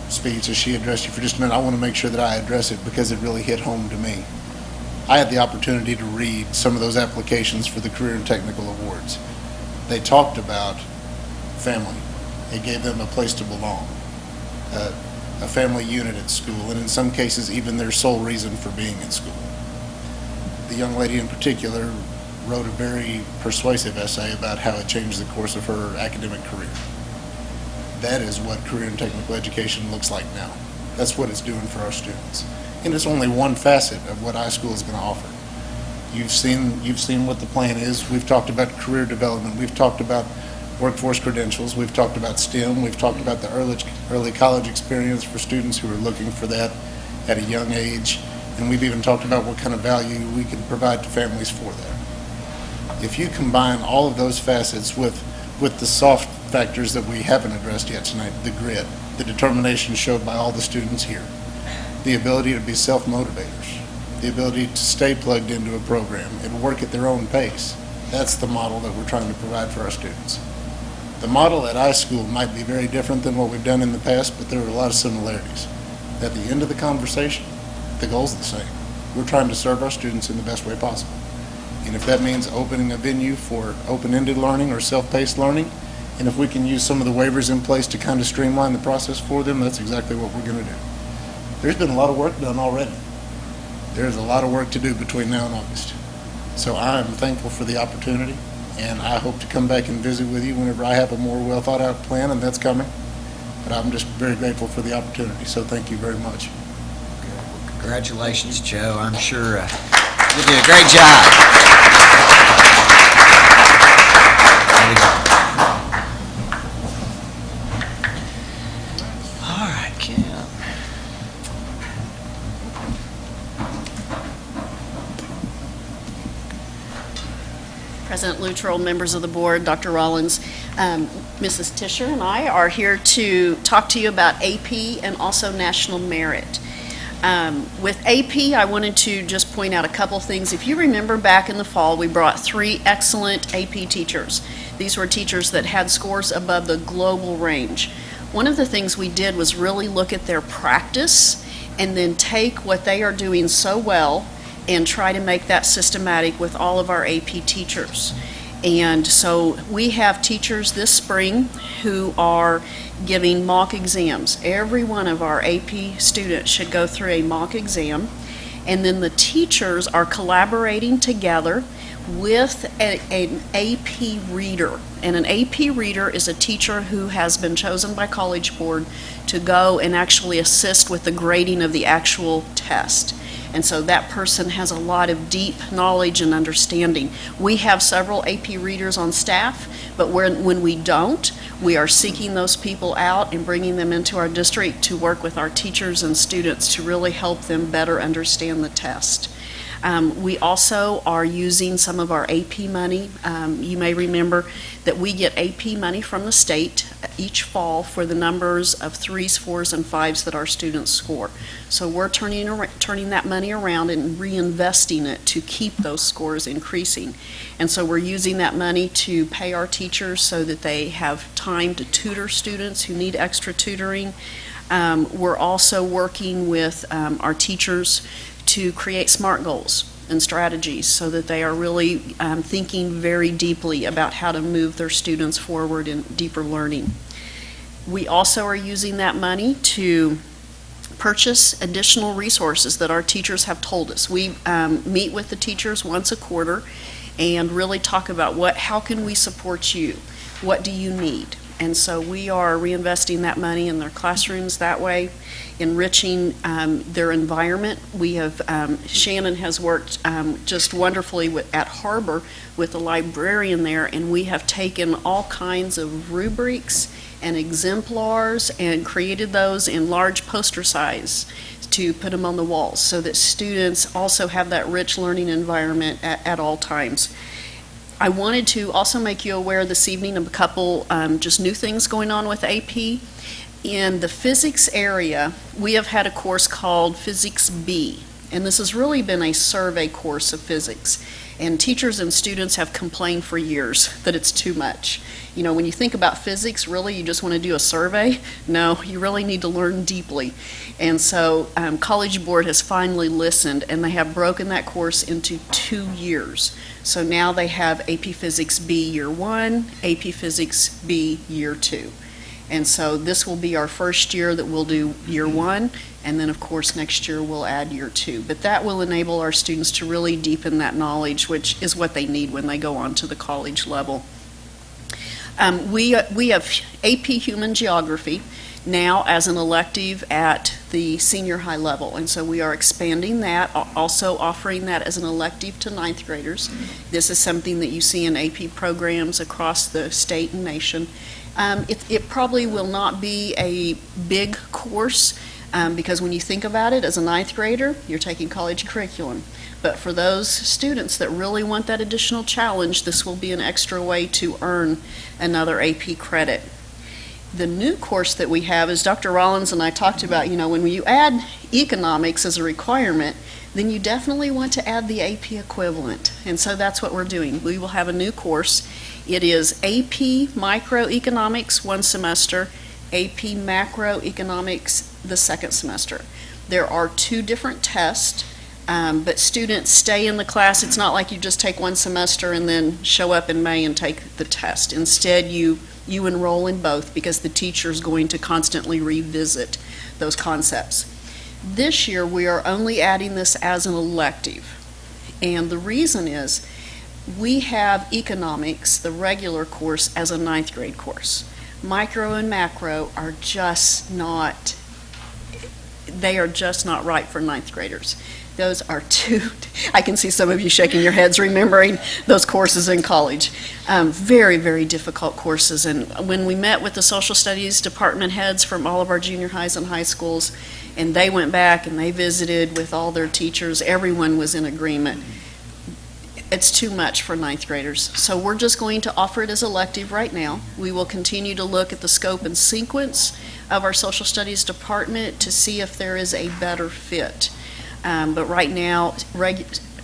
speech as she addressed you for just a minute. I want to make sure that I address it because it really hit home to me. I had the opportunity to read some of those applications for the Career and Technical Awards. They talked about family. It gave them a place to belong, a family unit at school, and in some cases even their sole reason for being at school. The young lady in particular wrote a very persuasive essay about how it changed the course of her academic career. That is what career and technical education looks like now. That's what it's doing for our students. And it's only one facet of what iSchool is going to offer. You've seen what the plan is. We've talked about career development. We've talked about workforce credentials. We've talked about STEM. We've talked about the early college experience for students who are looking for that at a young age. And we've even talked about what kind of value we can provide to families for that. If you combine all of those facets with the soft factors that we haven't addressed yet tonight, the grit, the determination showed by all the students here, the ability to be self-motivators, the ability to stay plugged into a program and work at their own pace, that's the model that we're trying to provide for our students. The model at iSchool might be very different than what we've done in the past, but there are a lot of similarities. At the end of the conversation, the goal's the same. We're trying to serve our students in the best way possible. And if that means opening a venue for open-ended learning or self-paced learning, and if we can use some of the waivers in place to kind of streamline the process for them, that's exactly what we're going to do. There's been a lot of work done already. There's a lot of work to do between now and August. So I am thankful for the opportunity, and I hope to come back and visit with you whenever I have a more well-thought-out plan, and that's coming. But I'm just very grateful for the opportunity, so thank you very much. Congratulations, Joe. I'm sure you did a great job. All right, Kim. President Luttrell, members of the board, Dr. Rollins, Mrs. Tischer and I are here to talk to you about AP and also national merit. With AP, I wanted to just point out a couple things. If you remember back in the fall, we brought 3 excellent AP teachers. These were teachers that had scores above the global range. One of the things we did was really look at their practice and then take what they are doing so well and try to make that systematic with all of our AP teachers. And so we have teachers this spring who are giving mock exams. Every one of our AP students should go through a mock exam, and then the teachers are collaborating together with an AP reader. And an AP reader is a teacher who has been chosen by College Board to go and actually assist with the grading of the actual test. And so that person has a lot of deep knowledge and understanding. We have several AP readers on staff, but when we don't, we are seeking those people out and bringing them into our district to work with our teachers and students to really help them better understand the test. We also are using some of our AP money. You may remember that we get AP money from the state each fall for the numbers of 3s, 4s, and 5s that our students score. So we're turning that money around and reinvesting it to keep those scores increasing. And so we're using that money to pay our teachers so that they have time to tutor students who need extra tutoring. We're also working with our teachers to create SMART goals and strategies so that they are really thinking very deeply about how to move their students forward in deeper learning. We also are using that money to purchase additional resources that our teachers have told us. We meet with the teachers once a quarter and really talk about how can we support you? What do you need? And so we are reinvesting that money in their classrooms that way, enriching their environment. We have, Shannon has worked just wonderfully at HAR-BER with the librarian there, and we have taken all kinds of rubrics and exemplars and created those in large poster size to put them on the walls so that students also have that rich learning environment at all times. I wanted to also make you aware this evening of a couple just new things going on with AP. In the physics area, we have had a course called Physics B, and this has really been a survey course of physics. And teachers and students have complained for years that it's too much. You know, when you think about physics, really you just want to do a survey? No, you really need to learn deeply. And so College Board has finally listened, and they have broken that course into 2 years. So now they have AP Physics B Year 1, AP Physics B Year 2. And so this will be our first year that we'll do Year 1, and then of course next year we'll add Year 2. But that will enable our students to really deepen that knowledge, which is what they need when they go on to the college level. We have AP Human Geography now as an elective at the senior high level, and so we are expanding that, also offering that as an elective to ninth graders. This is something that you see in AP programs across the state and nation. It probably will not be a big course because when you think about it, as a ninth grader, you're taking college curriculum. But for those students that really want that additional challenge, this will be an extra way to earn another AP credit. The new course that we have, as Dr. Rollins and I talked about, you know, when you add economics as a requirement, then you definitely want to add the AP equivalent. And so that's what we're doing. We will have a new course. It is AP Microeconomics 1 semester, AP Macroeconomics the 2nd semester. There are 2 different tests, but students stay in the class. It's not like you just take 1 semester and then show up in May and take the test. Instead, you enroll in both because the teacher is going to constantly revisit those concepts. This year, we are only adding this as an elective. And the reason is we have economics, the regular course, as a 9th grade course. Micro and macro are just not, they are just not right for 9th graders. Those are 2, I can see some of you shaking your heads remembering those courses in college. Very, very difficult courses. And when we met with the social studies department heads from all of our junior highs and high schools, and they went back and they visited with all their teachers, everyone was in agreement. It's too much for 9th graders. So we're just going to offer it as elective right now. We will continue to look at the scope and sequence of our social studies department to see if there is a better fit. But right now,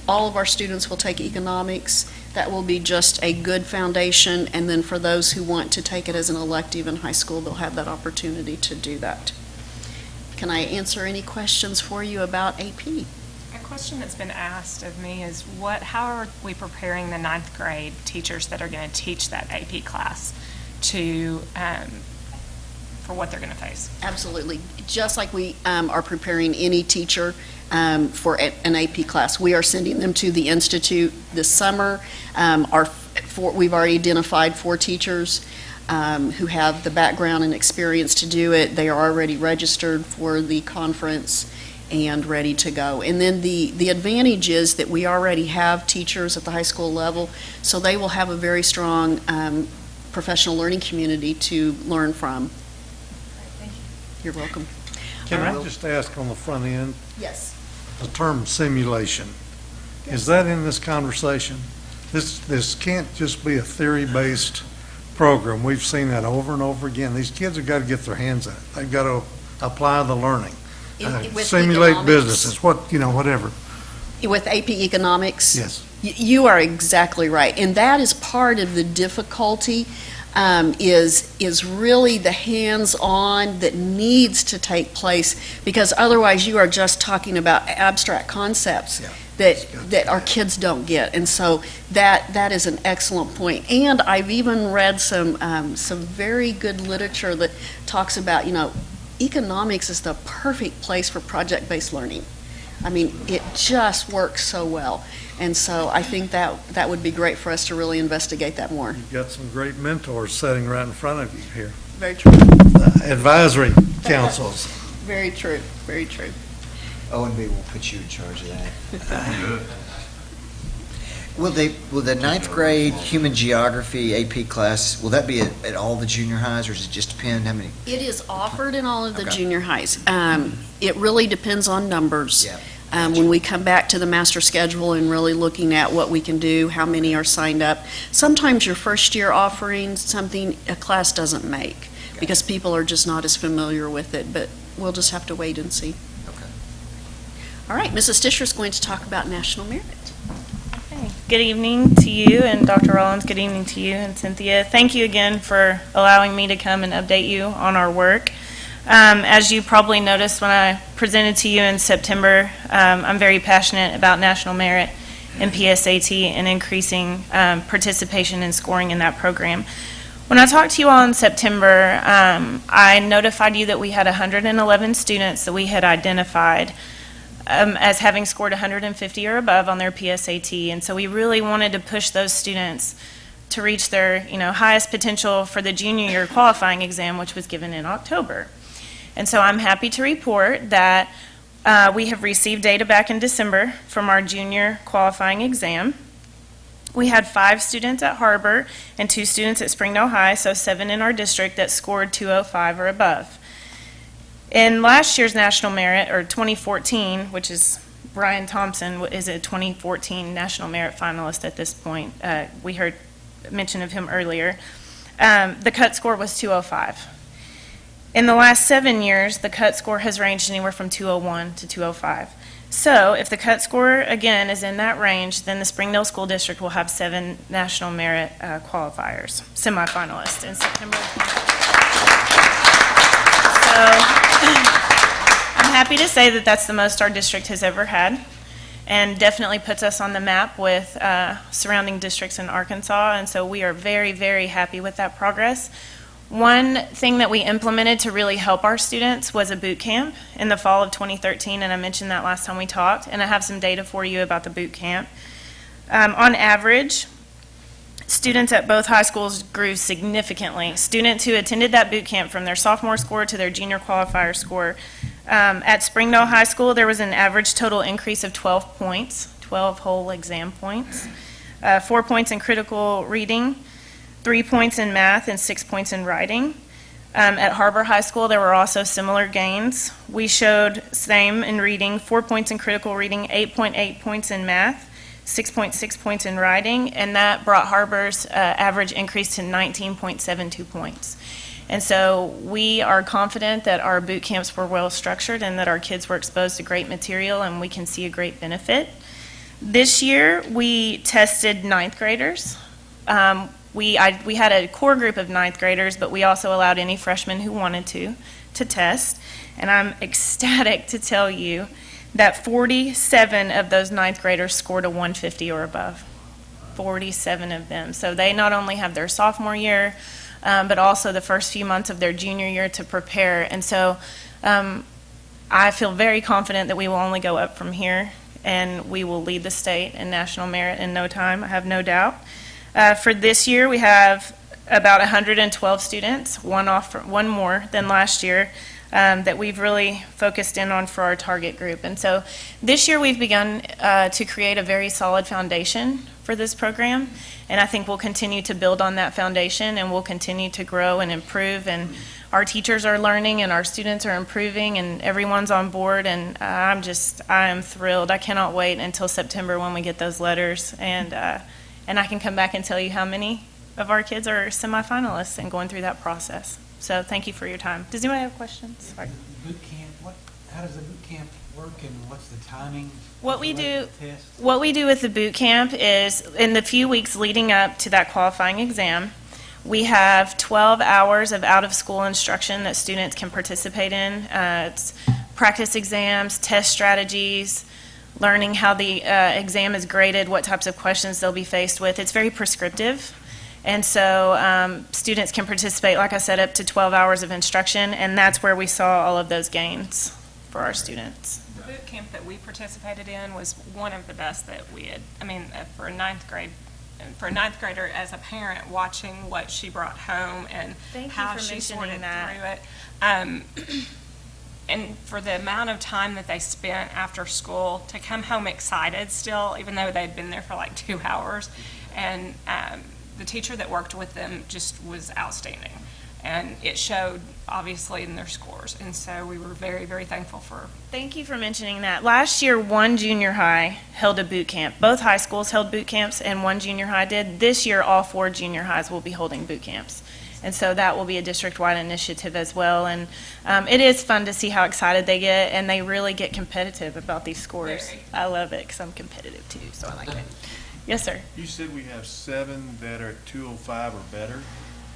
all of our students will take economics. That will be just a good foundation, and then for those who want to take it as an elective in high school, they'll have that opportunity to do that. Can I answer any questions for you about AP? A question that's been asked of me is how are we preparing the 9th grade teachers that are going to teach that AP class for what they're going to face? Absolutely. Just like we are preparing any teacher for an AP class. We are sending them to the Institute this summer. We've already identified 4 teachers who have the background and experience to do it. They are already registered for the conference and ready to go. And then the advantage is that we already have teachers at the high school level, so they will have a very strong professional learning community to learn from. Thank you. You're welcome. Can I just ask on the front end, Yes. the term simulation, is that in this conversation? This can't just be a theory-based program. We've seen that over and over again. These kids have got to get their hands on it. They've got to apply the learning. With Simulate economics. businesses, whatever. With AP Economics? Yes. You are exactly right. And that is part of the difficulty, is really the hands-on that needs to take place, because otherwise you are just talking about abstract concepts that our kids don't get. And so that is an excellent point. And I've even read some very good literature that talks about, economics is the perfect place for project-based learning. I mean, it just works so well. And so I think that would be great for us to really investigate that more. You've got some great mentors sitting right in front of you here. Very true. Advisory councils. Very true, very true. O&B will put you in charge of that. Will the ninth grade human geography AP class, will that be at all the junior highs, or does it just depend how many? It is offered in all of the Okay. junior highs. It really depends on numbers. Yeah. When we come back to the master schedule and really looking at what we can do, how many are signed up, sometimes your first year offering something a class doesn't make because people are just not as familiar with it, but we'll just have to wait and see. Okay. All right, Mrs. Tischer is going to talk about national merit. Good evening to you, and Dr. Rollins, good evening to you, and Cynthia. Thank you again for allowing me to come and update you on our work. As you probably noticed when I presented to you in September, I'm very passionate about national merit and PSAT and increasing participation and scoring in that program. When I talked to you all in September, I notified you that we had 111 students that we had identified as having scored 150 or above on their PSAT, and so we really wanted to push those students to reach their highest potential for the junior year qualifying exam, which was given in October. And so I'm happy to report that we have received data back in December from our junior qualifying exam. We had 5 students at HAR-BER and 2 students at Springdale High, so 7 in our district that scored 205 or above. In last year's national merit, or 2014, which is Brian Thompson is a 2014 national merit finalist at this point. We heard mention of him earlier. The cut score was 205. In the last 7 years, the cut score has ranged anywhere from 201 to 205. So if the cut score, again, is in that range, then the Springdale School District will have 7 national merit qualifiers, semifinalists in September. So I'm happy to say that that's the most our district has ever had, and definitely puts us on the map with surrounding districts in Arkansas, and so we are very, very happy with that progress. One thing that we implemented to really help our students was a boot camp in the fall of 2013, and I mentioned that last time we talked, and I have some data for you about the boot camp. On average, students at both high schools grew significantly. Students who attended that boot camp from their sophomore score to their junior qualifier score. At Springdale High School, there was an average total increase of 12 points, 12 whole exam points, 4 points in critical reading, 3 points in math, and 6 points in writing. At HAR-BER High School, there were also similar gains. We showed same in reading, 4 points in critical reading, 8.8 points in math, 6.6 points in writing, and that brought HAR-BER's average increase to 19.72 points. And so we are confident that our boot camps were well structured and that our kids were exposed to great material and we can see a great benefit. This year we tested ninth graders. We had a core group of ninth graders, but we also allowed any freshmen who wanted to test. And I'm ecstatic to tell you that 47 of those ninth graders scored a 150 or above. 47 of them. So they not only have their sophomore year, but also the first few months of their junior year to prepare. And so I feel very confident that we will only go up from here, and we will lead the state in national merit in no time, I have no doubt. For this year, we have about 112 students, one more than last year, that we've really focused in on for our target group. And so this year we've begun to create a very solid foundation for this program, and I think we'll continue to build on that foundation, and we'll continue to grow and improve, and our teachers are learning and our students are improving and everyone's on board, and I am thrilled. I cannot wait until September when we get those letters, and I can come back and tell you how many of our kids are semifinalists and going through that process. So thank you for your time. Does anybody have questions? Sorry. Boot camp, how does the boot camp work and what's the timing? What we do with the boot camp is in the few weeks leading up to that qualifying exam, we have 12 hours of out-of-school instruction that students can participate in. It's practice exams, test strategies, learning how the exam is graded, what types of questions they'll be faced with. It's very prescriptive. And so students can participate, like I said, up to 12 hours of instruction, and that's where we saw all of those gains for our students. boot camp that we participated in was one of the best that we had, I mean, for a ninth grader as a parent, watching what she brought home and Thank you how for she mentioning sorted that. through it. And for the amount of time that they spent after school to come home excited still, even though they'd been there for like 2 hours. And the teacher that worked with them just was outstanding. And it showed, obviously, in their scores. And so we were very, very thankful for. Thank you for mentioning that. Last year, one junior high held a boot camp. Both high schools held boot camps, and one junior high did. This year, all 4 junior highs will be holding boot camps. And so that will be a district-wide initiative as well. And it is fun to see how excited they get, and they really get competitive about these scores. Very. I love it because I'm competitive too, so I like it. Yes, sir. You said we have 7 that are at 205 or better,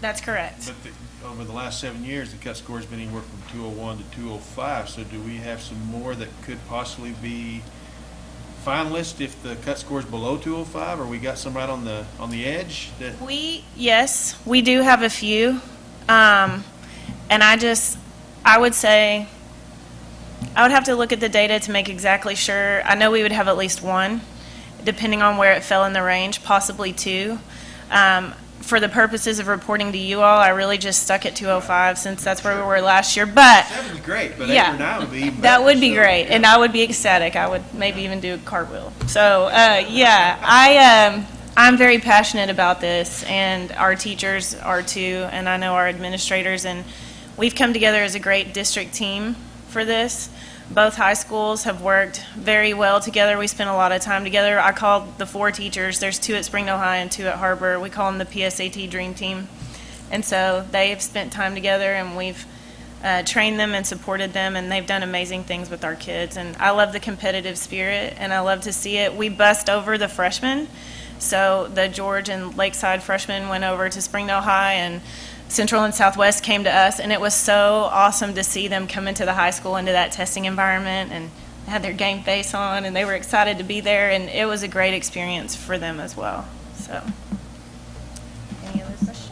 That's correct. but over the last 7 years, the cut score's been anywhere from 201 to 205. So do we have some more that could possibly be finalists if the cut score is below 205, or we got some right on the edge that? Yes, we do have a few. And I would say, I would have to look at the data to make exactly sure. I know we would have at least one, depending on where it fell in the range, possibly 2. For the purposes of reporting to you all, I really just stuck at 205 since that's where we were last year. But 7's great, but 8 yeah, or 9 would be even better. that would be So, great, yeah. and I would be ecstatic. I would maybe even do a cartwheel. So yeah, I'm very passionate about this, and our teachers are too, and I know our administrators, and we've come together as a great district team for this. Both high schools have worked very well together. We spent a lot of time together. I called the 4 teachers. There's 2 at Springdale High and 2 at HAR-BER. We call them the PSAT Dream Team. And so they've spent time together, and we've trained them and supported them, and they've done amazing things with our kids. And I love the competitive spirit, and I love to see it. We bust over the freshmen. So the George and Lakeside freshmen went over to Springdale High, and Central and Southwest came to us, and it was so awesome to see them come into the high school, into that testing environment, and had their game face on, and they were excited to be there, and it was a great experience for them as well. So, any other questions?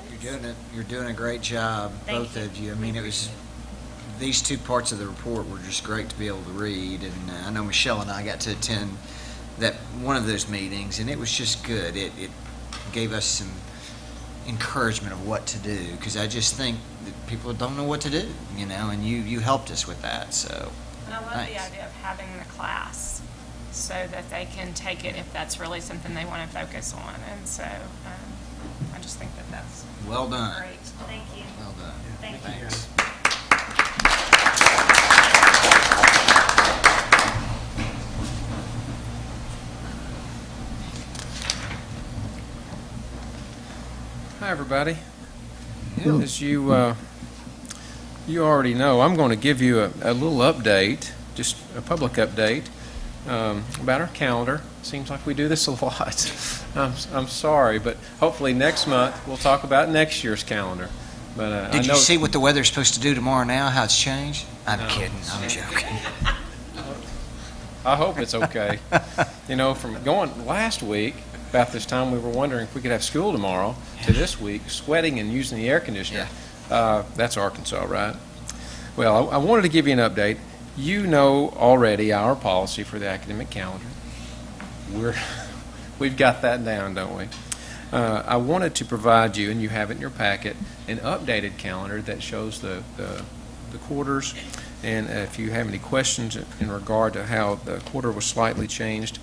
You're doing a great job, Thank both you. of you. I mean, these 2 parts of the report were just great to be able to read, and I know Michelle and I got to attend one of those meetings, and it was just good. It gave us some encouragement of what to do, because I just think that people don't know what to do, and you helped us with that, so. And I love thanks. the idea of having the class so that they can take it if that's really something they want to focus on. And so I just think that that's Well done. great. Thank you. Well done. Thank you. Thanks. Hi, everybody. As you already know, I'm going to give you a little update, just a public update, about our calendar. Seems like we do this a lot. I'm sorry, but hopefully next month we'll talk about next year's calendar. But I Did know you see what the weather's supposed to do tomorrow now, how it's changed? I'm kidding, I'm joking. I hope it's okay. From going last week, about this time, we were wondering if we could have school tomorrow, to this week, sweating and using the air conditioner. That's Arkansas, right? Well, I wanted to give you an update. You know already our policy for the academic calendar. We've got that down, don't we? I wanted to provide you, and you have it in your packet, an updated calendar that shows the quarters. And if you have any questions in regard to how the quarter was slightly changed,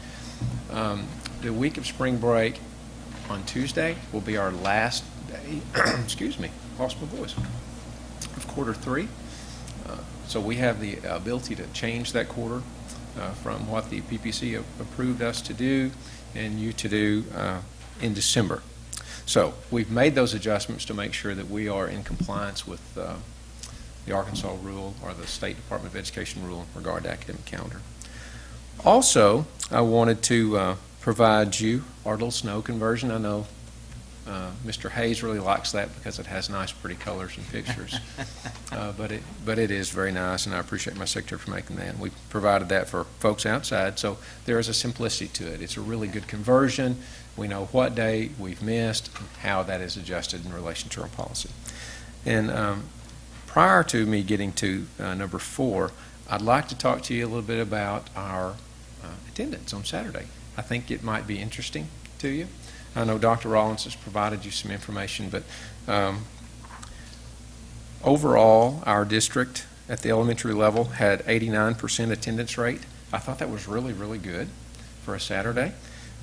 the week of spring break on Tuesday will be our last day, excuse me, lost my voice, of quarter 3. So we have the ability to change that quarter from what the PPC approved us to do and you to do in December. So we've made those adjustments to make sure that we are in compliance with the Arkansas rule or the State Department of Education rule in regard to academic calendar. Also, I wanted to provide you our little snow conversion. I know Mr. Hayes really likes that because it has nice, pretty colors and pictures. But it is very nice, and I appreciate my secretary for making that. We provided that for folks outside, so there is a simplicity to it. It's a really good conversion. We know what day we've missed and how that is adjusted in relation to our policy. And prior to me getting to number 4, I'd like to talk to you a little bit about our attendance on Saturday. I think it might be interesting to you. I know Dr. Rollins has provided you some information, but overall, our district at the elementary level had 89% attendance rate. I thought that was really, really good for a Saturday.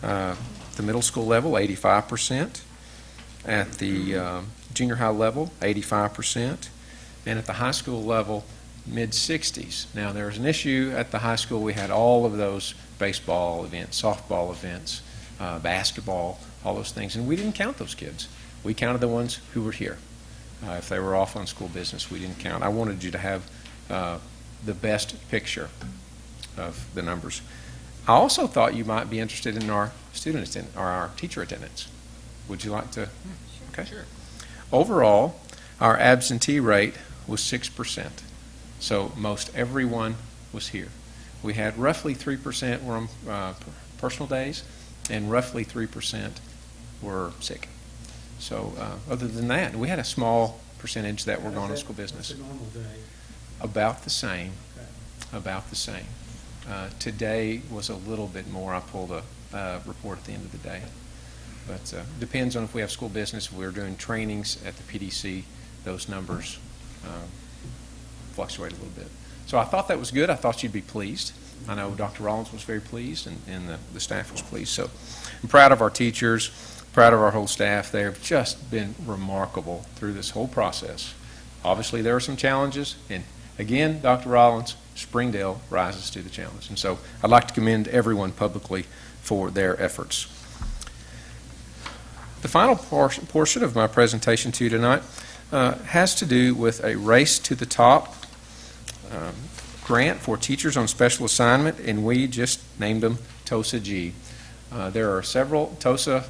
The middle school level, 85%. At the junior high level, 85%. And at the high school level, mid-60s. Now, there was an issue at the high school. We had all of those baseball events, softball events, basketball, all those things, and we didn't count those kids. We counted the ones who were here. If they were off on school business, we didn't count. I wanted you to have the best picture of the numbers. I also thought you might be interested in our student attendance, or our teacher attendance. Would you like to? Okay. Sure. Overall, our absentee rate was 6%. So most everyone was here. We had roughly 3% were on personal days, and roughly 3% were sick. So other than that, we had a small percentage that were going on school business. What's a normal day? About the same. Okay. About the same. Today was a little bit more. I pulled a report at the end of the day. But depends on if we have school business. If we're doing trainings at the PDC, those numbers fluctuate a little bit. So I thought that was good. I thought you'd be pleased. I know Dr. Rollins was very pleased, and the staff was pleased. So I'm proud of our teachers, proud of our whole staff. They have just been remarkable through this whole process. Obviously, there are some challenges, and again, Dr. Rollins, Springdale rises to the challenge. And so I'd like to commend everyone publicly for their efforts. The final portion of my presentation to you tonight has to do with a Race to the Top grant for teachers on special assignment, and we just named them TOSA G. There are several TOSA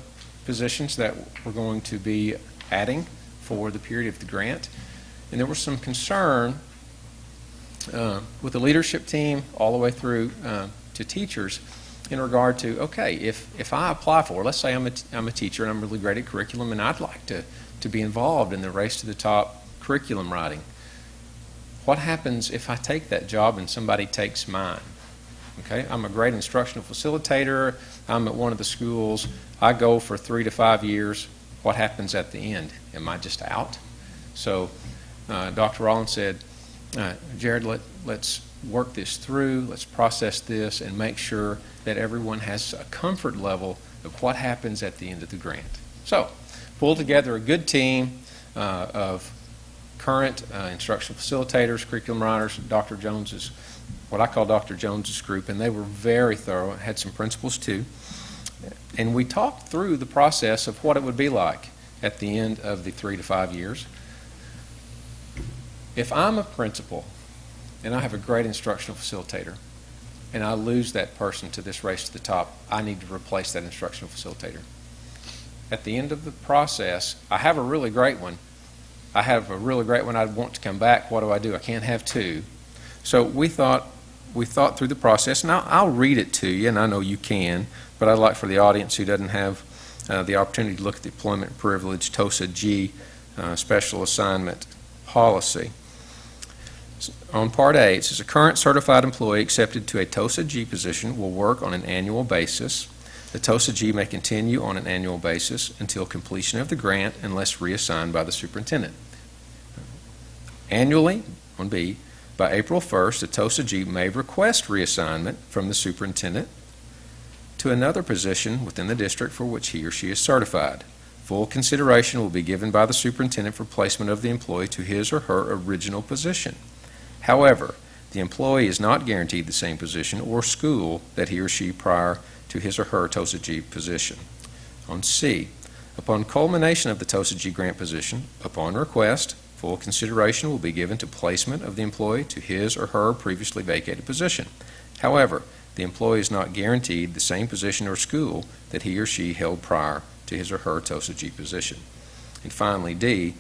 positions that we're going to be adding for the period of the grant, and there was some concern with the leadership team all the way through to teachers in regard to, okay, if I apply for, let's say I'm a teacher and I'm really great at curriculum and I'd like to be involved in the Race to the Top curriculum writing. What happens if I take that job and somebody takes mine? Okay, I'm a great instructional facilitator. I'm at one of the schools. I go for 3 to 5 years. What happens at the end? Am I just out? So Dr. Rollins said, Jared, let's work this through, let's process this, and make sure that everyone has a comfort level of what happens at the end of the grant. So, pull together a good team of current instructional facilitators, curriculum writers, Dr. Jones's, what I call Dr. Jones's group, and they were very thorough, had some principals too. And we talked through the process of what it would be like at the end of the 3 to 5 years. If I'm a principal and I have a great instructional facilitator and I lose that person to this Race to the Top, I need to replace that instructional facilitator. At the end of the process, I have a really great one. I'd want to come back. What do? I can't have two. So we thought through the process, and I'll read it to you, and I know you can, but I'd like for the audience who doesn't have the opportunity to look at the employment privilege TOSA G special assignment policy. On Part A, it says a current certified employee accepted to a TOSA G position will work on an annual basis. The TOSA G may continue on an annual basis until completion of the grant unless reassigned by the superintendent. Annually, on B, by April 1st, the TOSA G may request reassignment from the superintendent to another position within the district for which he or she is certified. Full consideration will be given by the superintendent for placement of the employee to his or her original position. However, the employee is not guaranteed the same position or school that he or she prior to his or her TOSA G position. On C, upon culmination of the TOSA G grant position, upon request, full consideration will be given to placement of the employee to his or her previously vacated position. However, the employee is not guaranteed the same position or school that he or she held prior to his or her TOSA G position. And finally, D,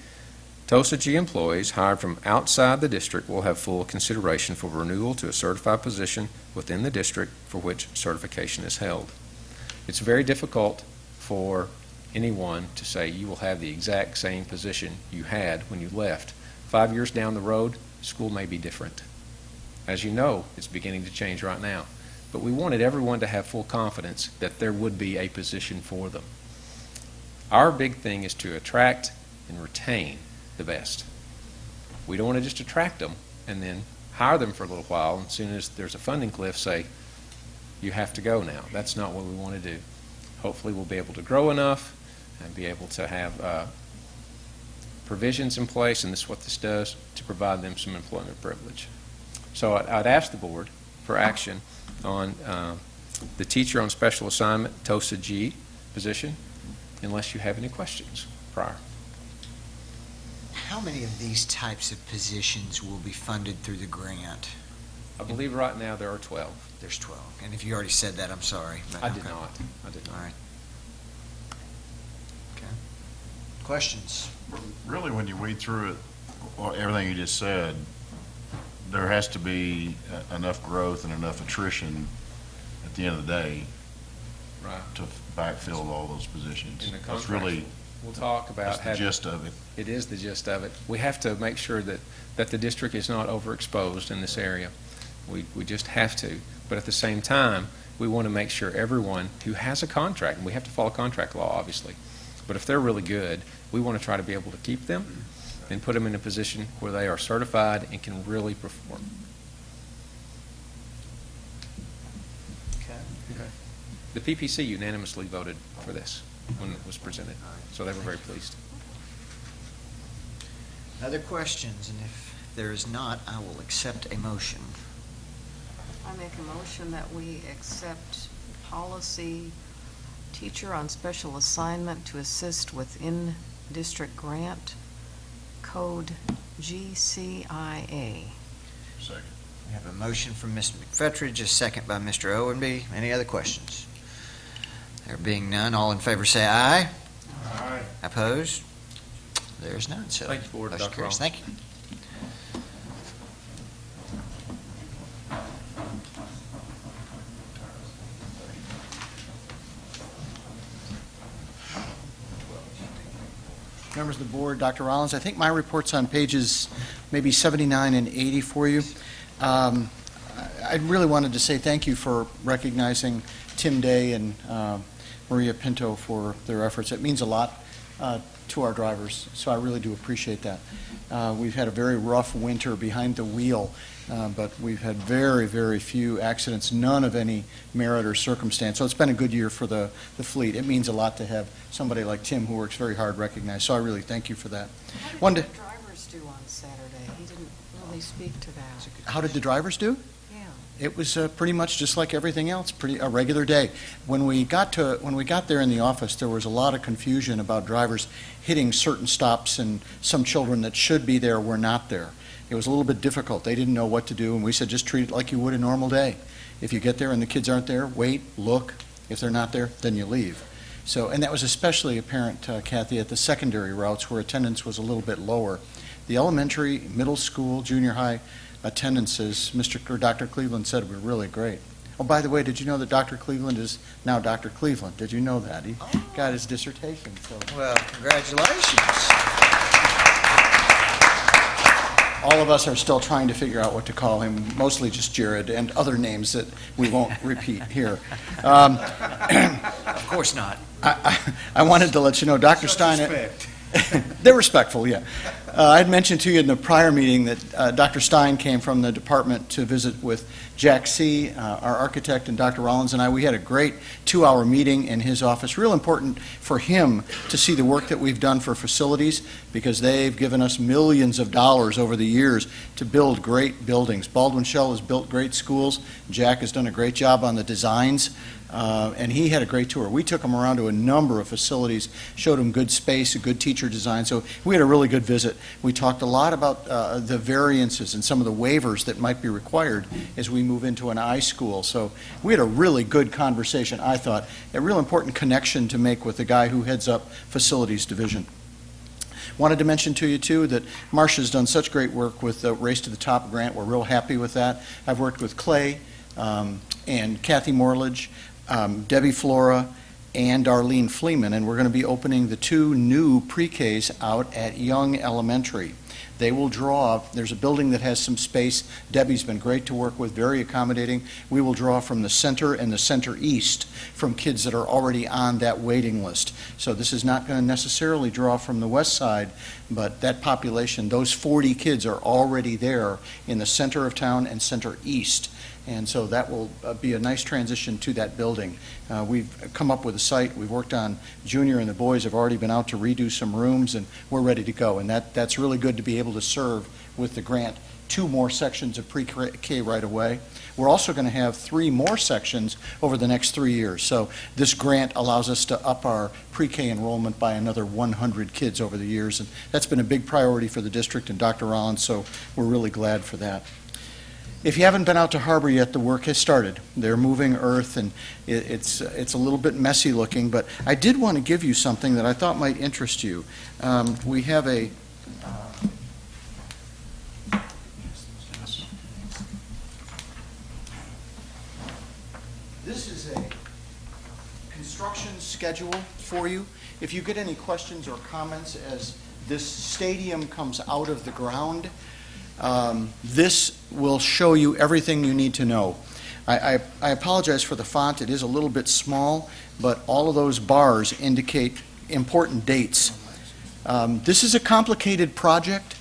TOSA G employees hired from outside the district will have full consideration for renewal to a certified position within the district for which certification is held. It's very difficult for anyone to say you will have the exact same position you had when you left. 5 years down the road, school may be different. As you know, it's beginning to change right now. But we wanted everyone to have full confidence that there would be a position for them. Our big thing is to attract and retain the best. We don't want to just attract them and then hire them for a little while, and as soon as there's a funding cliff, say, you have to go now. That's not what we want to do. Hopefully we'll be able to grow enough and be able to have provisions in place, and this is what this does, to provide them some employment privilege. So I'd ask the board for action on the teacher on special assignment, TOSA G position, unless you have any questions prior. How many of these types of positions will be funded through the grant? I believe right now there are 12. There's 12. And if you already said that, I'm sorry. but I did okay. not. I did not. All right. Okay. Questions? Really, when you read through it, well, everything you just said, there has to be enough growth and enough attrition at the end of the day Right. to backfill all those positions. In the That's contract. really, We'll talk about that's the gist of it. It is the gist of it. We have to make sure that the district is not overexposed in this area. We just have to. But at the same time, we want to make sure everyone who has a contract, and we have to follow contract law, obviously, but if they're really good, we want to try to be able to keep them and put them in a position where they are certified and can really perform. Okay. The PPC unanimously voted for this when it was presented, so they were very pleased. Other questions? And if there is not, I will accept a motion. I make a motion that we accept policy teacher on special assignment to assist with in-district grant, code GCIA. Second. We have a motion from Mr. McFettridge, a second by Mr. Owenby. Any other questions? There being none, all in favor say aye. Aye. Opposed? There's none, so. Thank you, Board. motion Dr. carries. Rollins. Thank you. Members of the board, Dr. Rollins, I think my report's on pages maybe 79 and 80 for you. I really wanted to say thank you for recognizing Tim Day and Maria Pinto for their efforts. It means a lot to our drivers, so I really do appreciate that. We've had a very rough winter behind the wheel, but we've had very, very few accidents, none of any merit or circumstance. So it's been a good year for the fleet. It means a lot to have somebody like Tim who works very hard recognized, so I really thank you for that. How did the drivers do on Saturday? He didn't really speak to that. How did the drivers do? Yeah. It was pretty much just like everything else, a regular day. When we got there in the office, there was a lot of confusion about drivers hitting certain stops, and some children that should be there were not there. It was a little bit difficult. They didn't know what to do, and we said just treat it like you would a normal day. If you get there and the kids aren't there, wait, look. If they're not there, then you leave. So, and that was especially apparent, Kathy, at the secondary routes where attendance was a little bit lower. The elementary, middle school, junior high attendances, Dr. Cleveland said, were really great. Oh, by the way, did you know that Dr. Cleveland is now Dr. Cleveland? Did you know that? He got his dissertation. So. Well, congratulations. All of us are still trying to figure out what to call him, mostly just Jared and other names that we won't repeat here. Of course not. I wanted to let you know, Dr. Stein. They're respectful, yeah. I had mentioned to you in the prior meeting that Dr. Stein came from the department to visit with Jack C., our architect, and Dr. Rollins and I. We had a great 2-hour meeting in his office. Real important for him to see the work that we've done for facilities, because they've given us millions of dollars over the years to build great buildings. Baldwin Shell has built great schools. Jack has done a great job on the designs. And he had a great tour. We took him around to a number of facilities, showed him good space, a good teacher design. So we had a really good visit. We talked a lot about the variances and some of the waivers that might be required as we move into an I school. So we had a really good conversation, I thought. A real important connection to make with the guy who heads up Facilities Division. Wanted to mention to you, too, that Marcia's done such great work with the Race to the Top grant. We're real happy with that. I've worked with Clay and Kathy Morledge, Debbie Flora, and Arlene Fleeman, and we're going to be opening the 2 new pre-Ks out at Young Elementary. They will draw, there's a building that has some space. Debbie's been great to work with, very accommodating. We will draw from the center and the center east from kids that are already on that waiting list. So this is not going to necessarily draw from the west side, but that population, those 40 kids are already there in the center of town and center east. And so that will be a nice transition to that building. We've come up with a site. We've worked on junior, and the boys have already been out to redo some rooms, and we're ready to go. And that's really good to be able to serve with the grant 2 more sections of pre-K right away. We're also going to have 3 more sections over the next 3 years. So this grant allows us to up our pre-K enrollment by another 100 kids over the years. And that's been a big priority for the district and Dr. Rollins, so we're really glad for that. If you haven't been out to HAR-BER yet, the work has started. They're moving earth, and it's a little bit messy looking, but I did want to give you something that I thought might interest you. We have a this is a construction schedule for you. If you get any questions or comments as this stadium comes out of the ground, this will show you everything you need to know. I apologize for the font. It is a little bit small, but all of those bars indicate important dates. This is a complicated project,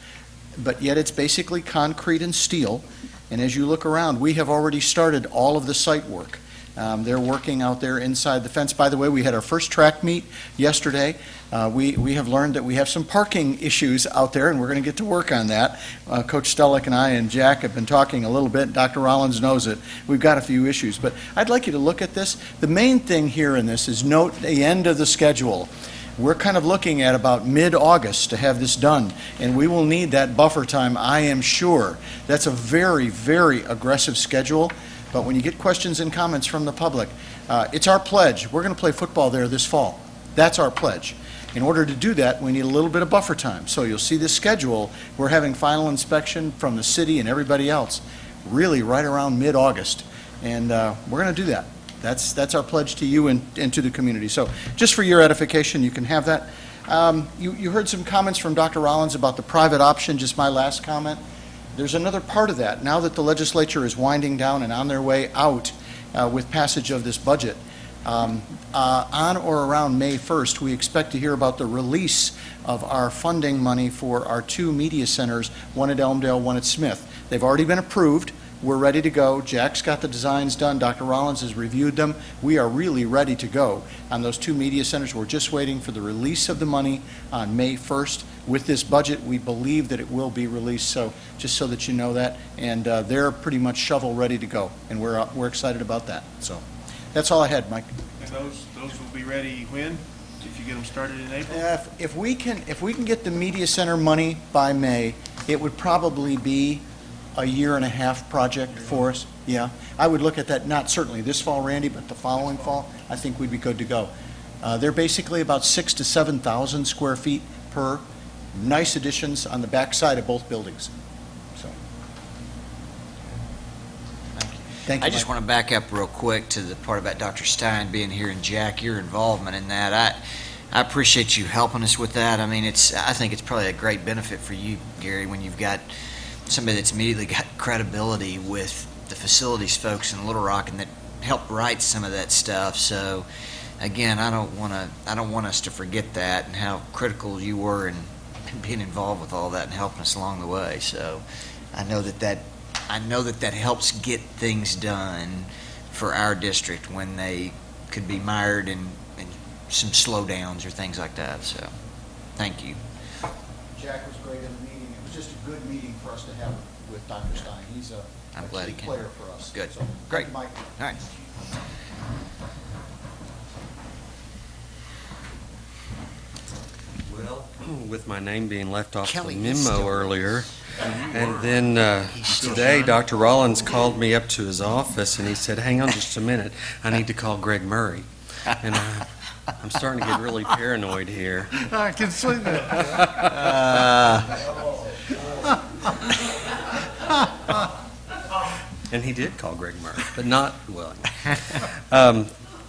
but yet it's basically concrete and steel. And as you look around, we have already started all of the site work. They're working out there inside the fence. By the way, we had our first track meet yesterday. We have learned that we have some parking issues out there, and we're going to get to work on that. Coach Stellick and I and Jack have been talking a little bit. Dr. Rollins knows it. We've got a few issues, but I'd like you to look at this. The main thing here in this is note the end of the schedule. We're kind of looking at about mid-August to have this done, and we will need that buffer time, I am sure. That's a very, very aggressive schedule. But when you get questions and comments from the public, it's our pledge. We're going to play football there this fall. That's our pledge. In order to do that, we need a little bit of buffer time. So you'll see this schedule. We're having final inspection from the city and everybody else really right around mid-August. And we're going to do that. That's our pledge to you and to the community. So just for your edification, you can have that. You heard some comments from Dr. Rollins about the private option, just my last comment. There's another part of that. Now that the legislature is winding down and on their way out with passage of this budget, on or around May 1st, we expect to hear about the release of our funding money for our 2 media centers, one at Elmdale, one at Smith. They've already been approved. We're ready to go. Jack's got the designs done. Dr. Rollins has reviewed them. We are really ready to go on those 2 media centers. We're just waiting for the release of the money on May 1st. With this budget, we believe that it will be released, so just so that you know that. And they're pretty much shovel ready to go, and we're excited about that. So that's all I had, Mike. And those will be ready when? If you get them started in April? If we can get the media center money by May, it would probably be a 1.5-year project for us. Yeah, I would look at that, not certainly this fall, Randy, but the following fall. I think we'd be good to go. They're basically about 6,000 to 7,000 square feet per. Nice additions on the back side of both buildings. So, thank you. I just want to back up real quick to the part about Dr. Stein being here and Jack, your involvement in that. I appreciate you helping us with that. I mean, I think it's probably a great benefit for you, Gary, when you've got somebody that's immediately got credibility with the facilities folks in Little Rock and that helped write some of that stuff. So, again, I don't want us to forget that and how critical you were in being involved with all that and helping us along the way. So I know that helps get things done for our district when they could be mired in some slowdowns or things like that. So thank you. Jack was great in the meeting. It was just a good meeting for us to have with Dr. Stein. He's a key player for us. Good. So, Great. Thank you, Mike. All right. Well, with my name being left off Kelly, the he's memo still- earlier, and then today Dr. Rollins called me up to his office and he said, "Hang on just a minute, I need to call Greg Murray." And I'm starting to get really paranoid here. I can see that. And he did call Greg Murray, but not well.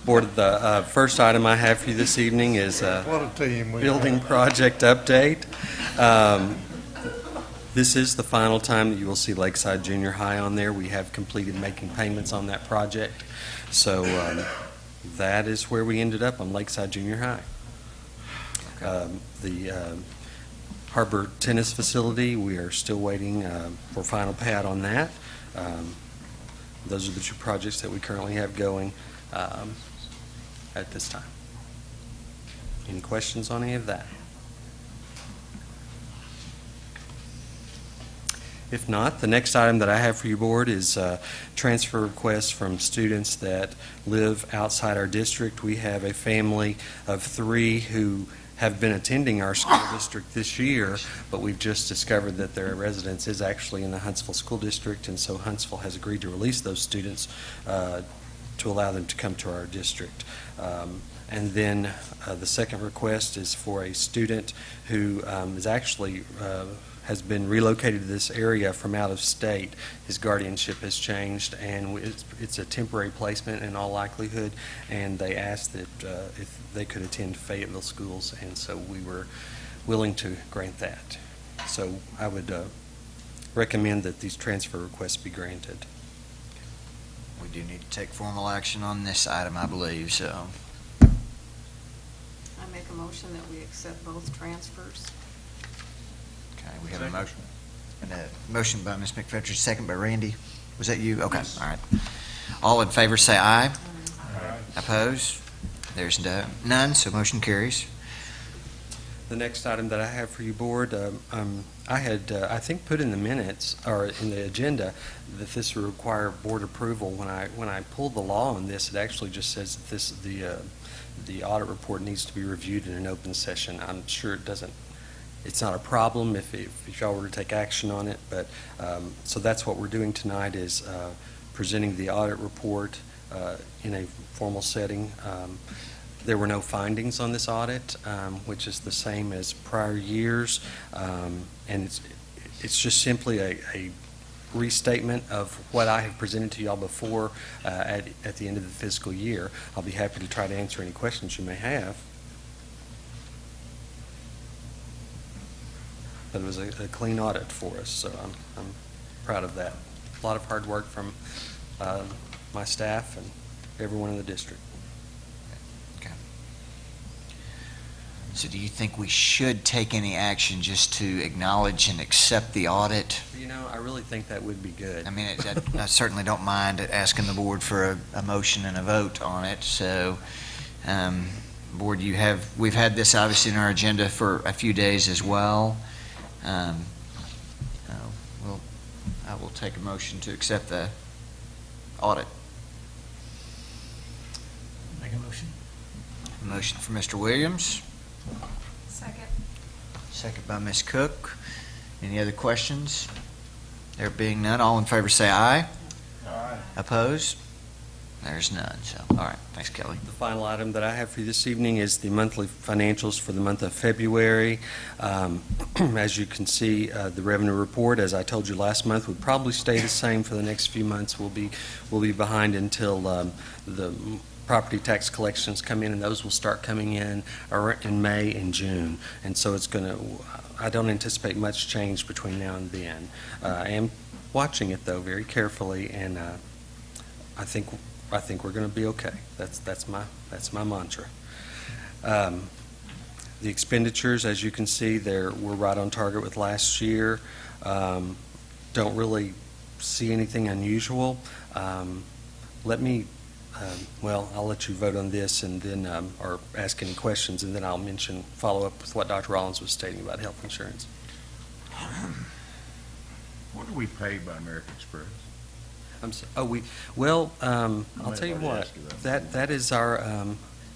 Board, the first item I have for you this evening is What a team we building have. project update. This is the final time that you will see Lakeside Junior High on there. We have completed making payments on that project. So that is where we ended up on Lakeside Junior High. The HAR-BER tennis facility, we are still waiting for final pad on that. Those are the two projects that we currently have going at this time. Any questions on any of that? If not, the next item that I have for your board is transfer requests from students that live outside our district. We have a family of 3 who have been attending our school district this year, but we've just discovered that their residence is actually in the Huntsville School District, and so Huntsville has agreed to release those students to allow them to come to our district. And then the second request is for a student who is actually has been relocated to this area from out of state. His guardianship has changed, and it's a temporary placement in all likelihood, and they asked that if they could attend Fayetteville schools, and so we were willing to grant that. So I would recommend that these transfer requests be granted. We do need to take formal action on this item, I believe, so. I make a motion that we accept both transfers. Okay, we have a motion. And a motion by Ms. McFetrich, second by Randy. Was that you? Okay, all right. All in favor say aye. Aye. Opposed? There's none, so motion carries. The next item that I have for you, Board, I had, I think, put in the minutes, or in the agenda, that this would require board approval. When I pulled the law on this, it actually just says that the audit report needs to be reviewed in an open session. I'm sure it's not a problem if y'all were to take action on it, but so that's what we're doing tonight, is presenting the audit report in a formal setting. There were no findings on this audit, which is the same as prior years, and it's just simply a restatement of what I have presented to y'all before at the end of the fiscal year. I'll be happy to try to answer any questions you may have. But it was a clean audit for us, so I'm proud of that. A lot of hard work from my staff and everyone in the district. Okay. So do you think we should take any action just to acknowledge and accept the audit? You know, I really think that would be good. I mean, I certainly don't mind asking the board for a motion and a vote on it. So, board, we've had this obviously in our agenda for a few days as well. I will take a motion to accept the audit. Make a motion. Motion for Mr. Williams. Second. Second by Ms. Cook. Any other questions? There being none, all in favor say aye. Aye. Opposed? There's none, so, all right, thanks, Kelly. The final item that I have for you this evening is the monthly financials for the month of February. As you can see, the revenue report, as I told you last month, would probably stay the same for the next few months. We'll be behind until the property tax collections come in, and those will start coming in May and June. And so I don't anticipate much change between now and then. I am watching it, though, very carefully, and I think we're going to be okay. That's my mantra. The expenditures, as you can see, we're right on target with last year. Don't really see anything unusual. I'll let you vote on this, and then or ask any questions, and then I'll follow up with what Dr. Rollins was stating about health insurance. What do we pay by American Express? I'll tell you what, that is our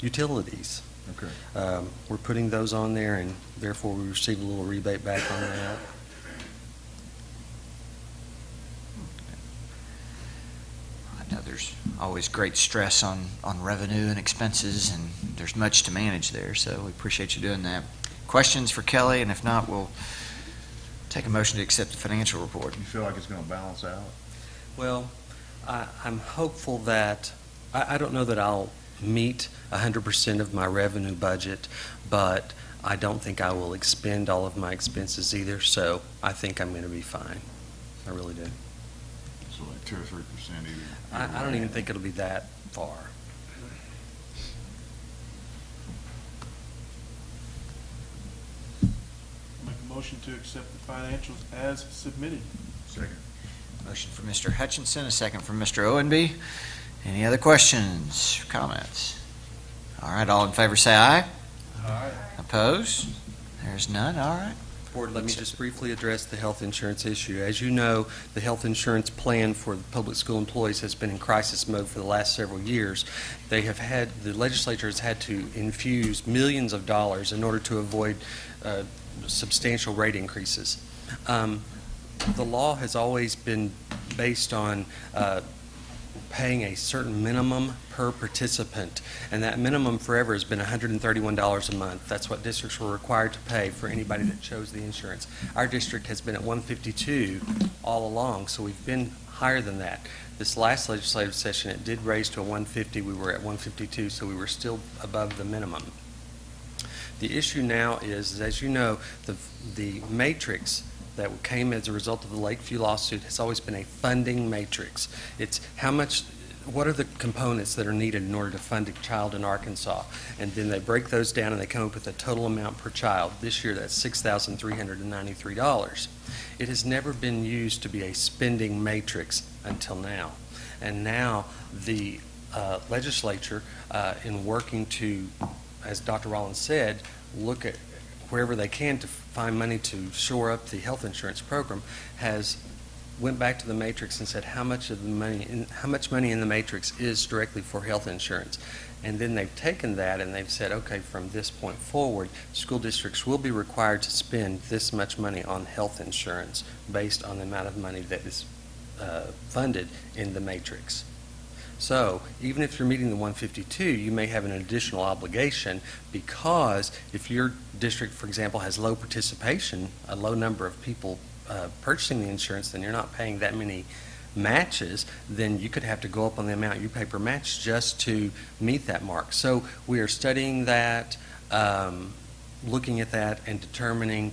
utilities. Okay. We're putting those on there, and therefore we receive a little rebate back on that. I know there's always great stress on revenue and expenses, and there's much to manage there, so we appreciate you doing that. Questions for Kelly, and if not, we'll take a motion to accept the financial report. You feel like it's going to balance out? Well, I'm hopeful that, I don't know that I'll meet 100% of my revenue budget, but I don't think I will expend all of my expenses either, so I think I'm going to be fine. I really do. So like 2 or 3% either. I don't even think it'll be that far. Make a motion to accept the financials as submitted. Second. Motion from Mr. Hutchinson, a second from Mr. Owenby. Any other questions, comments? All right, all in favor say aye. Aye. Opposed? There's none, all right. Board, let me just briefly address the health insurance issue. As you know, the health insurance plan for the public school employees has been in crisis mode for the last several years. The legislature has had to infuse millions of dollars in order to avoid substantial rate increases. The law has always been based on paying a certain minimum per participant, and that minimum forever has been $131 a month. That's what districts were required to pay for anybody that chose the insurance. Our district has been at $152 all along, so we've been higher than that. This last legislative session, it did raise to a $150. We were at $152, so we were still above the minimum. The issue now is, as you know, the matrix that came as a result of the Lakeview lawsuit has always been a funding matrix. It's what are the components that are needed in order to fund a child in Arkansas? And then they break those down and they come up with a total amount per child. This year, that's $6,393. It has never been used to be a spending matrix until now. And now the legislature, in working to, as Dr. Rollins said, look at wherever they can to find money to shore up the health insurance program, went back to the matrix and said how much money in the matrix is directly for health insurance. And then they've taken that and they've said, okay, from this point forward, school districts will be required to spend this much money on health insurance based on the amount of money that is funded in the matrix. So even if you're meeting the 152, you may have an additional obligation, because if your district, for example, has low participation, a low number of people purchasing the insurance, then you're not paying that many matches, then you could have to go up on the amount you pay per match just to meet that mark. So we are studying that, looking at that, and determining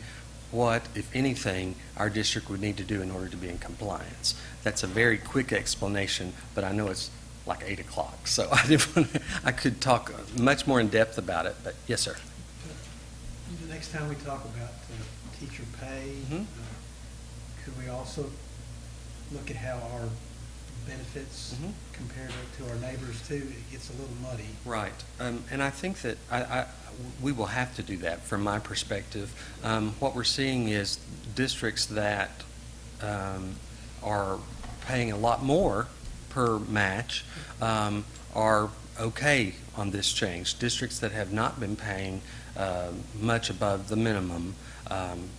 what, if anything, our district would need to do in order to be in compliance. That's a very quick explanation, but I know it's like 8 o'clock, so I could talk much more in depth about it, but yes, sir. The next time we talk about teacher pay, could we also look at how our benefits compare to our neighbors too? It gets a little muddy. Right, and I think that we will have to do that from my perspective. What we're seeing is districts that are paying a lot more per match are okay on this change. Districts that have not been paying much above the minimum,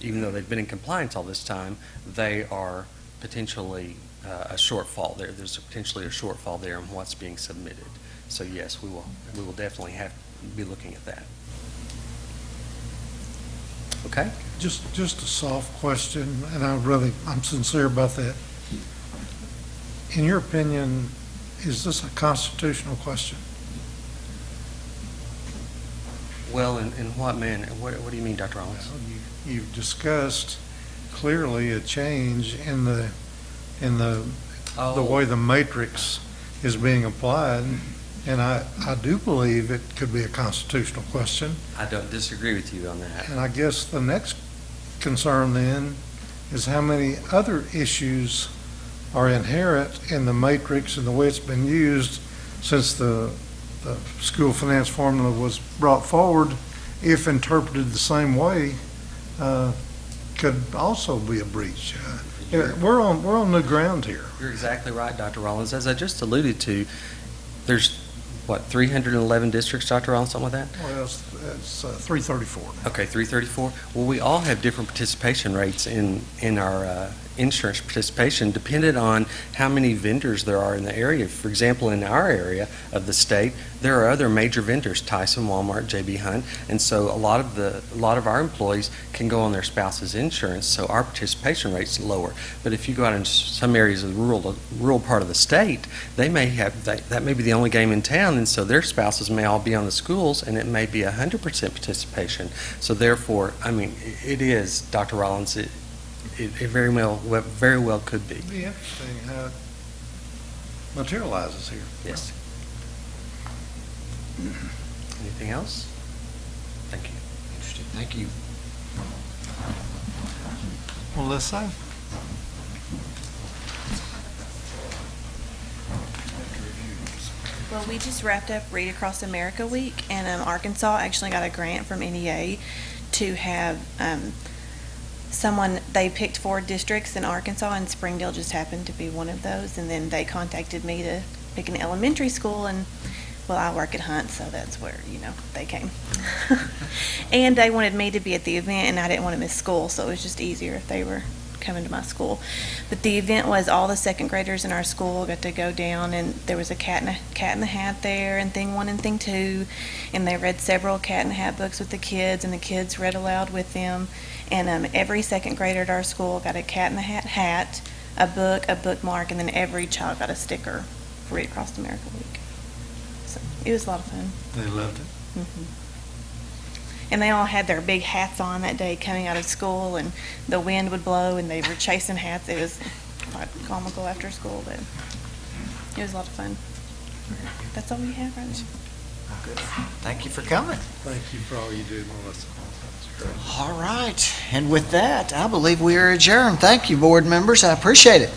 even though they've been in compliance all this time, they are potentially a shortfall there. There's potentially a shortfall there in what's being submitted. So yes, we will definitely have to be looking at that. Okay? Just a soft question, and I'm sincere about that. In your opinion, is this a constitutional question? Well, in what manner? What do you mean, Dr. Rollins? You've discussed clearly a change in the way the matrix is being applied, and I do believe it could be a constitutional question. I don't disagree with you on that. And I guess the next concern then is how many other issues are inherent in the matrix and the way it's been used since the school finance formula was brought forward, if interpreted the same way, could also be a breach. We're on new ground here. You're exactly right, Dr. Rollins. As I just alluded to, there's, 311 districts, Dr. Rollins, something like that? Well, it's 334. Okay, 334. Well, we all have different participation rates in our insurance participation, dependent on how many vendors there are in the area. For example, in our area of the state, there are other major vendors, Tyson, Walmart, J.B. Hunt, and so a lot of our employees can go on their spouse's insurance, so our participation rate's lower. But if you go out into some areas of the rural part of the state, they may have that may be the only game in town around, and so their spouses may all be on the schools, and it may be 100% participation. So therefore, I mean, it is, Dr. Rollins, it very well could be. It'd be interesting how it materializes here. Yes. Anything else? Thank you. Interesting. Thank you. Melissa? Well, we just wrapped up Read Across America Week, and Arkansas actually got a grant from NEA to have they picked 4 districts in Arkansas, and Springdale just happened to be one of those, and then they contacted me to pick an elementary school, and well, I work at Hunt, so that's where, they came. And they wanted me to be at the event, and I didn't want to miss school, so it was just easier if they were coming to my school. But the event was all the second graders in our school got to go down, and there was a cat in the hat there, and thing 1 and thing 2, and they read several Cat in the Hat books with the kids, and the kids read aloud with them. And every second grader at our school got a Cat in the hat, a book, a bookmark, and then every child got a sticker for Read Across America Week. So it was a lot of fun. They loved it. Mm-hmm. And they all had their big hats on that day coming out of school, and the wind would blow, and they were chasing hats. It was quite comical after school, but it was a lot of fun. That's all we have right now. Good. Thank you for coming. Thank you for all you do, Melissa. That's great. All right. And with that, I believe we are adjourned. Thank you, board members. I appreciate it.